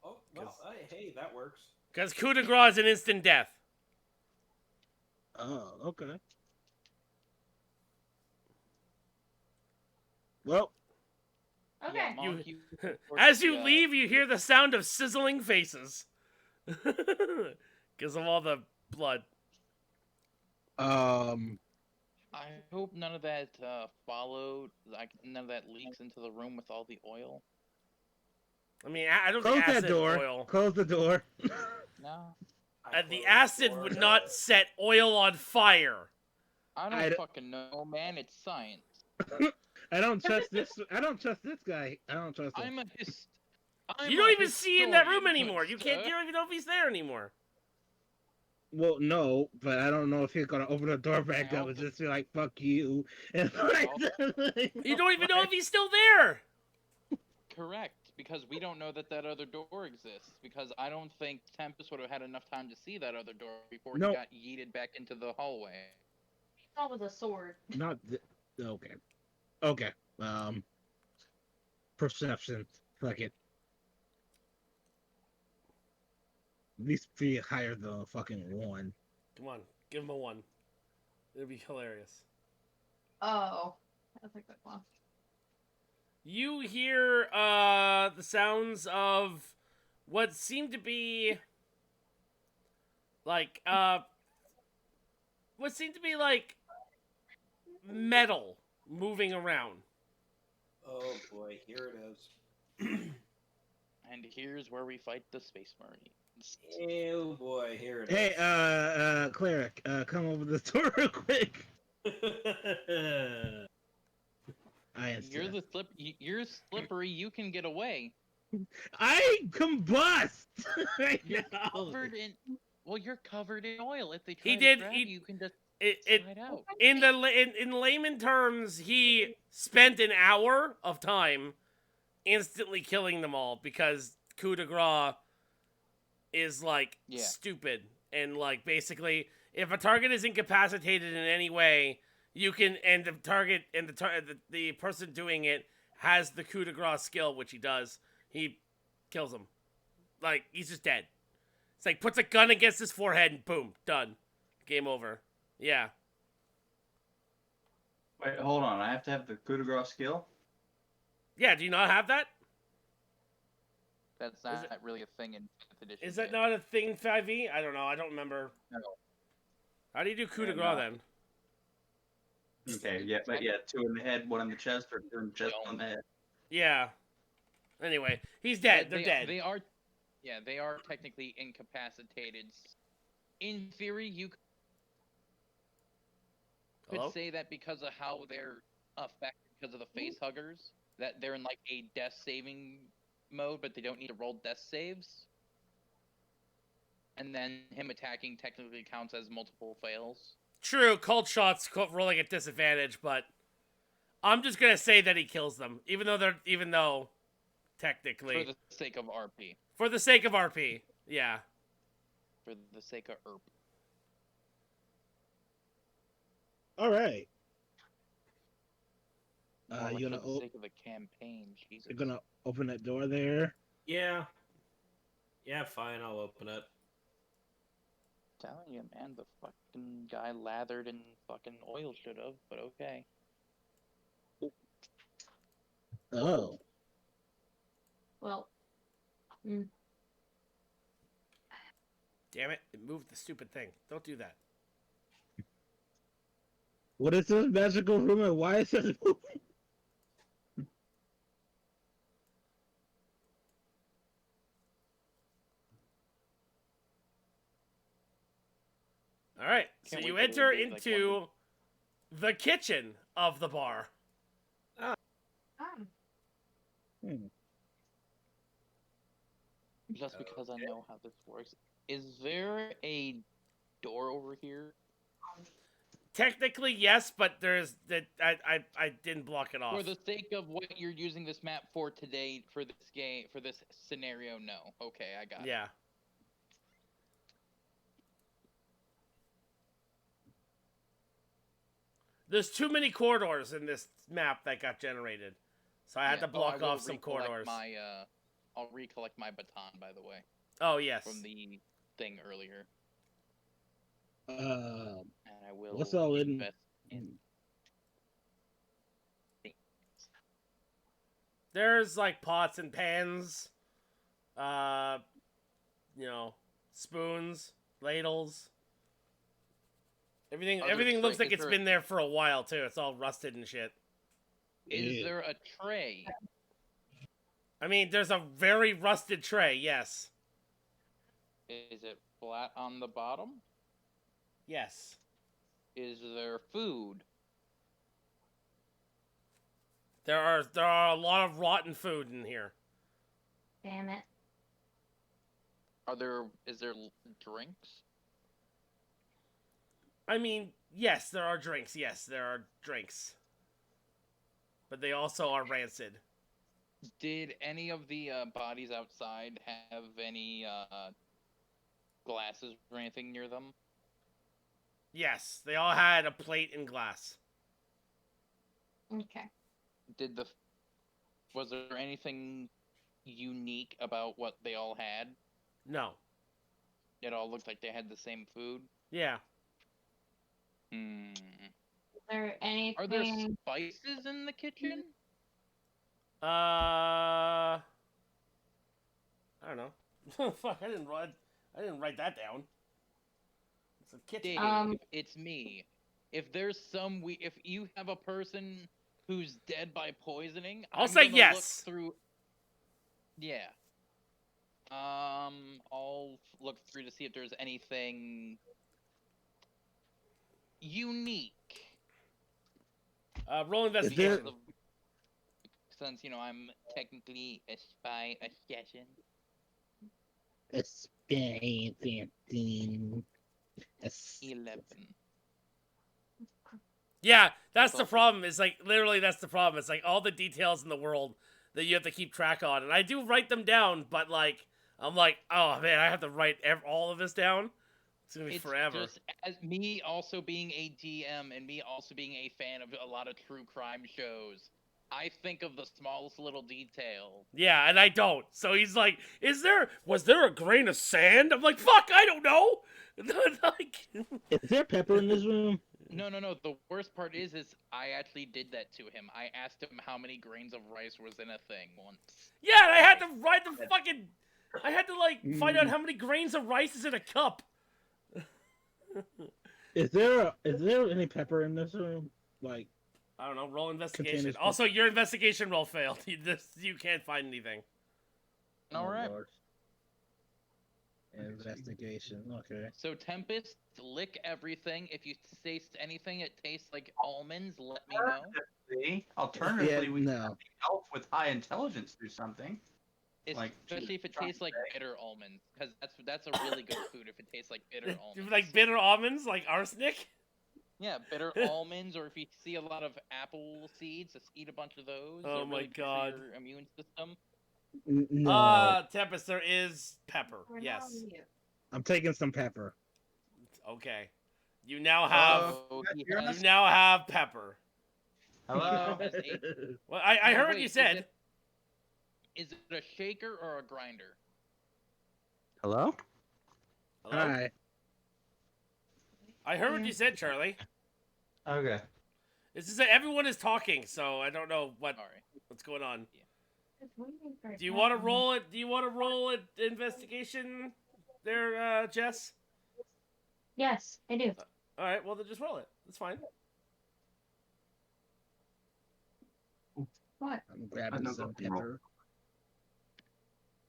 Oh, well, hey, that works. Because coup de grace is an instant death. Oh, okay. Okay. Yeah, You- Monk, As you leave, you hear the sound of sizzling faces. Because of all the blood. I hope none of that followed. Like none of that leaks into the room with all the oil. I mean, I don't close think that acid door. oil. Close the door. No, The acid would not set oil on fire. I I don't d- fucking know, man. It's science. I don't trust this. I don't trust this guy. I don't trust him. I'm a You don't even see in that room historian, anymore. You can't sir. even know if he's there anymore. Well, no, but I don't know if he's gonna open the door back up and just be like, "Fuck you," and You don't even know if he's still there. Correct, because we don't know that other door exists. Because I don't think Tempest would have had enough time to see that other door before No. he got yeeted back into the hallway. All with a sword. Not okay. Okay. Perception. Fuck it. At least be higher than a fucking 1. Come on, give him a 1. It'll be hilarious. Oh, that's a good one. You hear the sounds of what seem to be like metal moving around. Oh boy, here it is. And here's where we fight the Space Marines. Oh boy, here it Hey, is. cleric, come over this door real quick. You're slippery. You can get away. I combust right You're now. covered in. Well, you're covered in oil. If they try He to did- grab he- you, you can just It slide out. in layman terms, he spent an hour of time instantly killing them all because coup de grace is like Yeah. stupid and like basically if a target is incapacitated in any way, you can and the target and the person doing it has the coup de grace skill, which he does. He kills him. Like he's just dead. It's like puts a gun against his forehead and boom, done. Game over. Yeah. Wait, hold on. I have to have the coup de grace skill? Yeah, do you not have that? That's not really a thing in 5th edition. Is that yet. not a thing 5e? I don't know. I don't remember. No. How do you do coup de Yeah, grace no. then? Okay, yeah, but yeah, 2 in the head, 1 in the chest, or 2 in the chest, 1 in the head. Yeah. Anyway, he's dead. But They're dead. They are, yeah, they are technically incapacitated. In theory, you could Hello? say that because of how they're affected because of the face huggers, that they're in like a death saving mode, but they don't need to roll death saves. And then him attacking technically counts as multiple fails. True, cold shots rolling at disadvantage, but I'm just gonna say that he kills them, even though technically For the sake of RP. for the sake of RP. Yeah. For the sake of ERP. All right. More like You gonna for the sake of the campaign, Jesus. you're gonna open that door there. Yeah. Yeah, fine, I'll open it. Telling you, man, the fucking guy lathered in fucking oil should have, but okay. Oh. Well, Damn it! It moved the stupid thing. Don't do that. What is this magical room and why is it moving? All right. So Can't you wait till enter we do, like, into the kitchen of the bar. Just because I know how this works. Is there a door over here? Technically, yes, but there's that I didn't block it off. For the sake of what you're using this map for today, for this game, for this scenario, no. Okay, I got it. Yeah. There's too many corridors in this map that got generated, so I had to block off some corridors. I'll recollect my baton, by the way, Oh yes. from the thing earlier, and I will what's all in? invest in There's like pots and pans, spoons, ladles. Everything looks like it's been there for a while too. It's all rusted and shit. Is there a tray? I mean, there's a very rusted tray, yes. Is it flat on the bottom? Yes. Is there food? There are a lot of rotten food in here. Damn it. Is there drinks? I mean, yes, there are drinks. Yes, there are drinks. But they also are rancid. Did any of the bodies outside have any glasses or anything near them? Yes, they all had a plate and glass. Okay. Was there anything unique about what they all had? No. It all looked like they had the same food? Yeah. Is there anything? Are there spices in the kitchen? I don't know. Fuck, I didn't write that down. It's a kitchen. Dave, it's me. If you have a person who's dead by poisoning, I'll say gonna yes. Look through. Yeah. I'll look through to see if there's anything unique. Roll investigation. Since I'm technically a spy assassin. A spy assassin. 11. Yeah, that's the problem. It's like literally that's the problem. It's like all the details in the world that you have to keep track on, and I do write them down, but like I'm like, oh man, I have to write all of this down. It's gonna be forever. Just as me also being a DM and me also being a fan of a lot of true crime shows, I think of the smallest little detail. Yeah, and I don't. So he's like, was there a grain of sand? I'm like, fuck, I don't know. Like, is there pepper in this room? No. The worst part is I actually did that to him. I asked him how many grains of rice was in a thing once. Yeah, and I had to write the fucking. I had to like find out how many grains of rice is in a cup. Is there any pepper in this room? Like, I don't know. Roll investigation. Containers- Also, your investigation roll failed. You can't find anything. All right. Lord. Investigation. Okay. So Tempest, lick everything. If you taste anything that tastes like almonds, let me know. Alternatively, Yeah, we no. can have the elf with high intelligence do something. Especially if it tastes like bitter almonds, because that's a really good food if it tastes like bitter almonds. Like bitter almonds, like arsenic. Yeah, bitter almonds, or if you see a lot of apple seeds, just eat a bunch of those. Oh They're my really good for God. your immune system. No. Tempest, there is pepper. We're Yes. not on you. I'm taking some pepper. Okay. You now have. Oh, he you're has- You now have pepper. Hello. has a- Well, I No, heard what wait, you said. Is it a shaker or a grinder? Hello? Hello? Hi. I heard what you said, Charlie. Okay. It's just that everyone is talking, so I don't know Sorry. what's going on. Just waiting for Do you that. want to roll it? Do you want to roll an investigation there, Jess? Yes, I do. All right, well then just roll it. That's fine. What? I'm grabbing know some the roll. pepper.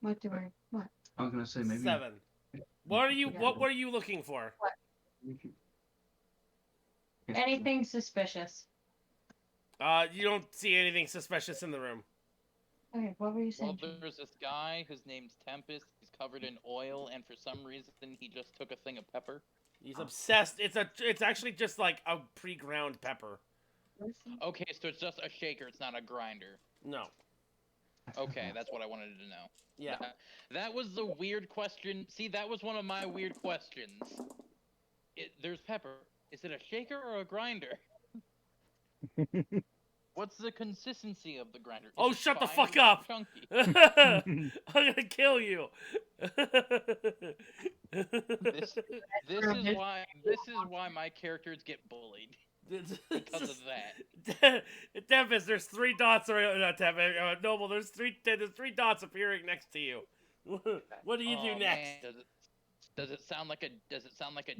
What do I? What? I was gonna say maybe 7. What were you looking for? Anything suspicious? You don't see anything suspicious in the room. Okay, what were you Well, saying? there's this guy whose name's Tempest. He's covered in oil, and for some reason he just took a thing of pepper. He's obsessed. It's actually just like a pre-ground pepper. Okay, so it's just a shaker. It's not a grinder. No. Okay, that's what I wanted to know. Yeah. That was the weird question. See, that was one of my weird questions. There's pepper. Is it a shaker or a grinder? What's the consistency of the grinder? Is Oh, it shut the fine or fuck is it up! Chunky? I'm gonna kill you. This is why my characters get bullied because of that. Tempest, there's 3 dots around. Not Tempest, Noble. There's three dots appearing next to you. What do you do next? Man, does it sound like a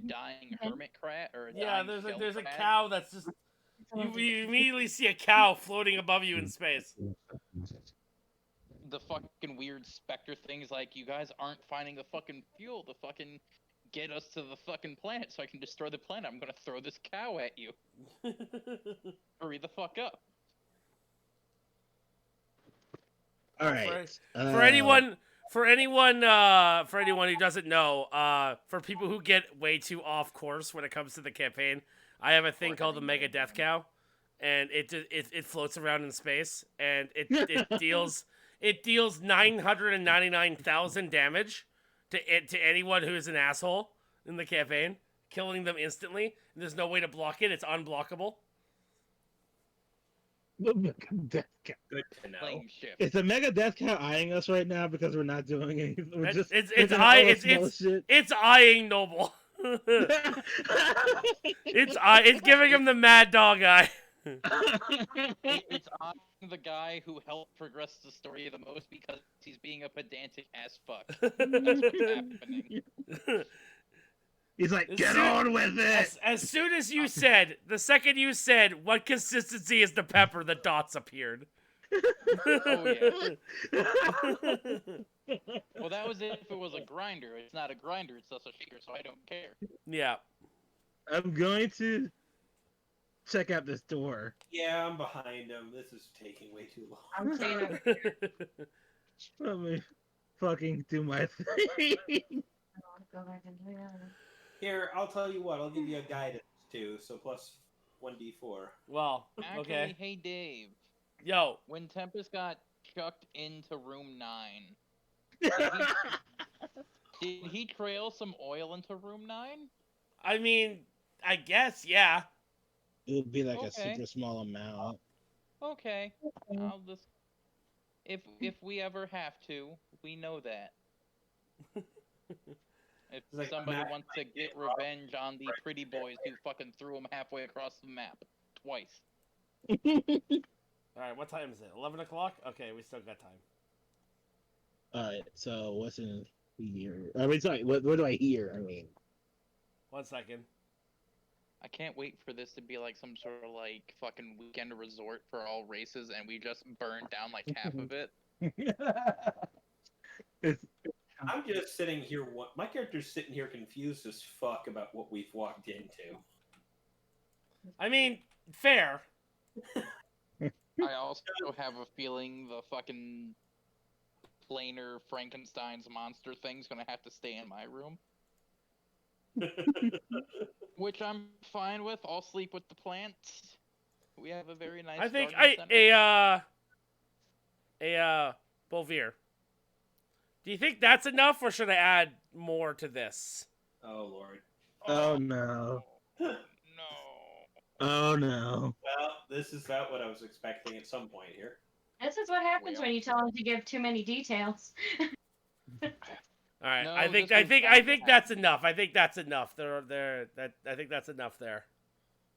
dying hermit crab or a Yeah, dying there's a crab? cow that's just. You immediately see a cow floating above you in space. The fucking weird specter things like you guys aren't finding the fucking fuel to fucking get us to the fucking planet so I can destroy the planet. I'm gonna throw this cow at you. Hurry the fuck up. All right. For anyone who doesn't know, for people who get way too off course when it comes to the campaign, I have a thing called the Mega Death Cow, and it floats around in space, and it deals 999,000 damage to anyone who is an asshole in the campaign, killing them instantly. And there's no way to block it; it's unblockable. Death Cow. Good to know. Flame shift. Is the Mega Death Cow eyeing us right now because we're not doing anything? We're just It's looking at all this it's bullshit? it's eyeing Noble. It's giving him the mad dog eye. It's on the guy who helped progress the story the most because he's being a pedantic ass fuck. That's what's happening. He's like, As get soon- on with it. As soon as you said, the second you said, what consistency is the pepper, the dots appeared. Oh yeah. Well, that was if it was a grinder. It's not a grinder. It's just a shaker, so I don't care. Yeah. I'm going to check out this door. Yeah, I'm behind him. This is taking way too long. I'm saying Let me fucking do my thing. go back and do that. Here, I'll tell you what. I'll give you a guidance too. So plus 1d4. Well, Actually, okay. hey Dave, Yo, when Tempest got chucked into room 9, did he trail some oil into room 9? I mean, I guess, yeah. It would be like a Okay. super small amount. Okay, I'll just if we ever have to, we know that. If It's like somebody Matt- wants to get revenge on the pretty boys who fucking threw him halfway across the map twice. Alright, what time is it? 11 o'clock? Okay, we still got time. Alright, so what's in here? I mean, sorry, what do I hear? I mean, 1 second. I can't wait for this to be like some sort of like fucking weekend resort for all races, and we just burn down like half of it. it's I'm just sitting here. My character's sitting here confused as fuck about what we've walked into. I mean, fair. I also have a feeling the fucking planar Frankenstein's monster thing's gonna have to stay in my room. Which I'm fine with. I'll sleep with the plants. We have a very nice. I think garden center. Bolvir. Do you think that's enough, or should I add more to this? Oh lord. oh no, No. oh no. Well, this is not what I was expecting at some point here. This is what happens Well. when you tell them to give too many details. All right, No, I think this was bound to that's enough. I think that's enough. I think that's enough there.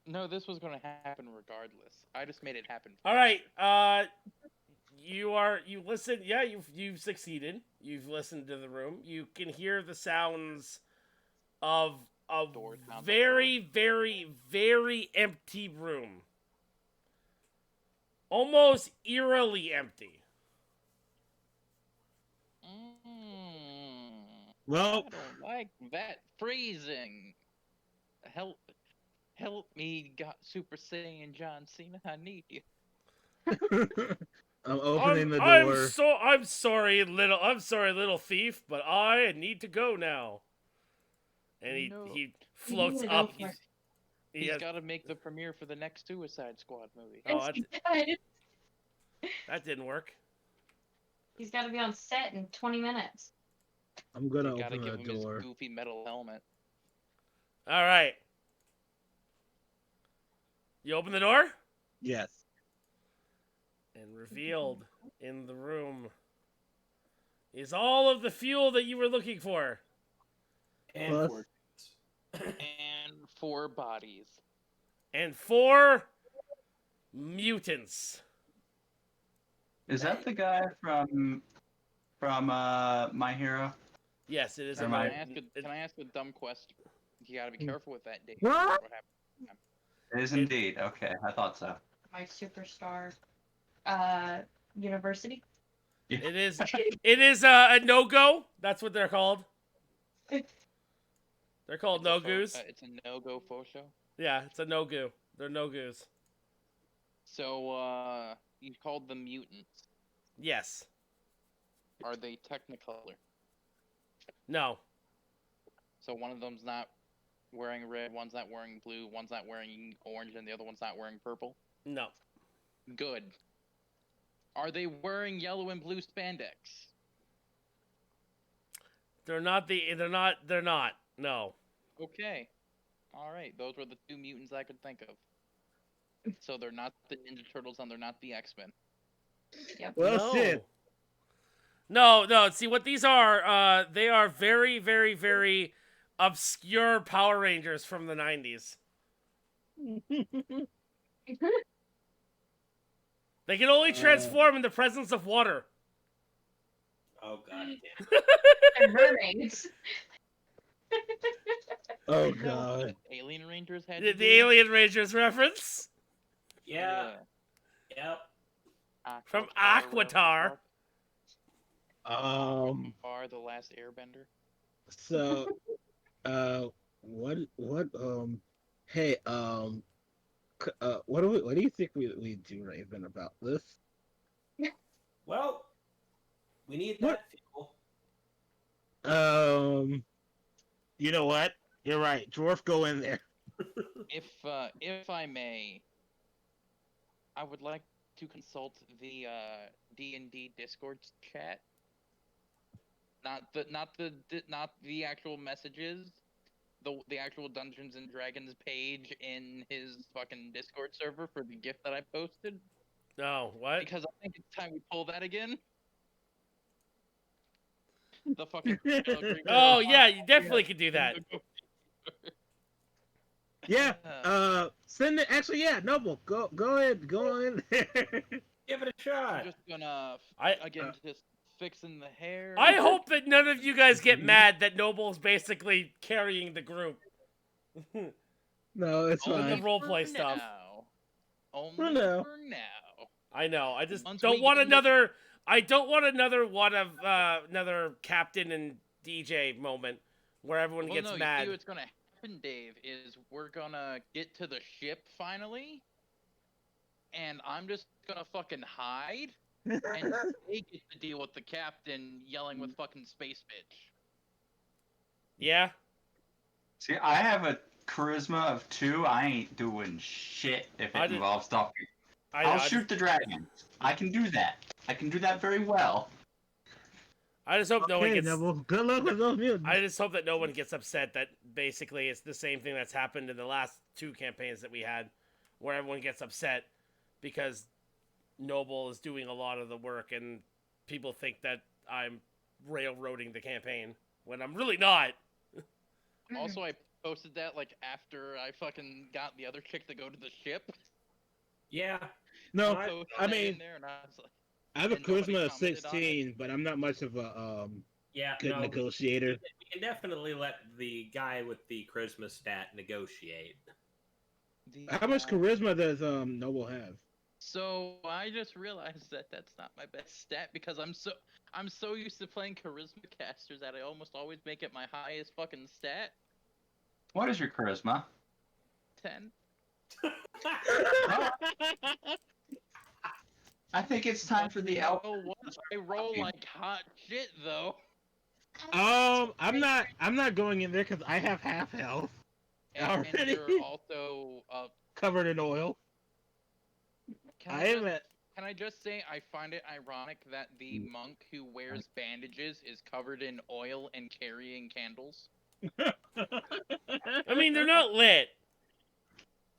No, this was gonna happen regardless. I just made it happen. All right, you listen. Yeah, you've succeeded. You've listened to the room. You can hear the sounds of a Door sounds like very, very, very empty room. Almost eerily empty. Well, I don't like that phrasing. Help me, God, Super Saiyan John Cena. I need you. I'm opening the door. I'm sorry, little thief, but I need to go now. And No. he floats You up. know, He's has- got to make the premiere for the next Suicide Squad movie. Oh, Yes, he does. that didn't work. He's got to be on set in 20 minutes. I'm They gonna gotta open give the him his door. goofy metal helmet. All right. You open the door, Yes. and revealed in the room is all of the fuel that you were looking for. And Plus- for And 4 bodies. And 4 mutants. Is that the guy from My Hero? Yes, it is Or a am I- Can I ask a dumb question? You gotta be careful with that, Dave. What? happened? It is indeed. Okay, I thought so. My superstar university. It is a no-go. That's what they're called. They're called no-goos. It's a no-go faux show. Yeah, it's a no-go. They're no-goos. So, you called them mutants. Yes. Are they Technicolor? No. So one of them's not wearing red, one's not wearing blue, one's not wearing orange, and the other one's not wearing purple? No. Good. Are they wearing yellow and blue spandex? They're not. No. Okay. Alright, those were the 2 mutants I could think of. So they're not the Ninja Turtles and they're not the X-Men. Well, no. shit. No. See what these are? They are very, very, very obscure Power Rangers from the 90s. They can only transform in the presence of water. oh god damn. And mermaids. Oh Is that what god. the Alien Rangers had The to do? Alien Rangers reference Yeah. Yep. from Aquatar, Aquatar. Aquatar, the last Airbender. So, hey, what do you think we do, Raven, about this? Well, we need What? that fuel. You know what? You're right. Dwarf, go in there. If I may, I would like to consult the D&D Discord chat. Not the actual messages, the actual Dungeons and Dragons page in his fucking Discord server for the gift that I posted. No, what? Because I think it's time we pull that again. The fucking. Oh yeah, you definitely could do that. Yeah. Send it. Actually, yeah. Noble, go ahead. Go in there. Give it a shot. I'm just gonna just fixing the hair. I hope that none of you guys get mad that Noble's basically carrying the group. No, it's Only the fine. roleplay for stuff. now. Only For now. for now. I know. I just Once don't we want get into- another. I don't want another one of another captain and DJ moment where everyone Well, gets no, mad. You see what's gonna happen, Dave, is we're gonna get to the ship finally, and I'm just gonna fucking hide, and they get to deal with the captain yelling with fucking space bitch. Yeah. See, I have a charisma of 2. I ain't doing shit if I it did- involves talking. I I'll just- shoot the dragon. I can do that. I can do that very well. I just hope no one Okay, gets. Noble. Good luck with those mutants. I just hope that no one gets upset that basically it's the same thing that's happened in the last 2 campaigns that we had, where everyone gets upset because Noble is doing a lot of the work and people think that I'm railroading the campaign when I'm really not. Also, I posted that like after I fucking got the other chick to go to the ship. Yeah. No, I- Posted I that in mean, there, and I was like, I have a and nobody charisma of commented on it. 16, but I'm not much of a Yeah. good no, negotiator. we can definitely let the guy with the charisma stat negotiate. How much charisma does Noble have? So I just realized that that's not my best stat because I'm so used to playing charisma casters that I almost always make it my highest fucking stat. What is your charisma? 10. I think it's time for the Oh, out. what? I roll like hot shit though. I'm not going in there because I have half health And already. you're also Covered in oil. can I I am just at. can I just say I find it ironic that the monk who wears bandages is covered in oil and carrying candles? I mean, they're not lit.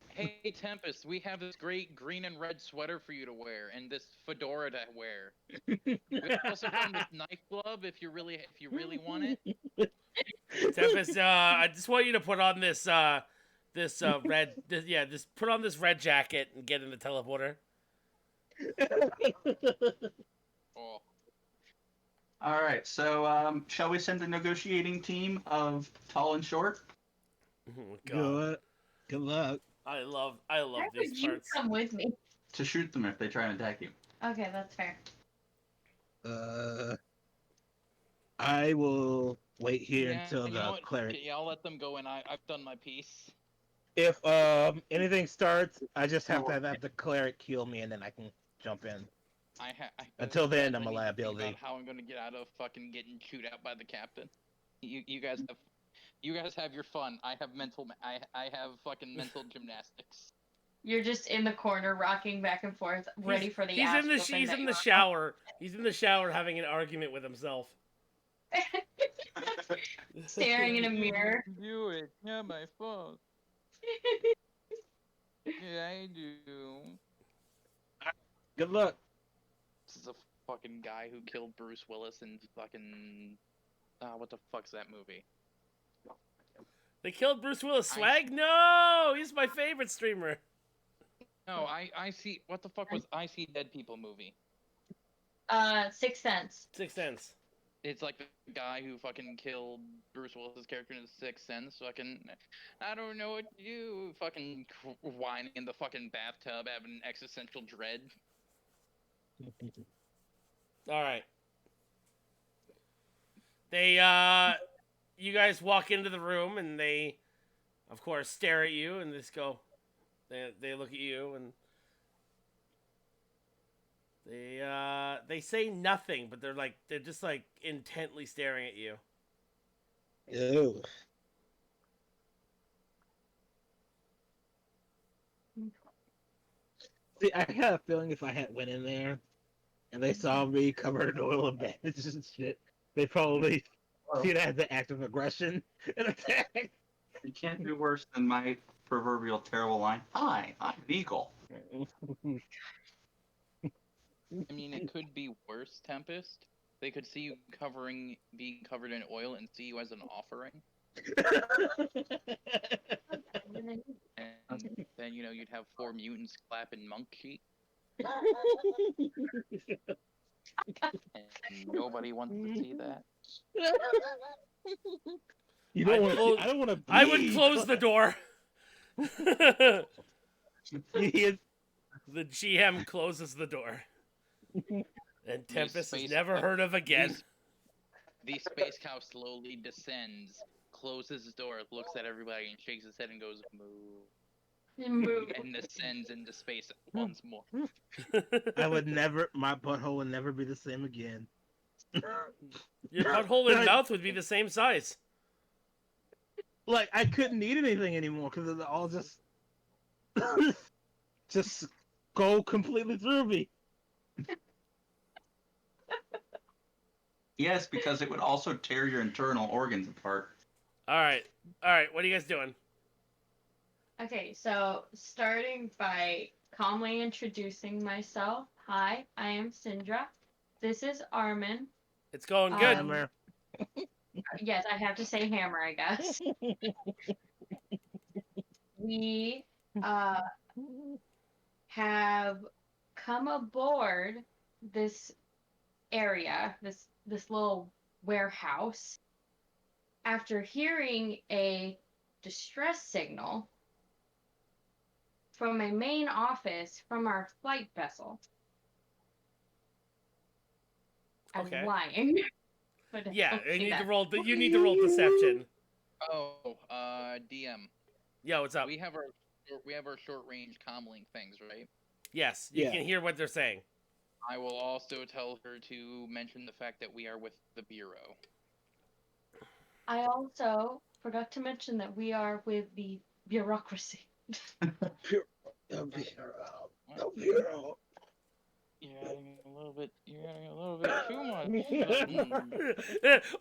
Hey Tempest, we have this great green and red sweater for you to wear and this fedora to wear. We also found this knife glove if you really want it. Tempest, I just want you to put on this red, just put on this red jacket and get in the teleporter. Oh. All right, so shall we send the negotiating team of tall and short Oh, God. Good. Good luck. I love Why these would you parts. come with me? to shoot them if they try and attack you? Okay, that's fair. I will wait here until you know the what? cleric. Yeah, I'll let them go and I've done my piece. If anything starts, I just have to have the cleric heal me, and then I can jump in. you Until then, guys, I'm I a need to think liability. about how I'm gonna get out of fucking getting chewed out by the captain. You guys have your fun. I have I have fucking mental gymnastics. You're just in the corner, rocking back and forth, ready for the He's in the astral thing he's that in you the want. shower. He's in the shower having an argument with himself. Staring in a mirror. Do it. Yeah, my fault. Yeah, I do. Good luck. This is a fucking guy who killed Bruce Willis in fucking. What the fuck's that movie? They killed Bruce Willis. Swag? No, he's my favorite streamer. No, I see. What the fuck was I See Dead People movie? Sixth Sense. Sixth Sense. It's like the guy who fucking killed Bruce Willis's character in The Sixth Sense. Fucking, I don't know what to do. Fucking whining in the fucking bathtub, having existential dread. All right. They you guys walk into the room and they, of course, stare at you and just go. They look at you and they say nothing, but they're just like intently staring at you. Ew. See, I had a feeling if I had went in there and they saw me covered in oil and bandages and shit, they probably see it as an act of aggression and attack. You can't do worse than my proverbial terrible line. Hi, I'm an eagle. I mean, it could be worse, Tempest. They could see you being covered in oil and see you as an offering. And then, you'd have 4 mutants clapping monk sheet. And nobody wants to see that. You don't want to. I don't want to. I would close the door. The GM closes the door. And Tempest is never heard of again. The space cow slowly descends, closes his door, looks at everybody, and shakes his head and goes, "Moo." Move. And descends into space once more. I would never. My butthole would never be the same again. Your butthole and mouth would be the same size. Like I couldn't eat anything anymore because it all just go completely through me. Yes, because it would also tear your internal organs apart. All right. What are you guys doing? Okay, so starting by calmly introducing myself. Hi, I am Syndra. This is Armin. It's going good. Hammer. Yes, I have to say hammer, I guess. We have come aboard this area, this little warehouse, after hearing a distress signal from a main office from our flight vessel. I'm Okay. lying. But Yeah, don't say that. you need to roll deception. Oh, DM. Yo, what's up? We have our short range comlink things, right? Yes, you Yeah. can hear what they're saying. I will also tell her to mention the fact that we are with the Bureau. I also forgot to mention that we are with the bureaucracy. The Bureau. The Bureau. You're adding a little bit too much.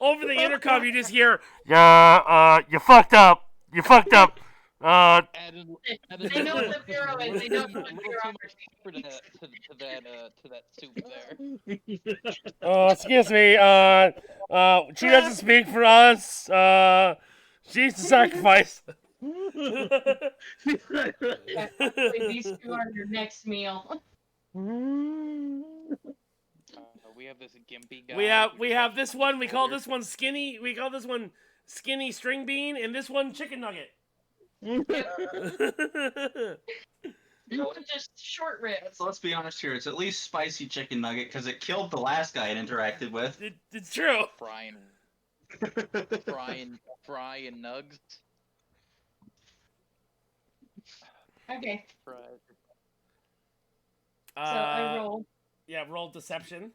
Over the intercom, you just hear, "Yeah, you fucked up. You fucked up. Added They know what the Bureau is. They don't know a what little too much bureaucracy pepper to that soup there. excuse me. She doesn't speak for us. She's the sacrifice." Yeah, hopefully these two are your next meal. We have this gimpy guy. we have this one. We call this one skinny. We call this one skinny string bean, and this one chicken nugget. That one's just short ribs. So let's be honest here. It's at least spicy chicken nugget because it killed the last guy it interacted with. It's true. Frying nugs. Okay, Fried. so I roll. Yeah, roll deception.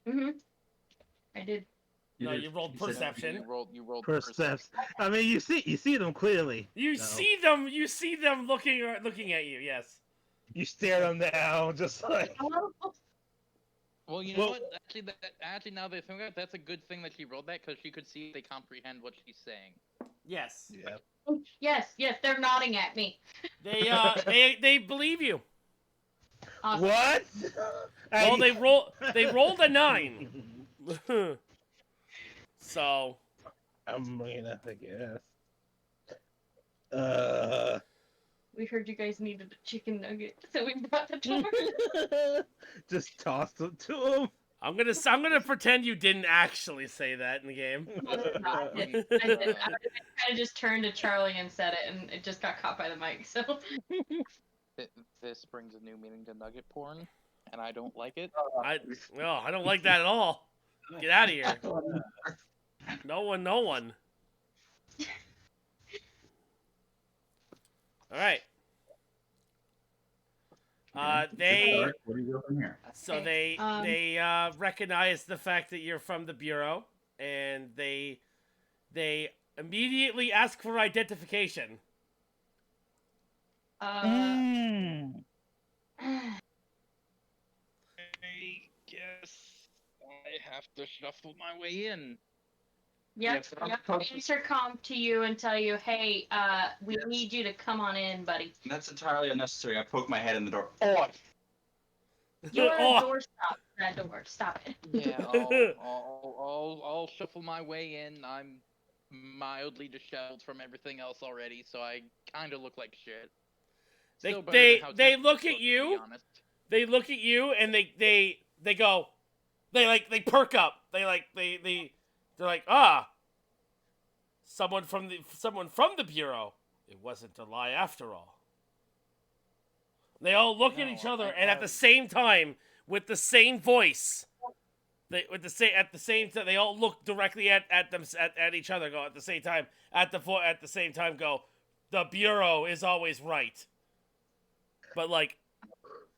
I did. No, you rolled said- perception. You rolled Perception. I mean, you see them clearly. You No. see them. You see them looking at you. Yes. You stare them down, just like. Well, you know Well- what? Actually, now that I think about it, that's a good thing that she rolled that because she could see if they comprehend what she's saying. Yes. Yeah. Yes, they're nodding at me. They believe you. Awesome. What? Well, they rolled a 9. So I mean, I guess. We heard you guys needed a chicken nugget, so we brought the door. Just toss them to him. I'm gonna pretend you didn't actually say that in the game. I did. I kind of just turned to Charlie and said it, and it just got caught by the mic. So This brings a new meaning to nugget porn, and I don't like it. I don't like that at all. Get out of here. No one. All right. They Where do you go from here? so Okay, they recognize the fact that you're from the Bureau, and they immediately ask for identification. I guess I have to shuffle my way in. Yep. Intercom to you and tell you, hey, we Yes. need you to come on in, buddy. That's entirely unnecessary. I poke my head in the door. Oh, You're Oh. a doorstop. That door. Stop it. Yeah, I'll shuffle my way in. I'm mildly disheveled from everything else already, so I kind of look like shit. Still better than how They Texas look at looks, to be you. honest. They look at you and they go, they perk up. They're like, someone from the Bureau. It wasn't a lie after all. They all look at each No, other, I and at the have- same time, with the same voice, they all look directly at each other. Go at the same time go, the Bureau is always right, but like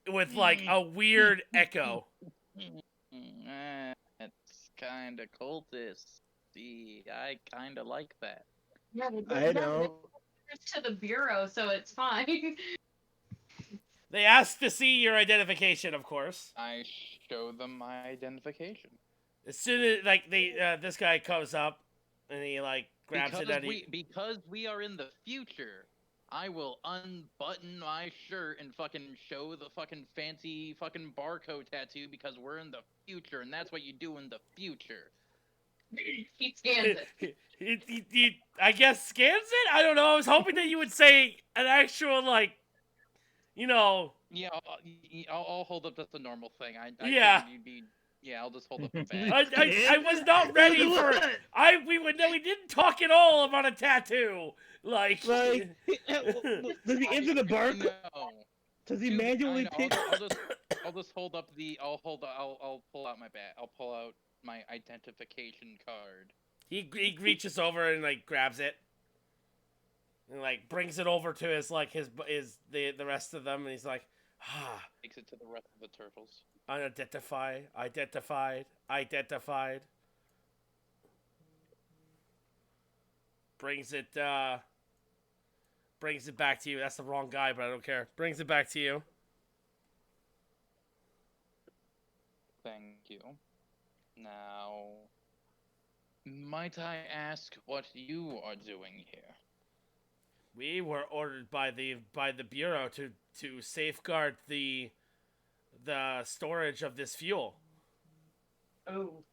with like a weird echo. It's kind of cultist. See, I kind of like that. Yeah, I know. To the bureau, so it's fine. They ask to see your identification, of course. I show them my identification. As soon as this guy comes up and he like grabs it and Because we are in the future, I will unbutton my shirt and fucking show the fucking fancy fucking barcode tattoo because we're in the future and that's what you do in the future. He scans it. he I guess scans it. I don't know. I was hoping that you would say an actual like, you know. Yeah, I'll hold up just the normal thing. I Yeah. figured you'd be. Yeah, I'll just hold up a badge. I was not ready for. We didn't talk at all about a tattoo. Like Does he enter the bark? No. Does he Dude, manually I know, pick? I'll just hold up the. I'll pull out my badge. I'll pull out my identification card. he reaches over and like grabs it. And like brings it over to his the rest of them, and he's like, Takes it to the rest of the turtles. Identified. Brings it back to you. That's the wrong guy, but I don't care. Brings it back to you. Thank you. Now, might I ask what you are doing here? We were ordered by the bureau to safeguard the storage of this fuel. Oh.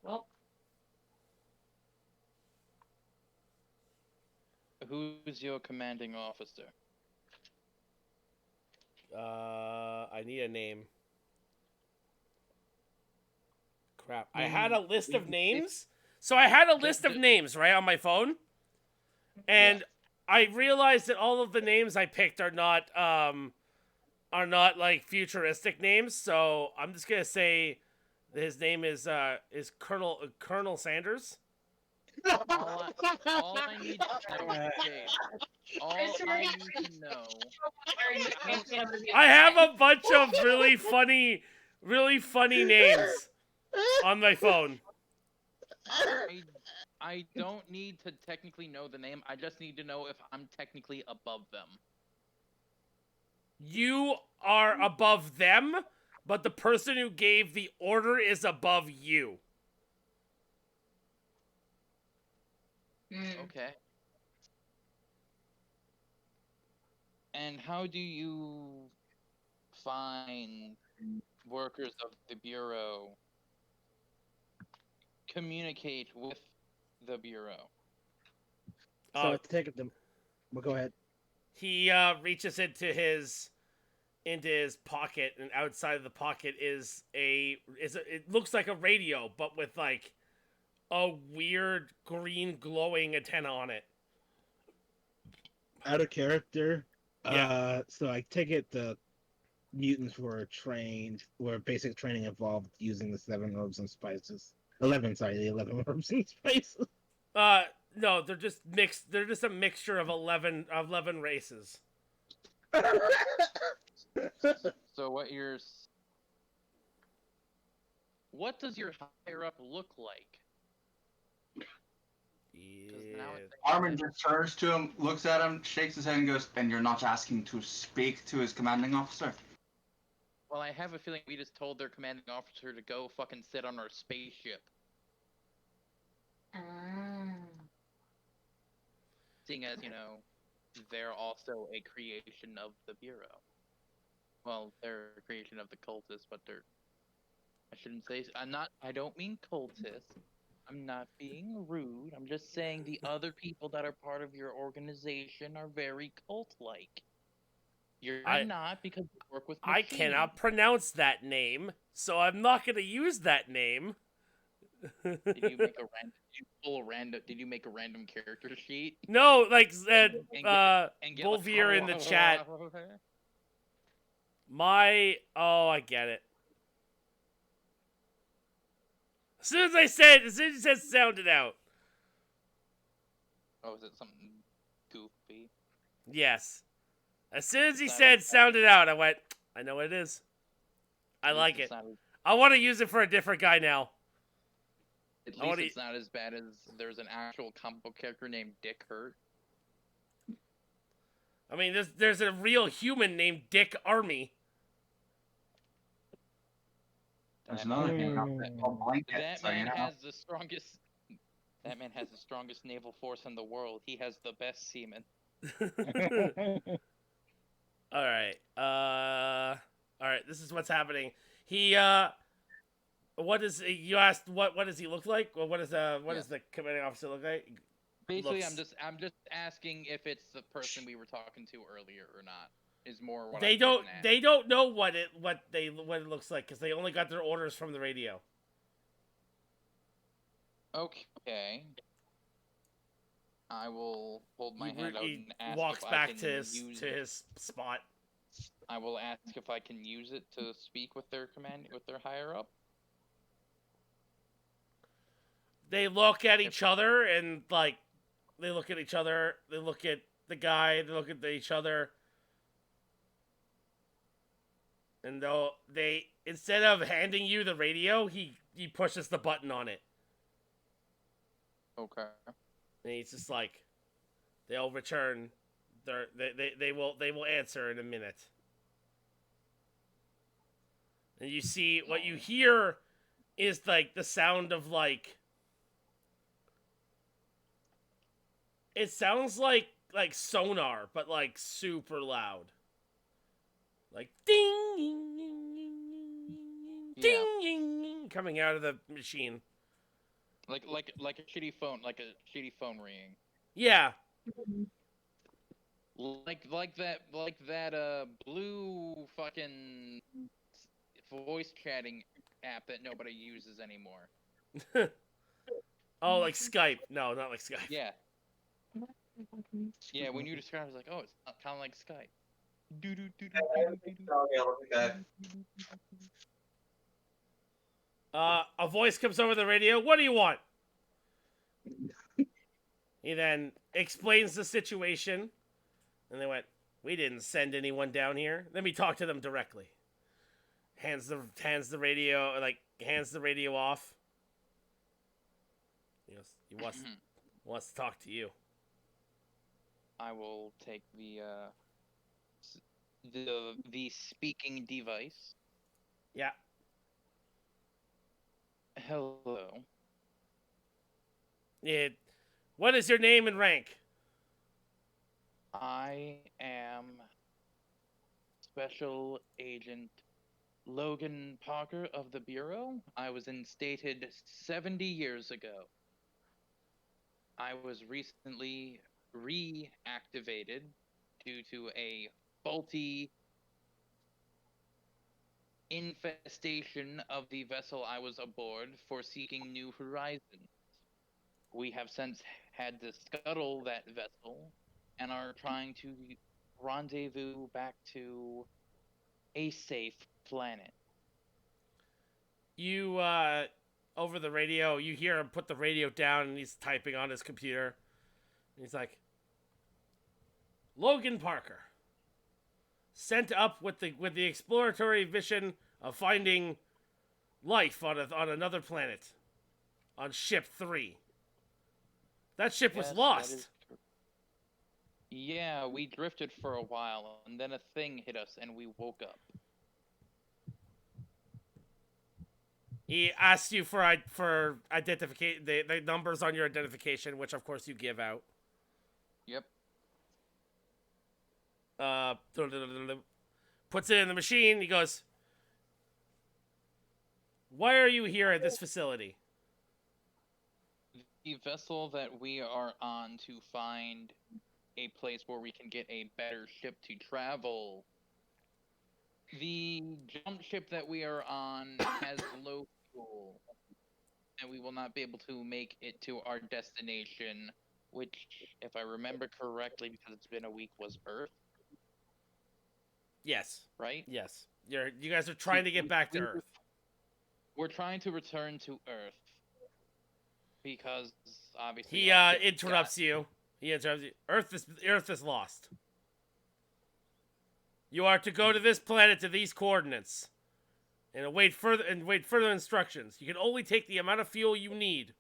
Well, Who's your commanding officer? I need a name. Crap. I had a list of names. So I had a list of names, right, on my phone. And I realized that all of the names I picked are not like futuristic names. So I'm just gonna say his name is Colonel Sanders. All I need to know. Okay. All I need to know. I have a bunch of really funny names on my phone. I don't need to technically know the name. I just need to know if I'm technically above them. You are above them, but the person who gave the order is above you. Okay. And how do you find workers of the Bureau communicate with the Bureau? So I take them. Well, go ahead. He reaches into his pocket, and outside of the pocket is it looks like a radio, but with like a weird green glowing antenna on it. Out of character. Yeah. So I take it the mutants were basic training involved using the 7 herbs and spices. 11 herbs and spices. No, they're just mixed. They're just a mixture of 11 races. So what does your higher up look like? Yeah. Armin just turns to him, looks at him, shakes his head, and goes, "And you're not asking to speak to his commanding officer?" Well, I have a feeling we just told their commanding officer to go fucking sit on our spaceship. Seeing as, they're also a creation of the Bureau. Well, they're a creation of the cultists, but I shouldn't say... I don't mean cultists. I'm not being rude. I'm just saying the other people that are part of your organization are very cult-like. You're not, because you work with machines. I cannot pronounce that name, so I'm not going to use that name. Did you make a random character sheet? No, like get Bolvier in the chat. I get it. As soon as you said sound it out. Oh, is it something goofy? Yes. As soon as he said sound it out, I went, I know what it is. I like it. I want to use it for a different guy now. At least it's not as bad as there's an actual comic book character named Dick Hurt. I mean, there's a real human named Dick Army. There's another thing out there called Blanket. That man has the strongest naval force in the world. He has the best seamen. All right. This is what's happening. He what is you asked what does he look like? Well, what does the commanding officer look like? Basically, I'm just asking if it's the person we were talking to earlier or not. Is more what they don't know what it looks like because they only got their orders from the radio. Okay. I will hold my hand out and ask walks if back I can to his spot. I will ask if I can use it to speak with their higher up. They look at each other and they look at each other. They look at the guy. They look at each other. And though they, instead of handing you the radio, he pushes the button on it. Okay. And he's just like, they'll return. They will answer in a minute. And you see, what you hear is like the sound of like, it sounds like sonar, but like super loud. Like ding, Yeah. ding, coming out of the machine. Like a shitty phone, ringing. Yeah, Like that blue fucking voice chatting app that nobody uses anymore. oh, like Skype. No, not like Skype. Yeah. Yeah, when you describe it, it's like, oh, it's kind of like Skype. A voice comes over the radio. What do you want? He then explains the situation, and they went, "We didn't send anyone down here. Let me talk to them directly." Hands the radio off. He wants to talk to you. I will take the speaking device. Yeah. Hello. What is your name and rank? I am Special Agent Logan Parker of the Bureau. I was instated 70 years ago. I was recently reactivated due to a faulty infestation of the vessel I was aboard for seeking new horizons. We have since had to scuttle that vessel and are trying to rendezvous back to a safe planet. You, over the radio, you hear him put the radio down and he's typing on his computer. And he's like, Logan Parker, sent up with the exploratory mission of finding life on another planet, on ship 3. That ship was lost. Yeah, we drifted for a while, and then a thing hit us, and we woke up. He asks you for identification, the numbers on your identification, which of course you give out. Yep. Puts it in the machine. He goes, "Why are you here at this facility?" The vessel that we are on to find a place where we can get a better ship to travel. The jump ship that we are on has low fuel, and we will not be able to make it to our destination, which, if I remember correctly, because it's been a week, was Earth. Yes. Right? Yes. You guys are trying to get back to Earth. We're trying to return to Earth. Because, obviously... He interrupts you. He interrupts you. Earth is lost. You are to go to this planet to these coordinates. And await further instructions. You can only take the amount of fuel you need.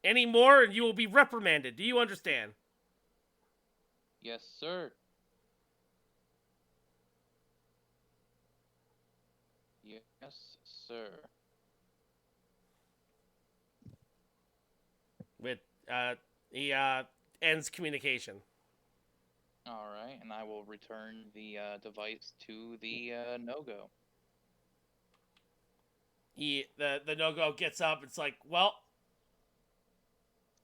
Any more and you will be reprimanded. Do you understand? Yes, sir. Yes, sir. With he ends communication. All right, and I will return the device to the no-go. The no-go gets up. It's like, well,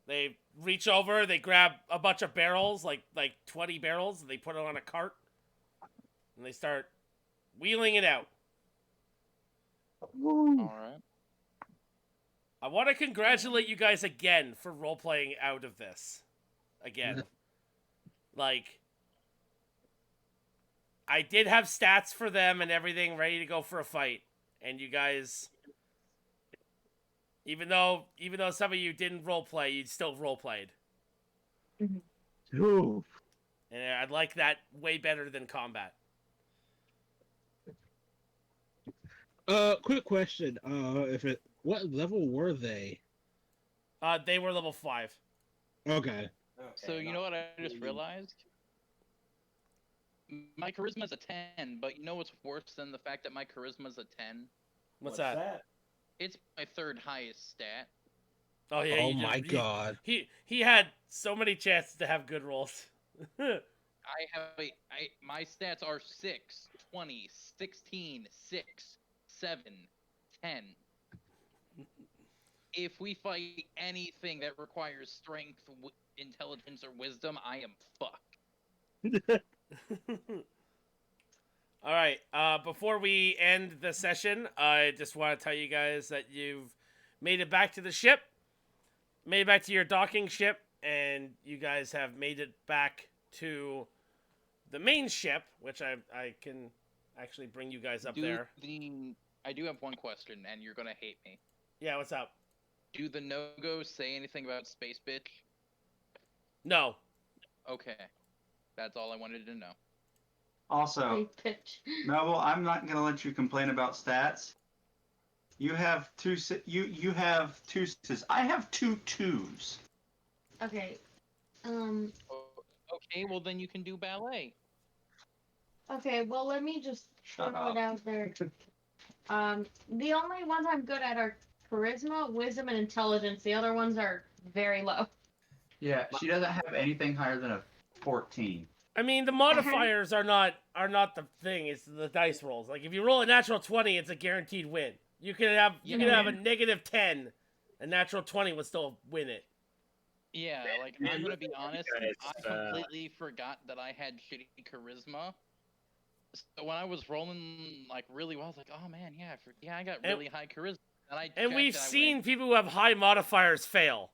they reach over, they grab a bunch of barrels, like 20 barrels, and they put it on a cart, and they start wheeling it out. All right. I want to congratulate you guys again for role-playing out of this. Again. Like, I did have stats for them and everything ready to go for a fight. And you guys, even though some of you didn't roleplay, you still roleplayed. Ooh. And I'd like that way better than combat. Quick question. What level were they? They were level 5. Okay. So you know what I just realized? My charisma's a 10, but you know what's worse than the fact that my charisma's a 10? What's that? It's my third highest stat. Oh yeah. Oh my god. He had so many chances to have good rolls. My stats are 6, 20, 16, 6, 7, 10. If we fight anything that requires strength, intelligence, or wisdom, I am fucked. All right. Before we end the session, I just want to tell you guys that you've made it back to the ship, made it back to your docking ship, and you guys have made it back to the main ship, which I can actually bring you guys up there. I do have one question, and you're gonna hate me. Yeah, what's up? Do the no-go's say anything about space bitch? No. Okay. That's all I wanted to know. Also, Pitch. Noble, I'm not gonna let you complain about stats. You have two. You have two sixes. I have two twos. Okay. Okay, well then you can do ballet. Okay. Well, let me just Shut throw it up. out there. The only ones I'm good at are charisma, wisdom, and intelligence. The other ones are very low. Yeah, she doesn't have anything higher than a 14. I mean, the modifiers are not the thing. It's the dice rolls. Like if you roll a natural 20, it's a guaranteed win. You can have a negative 10, a natural 20 would still win it. Yeah, like I'm gonna be honest, I completely forgot that I had shitty charisma. So when I was rolling like really well, I was like, oh man, I got really high charisma. And we've seen people who have high modifiers fail.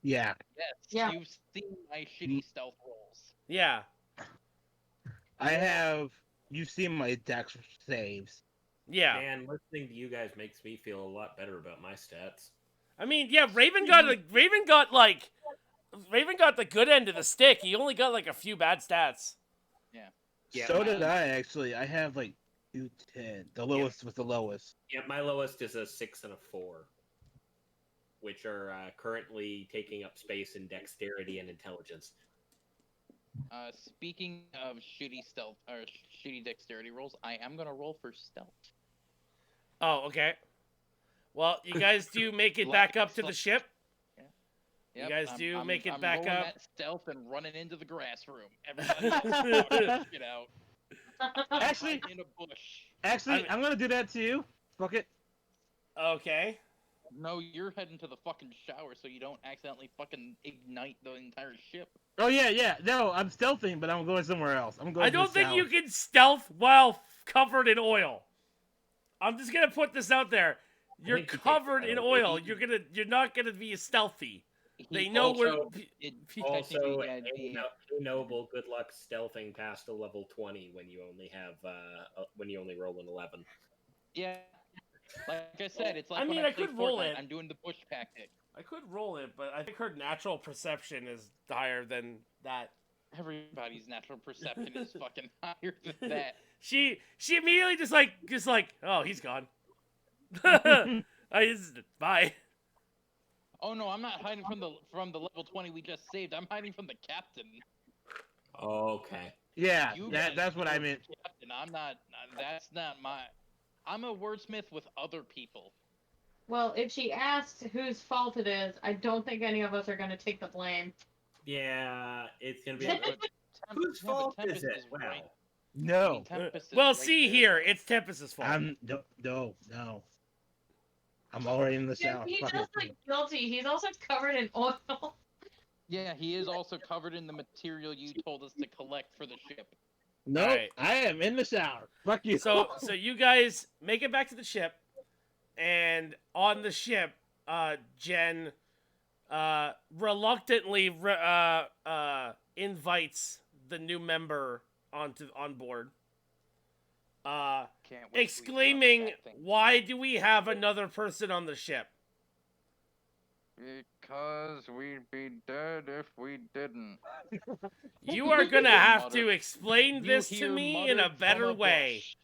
Yeah. Yes, Yeah. you've seen my shitty stealth rolls. Yeah. You've seen my dex saves. Yeah. Man, listening to you guys makes me feel a lot better about my stats. I mean, yeah, Raven got the good end of the stick. He only got like a few bad stats. Yeah, So did I actually. I have like 210. The lowest with the lowest. Yeah, my lowest is a 6 and a 4, which are currently taking up space in dexterity and intelligence. Speaking of shitty stealth or shitty dexterity rolls, I am gonna roll for stealth. Oh, okay. Well, you guys do make it back up to the ship. Yep, you guys do make it back rolling up. That stealth and running into the grass room. Everybody get out. Actually, in a bush. Actually, I'm gonna do that too. Fuck it. Okay. No, you're heading to the fucking shower so you don't accidentally fucking ignite the entire ship. Oh yeah. No, I'm stealthing, but I'm going somewhere else. I'm going. I don't think you can stealth while covered in oil. I'm just gonna put this out there. You're covered in oil. You're not gonna be stealthy. They know Also, Also, hey, Noble, good luck stealthing past a level 20 when you only have when you only roll an 11. Yeah, like I said, it's like I mean, when I play could roll Fortnite, it. I'm doing the bush tactic. I could roll it, but I think her natural perception is higher than that. Everybody's natural perception is fucking higher than that. She immediately just like, oh, he's gone. Bye. Oh no, I'm not hiding from the level 20 we just saved. I'm hiding from the captain. Okay. Yeah, that's what I meant. Captain, I'm not. That's not my. I'm a wordsmith with other people. Well, if she asks whose fault it is, I don't think any of us are going to take the blame. Yeah, it's gonna be. Yeah, but Whose fault is Tempest it? right. Wow. No. Tempest is Well, right see there. here, it's Tempest's fault. No. I'm already in the south. He Fuck does it. look guilty. He's also covered in oil. Yeah, he is also covered in the material you told us to collect for the ship. No, Alright. I am in the shower. Fuck you. So you guys make it back to the ship, and on the ship, Jen reluctantly invites the new member on board. Can't wait till we start Exclaiming, that thing. "Why do we have another person on the ship?" Because we'd be dead if we didn't. You are gonna have to explain You this to hear me in a muttered better from a way. bush.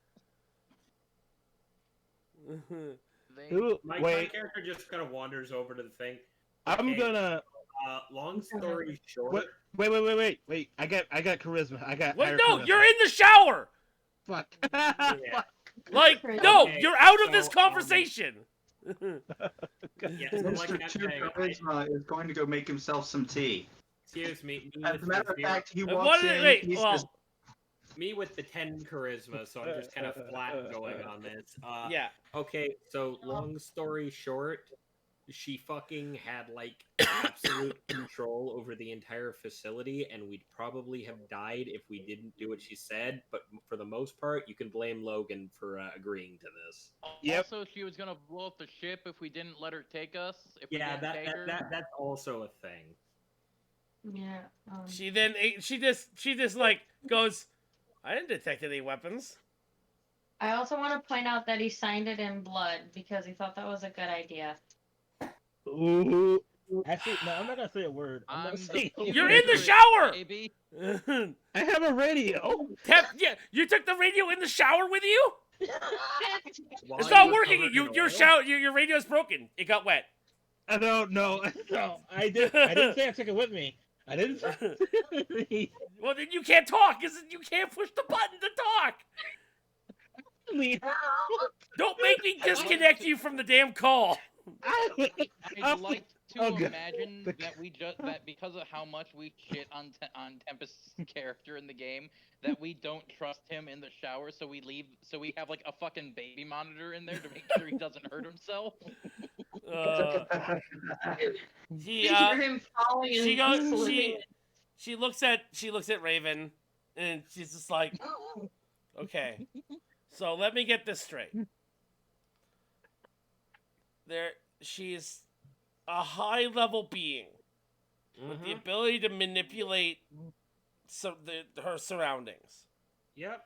They Who? My Wait, character just kind of wanders over to the thing. I'm Okay, gonna. long story short, Wait. I got charisma. I got Wait, higher no, charisma. you're in the shower. Fuck. yeah. Like, Crazy. no, Okay, you're out of this so, conversation. Yeah, so like Mr. I'm Two saying, Charisma is going to go make himself some tea. excuse me, As a matter of fact, he What walks did in. wait? He's Well, just me with the 10 charisma, so I'm just kind of flat going on this. yeah. Okay, so long story short, she fucking had like absolute control over the entire facility, and we'd probably have died if we didn't do what she said. But for the most part, you can blame Logan for agreeing to this. Yep. Also, she was gonna blow up the ship if we didn't let her take us. If we Yeah, didn't take her. that's also a thing. Yeah. She just like goes, I didn't detect any weapons. I also want to point out that he signed it in blood because he thought that was a good idea. Ooh. Actually, no, I'm not gonna say a word. I'm I'm not saying a You're word. in the shower! baby. I have a radio. Yeah, you took the radio in the shower with you? While It's not you working. covered in Your oil? shower, your radio's broken. It got wet. I don't know. No, I didn't say I took it with me. I didn't. Well, then you can't talk, cause you can't push the button to talk. Don't make me disconnect you from the damn call. I'd like to Oh, God. imagine that that because of how much we shit on Tempest's character in the game, that we don't trust him in the shower, so we have like a fucking baby monitor in there to make sure he doesn't hurt himself. He You hear him falling she and goes slipping. she looks at Raven, and she's just like, okay, so let me get this straight. She's a high level being with the ability to manipulate her surroundings. Yep.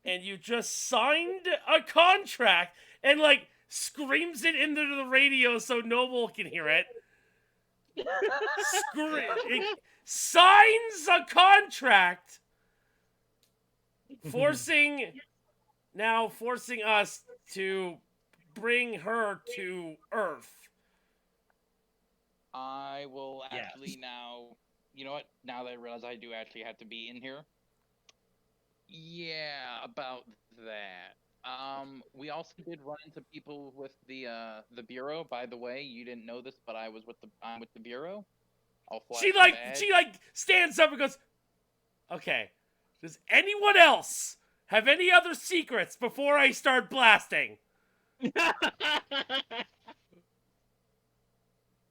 And you just signed a contract and like screams it into the radio so Noble can hear it. It signs a contract forcing us to bring her to Earth. I will Yes. actually now. You know what? Now that I realize I do actually have to be in here. Yeah, about that. We also did run into people with the bureau. By the way, you didn't know this, but I'm with the bureau. I'll flash She the like badge. stands up and goes, "Okay, does anyone else have any other secrets before I start blasting?"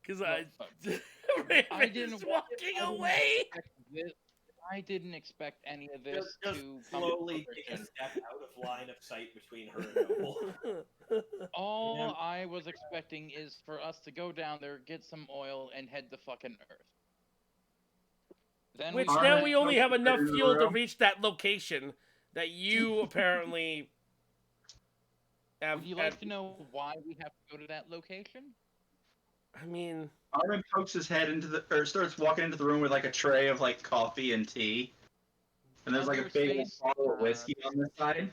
Because Raven is walking away. I didn't expect any of this Just to come slowly to take a fruition. step out of line of sight between her and Noble. All I was expecting is for us to go down there, get some oil, and head to fucking Earth. Then Which we now Alright, we only have enough okay, fuel to Roro. reach that location that you apparently have. Would you like to know why we have to go to that location? I mean, Armin pokes his head starts walking into the room with like a tray of like coffee and tea, and there's like a Other big space, bottle of whiskey on this side.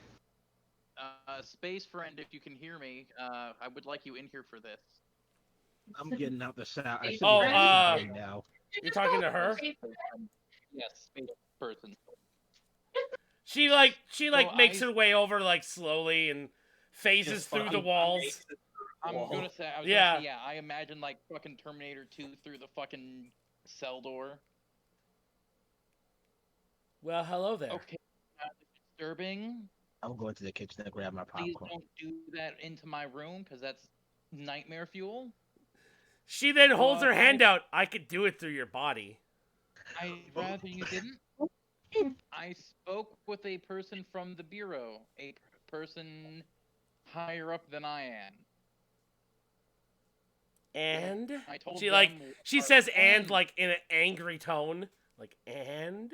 Space friend, if you can hear me, I would like you in here for this. I'm getting out the shower. I should Oh, be right now. you're talking to her. Yes, space person. She makes her way over like slowly and phases Just through the fucking walls. makes it I'm wall. gonna say, Yeah. I imagine like fucking Terminator 2 through the fucking cell door. Well, hello there. Okay, disturbing. I'm going to the kitchen to grab my Please popcorn. don't do that into my room, because that's nightmare fuel. She then holds her Well, hand out. I could do it through your body. I'd rather you didn't. I spoke with a person from the Bureau, a person higher up than I am. And I told she them like what she our says plan and like in an angry tone, like and.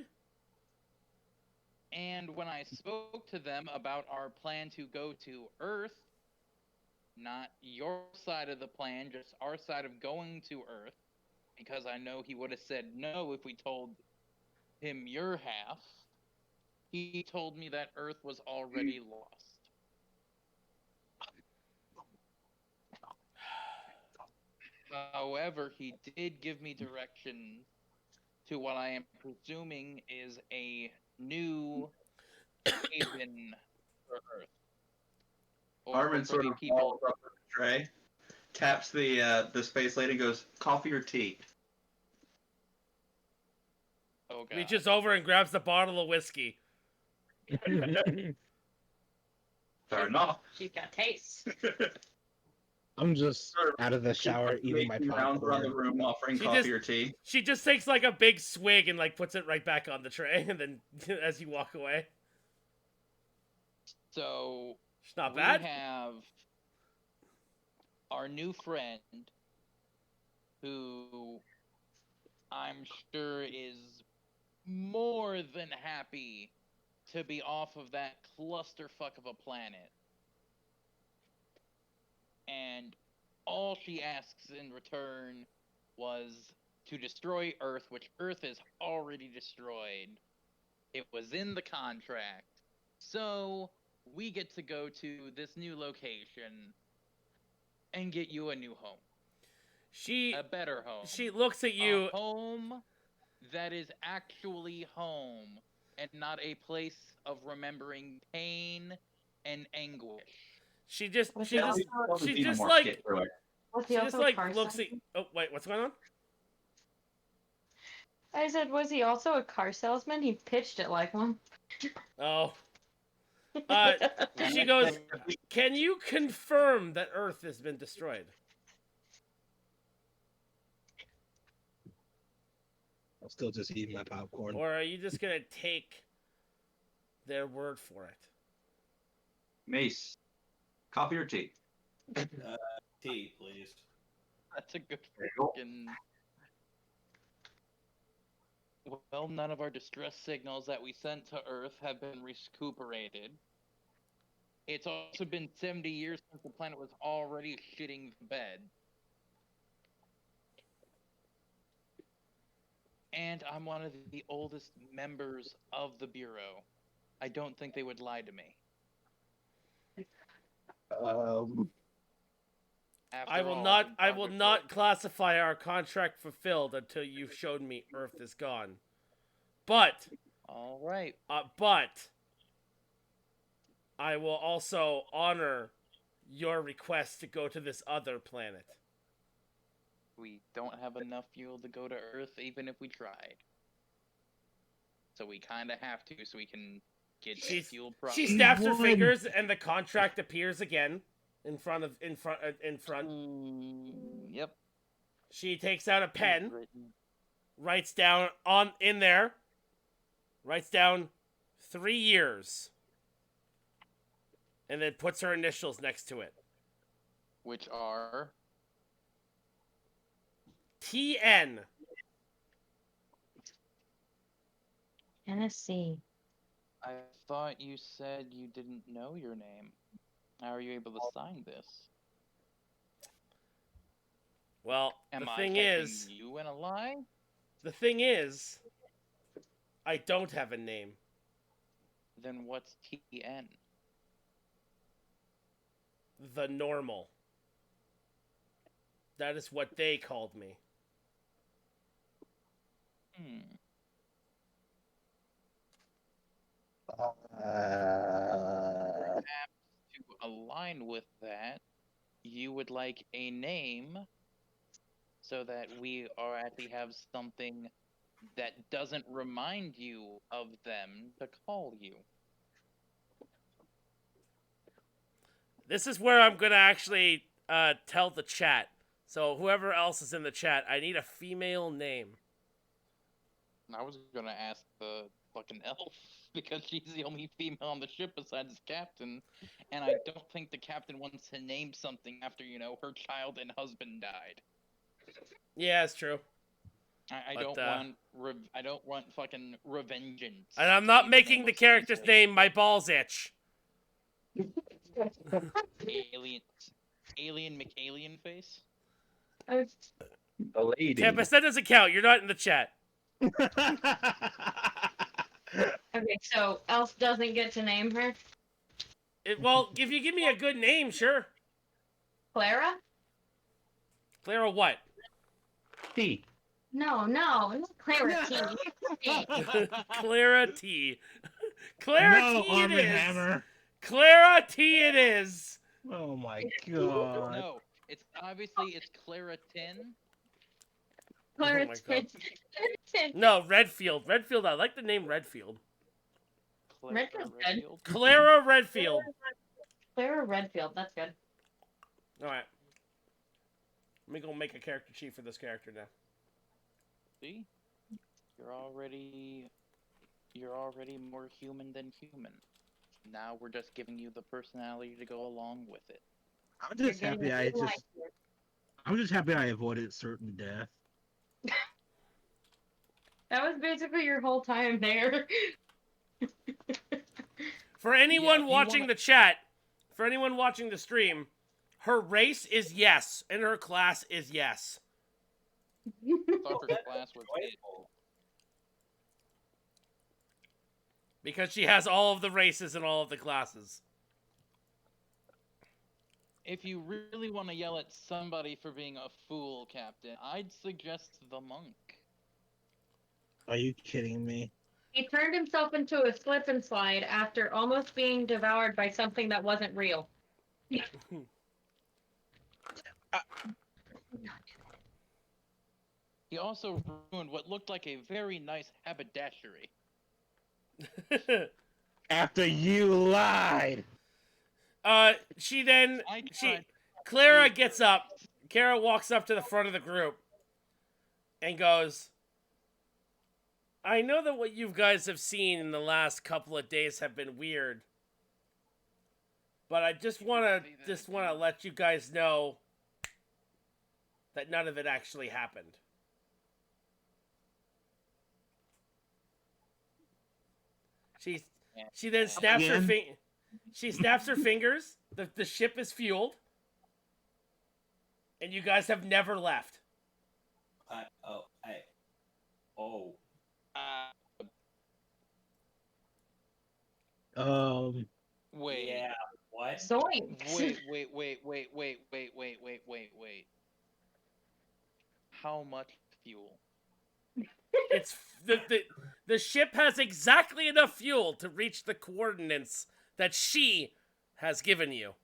And when I spoke to them about our plan to go to Earth, not your side of the plan, just our side of going to Earth, because I know he would have said no if we told him your half, he told me that Earth was already lost. However, he did give me direction to what I am presuming is a new haven for Earth. Or Armin for sort the of people. walks up to the tray, taps the space lady, and goes, "Coffee or tea?" Oh god. Reaches over and grabs the bottle of whiskey. Fair enough. She's got taste. I'm just out of the shower eating my Making rounds around the popcorn. room offering She coffee just- or tea. She just takes like a big swig and like puts it right back on the tray, and then as you walk away, So it's not we bad. have our new friend, who I'm sure is more than happy to be off of that clusterfuck of a planet. And all she asks in return was to destroy Earth, which Earth is already destroyed. It was in the contract. So we get to go to this new location and get you a new home. She A better home. she looks at you. A home that is actually home and not a place of remembering pain and anguish. She just Was she he just also- she Even just more like skit through it. Was she he just also a like car looks at. salesman? Oh wait, what's going on? I said, was he also a car salesman? He pitched it like one. Oh, And she I goes. think- Can you confirm that Earth has been destroyed? I'm still just eating my popcorn. Or are you just gonna take their word for it? Mace, coffee or tea? Tea, please. That's a good There you go. fucking. Well, none of our distress signals that we sent to Earth have been recuperated. It's also been 70 years since the planet was already shitting the bed. And I'm one of the oldest members of the Bureau. I don't think they would lie to me. After I will all, not. I've I been will Congress not for- classify our contract fulfilled until you've showed me Earth is gone. But, All right. but, I will also honor your request to go to this other planet. We don't have enough fuel to go to Earth, even if we tried. So we kind of have to, so we can get She's- fuel She properly. snaps her One. fingers, and the contract appears again in front. Yep. She takes out a pen, Written. writes down in there, writes down 3 years, and then puts her initials next to it. Which are TN. Tennessee. I thought you said you didn't know your name. How are you able to sign this? Well, Am the I thing catching is, you in a lie? I don't have a name. Then what's TN? The normal. That is what they called me. To align with that, you would like a name so that we are actually have something that doesn't remind you of them to call you. This is where I'm gonna actually tell the chat. So whoever else is in the chat, I need a female name. I was gonna ask the fucking elf because she's the only female on the ship besides the captain, and I don't think the captain wants to name something after her child and husband died. Yeah, it's true. I But, don't want fucking revengeance. And I'm to not be making name the of character's something. name my balls itch. Alien McAlien face. The lady. Tempest, that doesn't count. You're not in the chat. Okay, so Elf doesn't get to name her. Well, if you give me a good name, sure. Clara? Clara what? T. No, it's clarity. Clara T. Clara No, T it Arm and is. Hammer. Clara T it is. Oh my god. No, it's obviously it's Claritin. Clarity. God. No, Redfield. Redfield. I like the name Redfield. Redfield's good. Redfield. Clara Redfield. Clara Redfield, that's good. All right. Let me go make a character sheet for this character now. See, you're already more human than human. Now we're just giving you the personality to go along with it. I'm just happy I'm just happy I avoided certain death. That was basically your whole time there. For anyone if you watching wanna- the chat, for anyone watching the stream, her race is yes, and her class is yes. I thought her class was it. Because she has all of the races and all of the classes. If you really want to yell at somebody for being a fool, Captain, I'd suggest the monk. Are you kidding me? He turned himself into a slip and slide after almost being devoured by something that wasn't real. He also ruined what looked like a very nice haberdashery. After you lied. She then I tried. Clara gets up. Kara walks up to the front of the group and goes, I know that what you guys have seen in the last couple of days have been weird. But I just wanna let you guys know that none of it actually happened. She then snaps her she snaps her fingers. The ship is fueled. And you guys have never left. Wait. Yeah, what? Zoinks! Wait. How much fuel? It's the ship has exactly enough fuel to reach the coordinates that she has given you.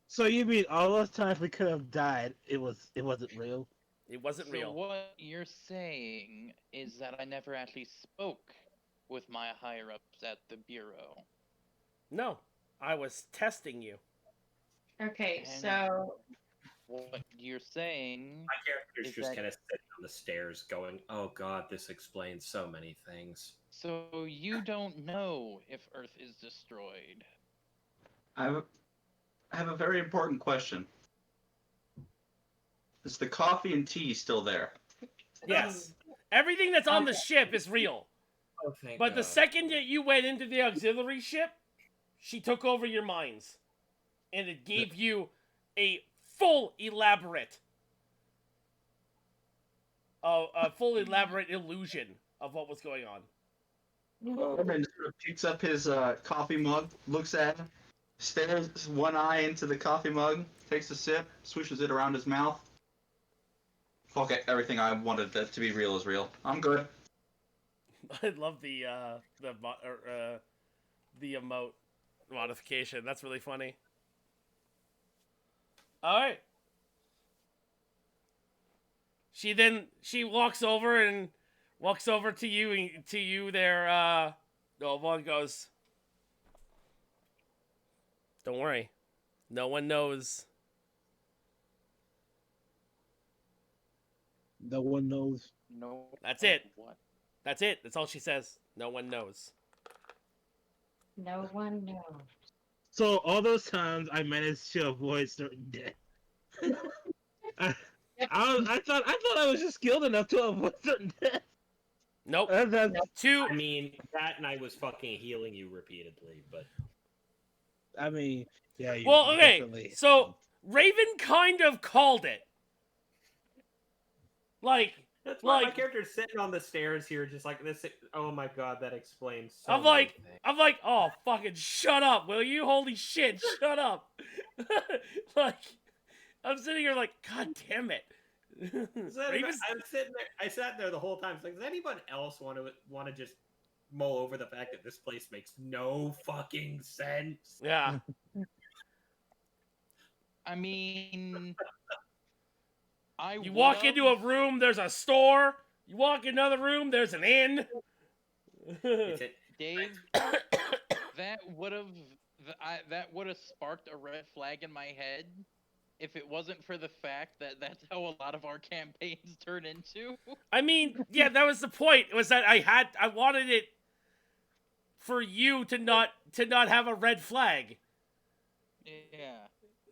So you mean all those times we could have died, it wasn't real? It wasn't So real. what you're saying is that I never actually spoke with my higher-ups at the Bureau. No, I was testing you. Okay, And- so What you're saying... My character's Is just that- kind of sitting on the stairs going, oh god, this explains so many things. So you don't know if Earth is destroyed. I have a very important question. Is the coffee and tea still there? Yes. Everything that's on the ship is real. Oh, thank But the God. second that you went into the auxiliary ship, she took over your minds. And it gave you a full elaborate illusion of what was going on. Orban sort of picks up his coffee mug, looks at him, stares one eye into the coffee mug, takes a sip, swishes it around his mouth. Fuck it, everything I wanted to be real is real. I'm good. I love the emote modification. That's really funny. All right. She walks over to you there. One goes, don't worry, no one knows. No one knows. No. That's it. What? That's it. That's all she says. No one knows. no one knows. So all those times I managed to avoid certain death. I thought I was just skilled enough to avoid certain death. Nope. I mean, that and I was fucking healing you repeatedly, but... I mean, yeah. You Well, okay. definitely- So Raven kind of called it. Like, That's why my Like- character's sitting on the stairs here, just like this. Oh my god, that explains so I'm many like, things. oh, fucking shut up, will you? Holy shit, shut up. Like, I'm sitting here like, God damn it. Remus- I'm sitting there. I sat there the whole time. It's like, does anyone else want to just mull over the fact that this place makes no fucking sense? yeah. I mean, I You walk would've- into a room, there's a store. You walk in another room, there's an inn. It's it. Dave. That would have sparked a red flag in my head if it wasn't for the fact that that's how a lot of our campaigns turn into. I mean, yeah, that was the point. Was that I wanted it for you to not have a red flag. Yeah.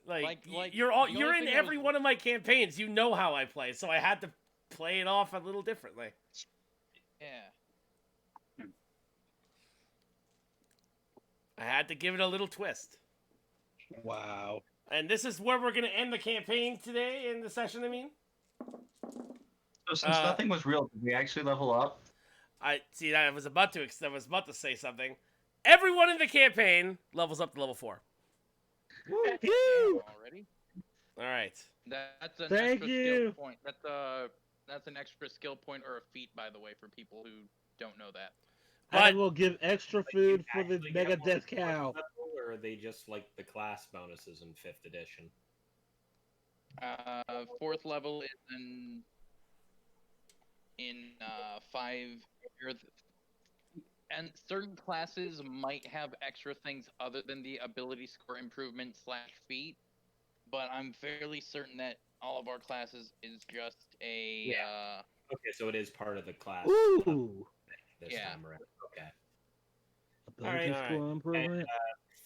Like Like, you're the you're only in thing I every was- one of my campaigns. You know how I play, so I had to play it off a little differently. Yeah. I had to give it a little twist. Wow. And this is where we're gonna end the campaign today in the session. I mean, So since nothing was real, did we actually level up? I see that I was about to say something. Everyone in the campaign levels up to level 4. Damn, Woo! already. All right. That's an Thank extra you. skill point. That's an extra skill point or a feat, by the way, for people who don't know that. I But will give extra Like, food you for the actually Mega get one Death Cow. level, or are they just like the class bonuses in 5th edition? 4th level is in 5. And certain classes might have extra things other than the ability score improvement / feat, but I'm fairly certain that all of our classes is just a Okay, so it is part of the class Ooh. this Yeah. time around. Okay. Ability all right. score improvement.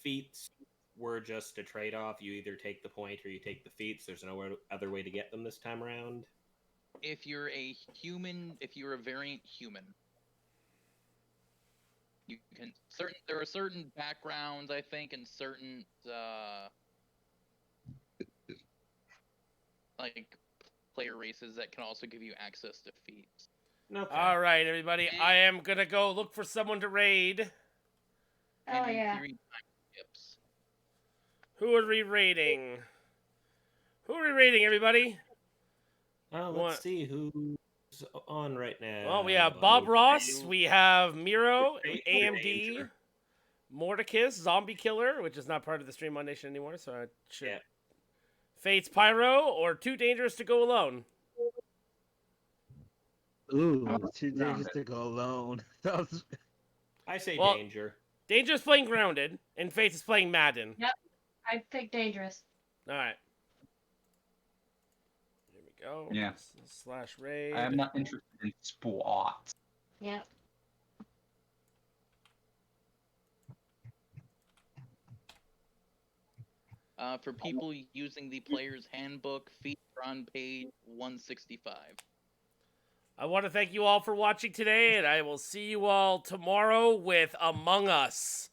Feats were just a trade-off. You either take the point or you take the feats. There's no other way to get them this time around. if you're a variant human, you can there are certain backgrounds, I think, and certain like player races that can also give you access to feats. Okay. all right, everybody. I am gonna go look for someone to raid. Oh And in yeah. theory, time skips. Who are we raiding? Who are we raiding, everybody? Let's What? see who's on right now. Well, we have Bob Ross, you- we have Miro, Great AMD, danger. Mordecus, Zombie Killer, which is not part of the Stream on Nation anymore, so I should. Yeah. Fates Pyro, or Too Dangerous to Go Alone. Ooh, it's too dangerous to go alone. Sounds- I say Well- danger. Dangerous playing Grounded, and Fates is playing Madden. I picked dangerous. All right. Here we go. Yeah. Slash raid. I am not interested in SWAT. Yep. For people using the player's handbook, feats are on page 165. I want to thank you all for watching today, and I will see you all tomorrow with Among Us.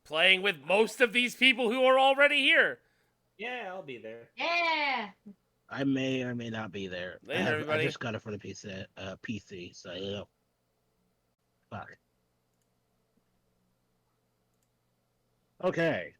Playing with most of these people who are already here. Yeah, I'll be there. Yeah. I may or may not be there. Later, everybody. I just got it for the PC, so yeah. Fuck. Okay.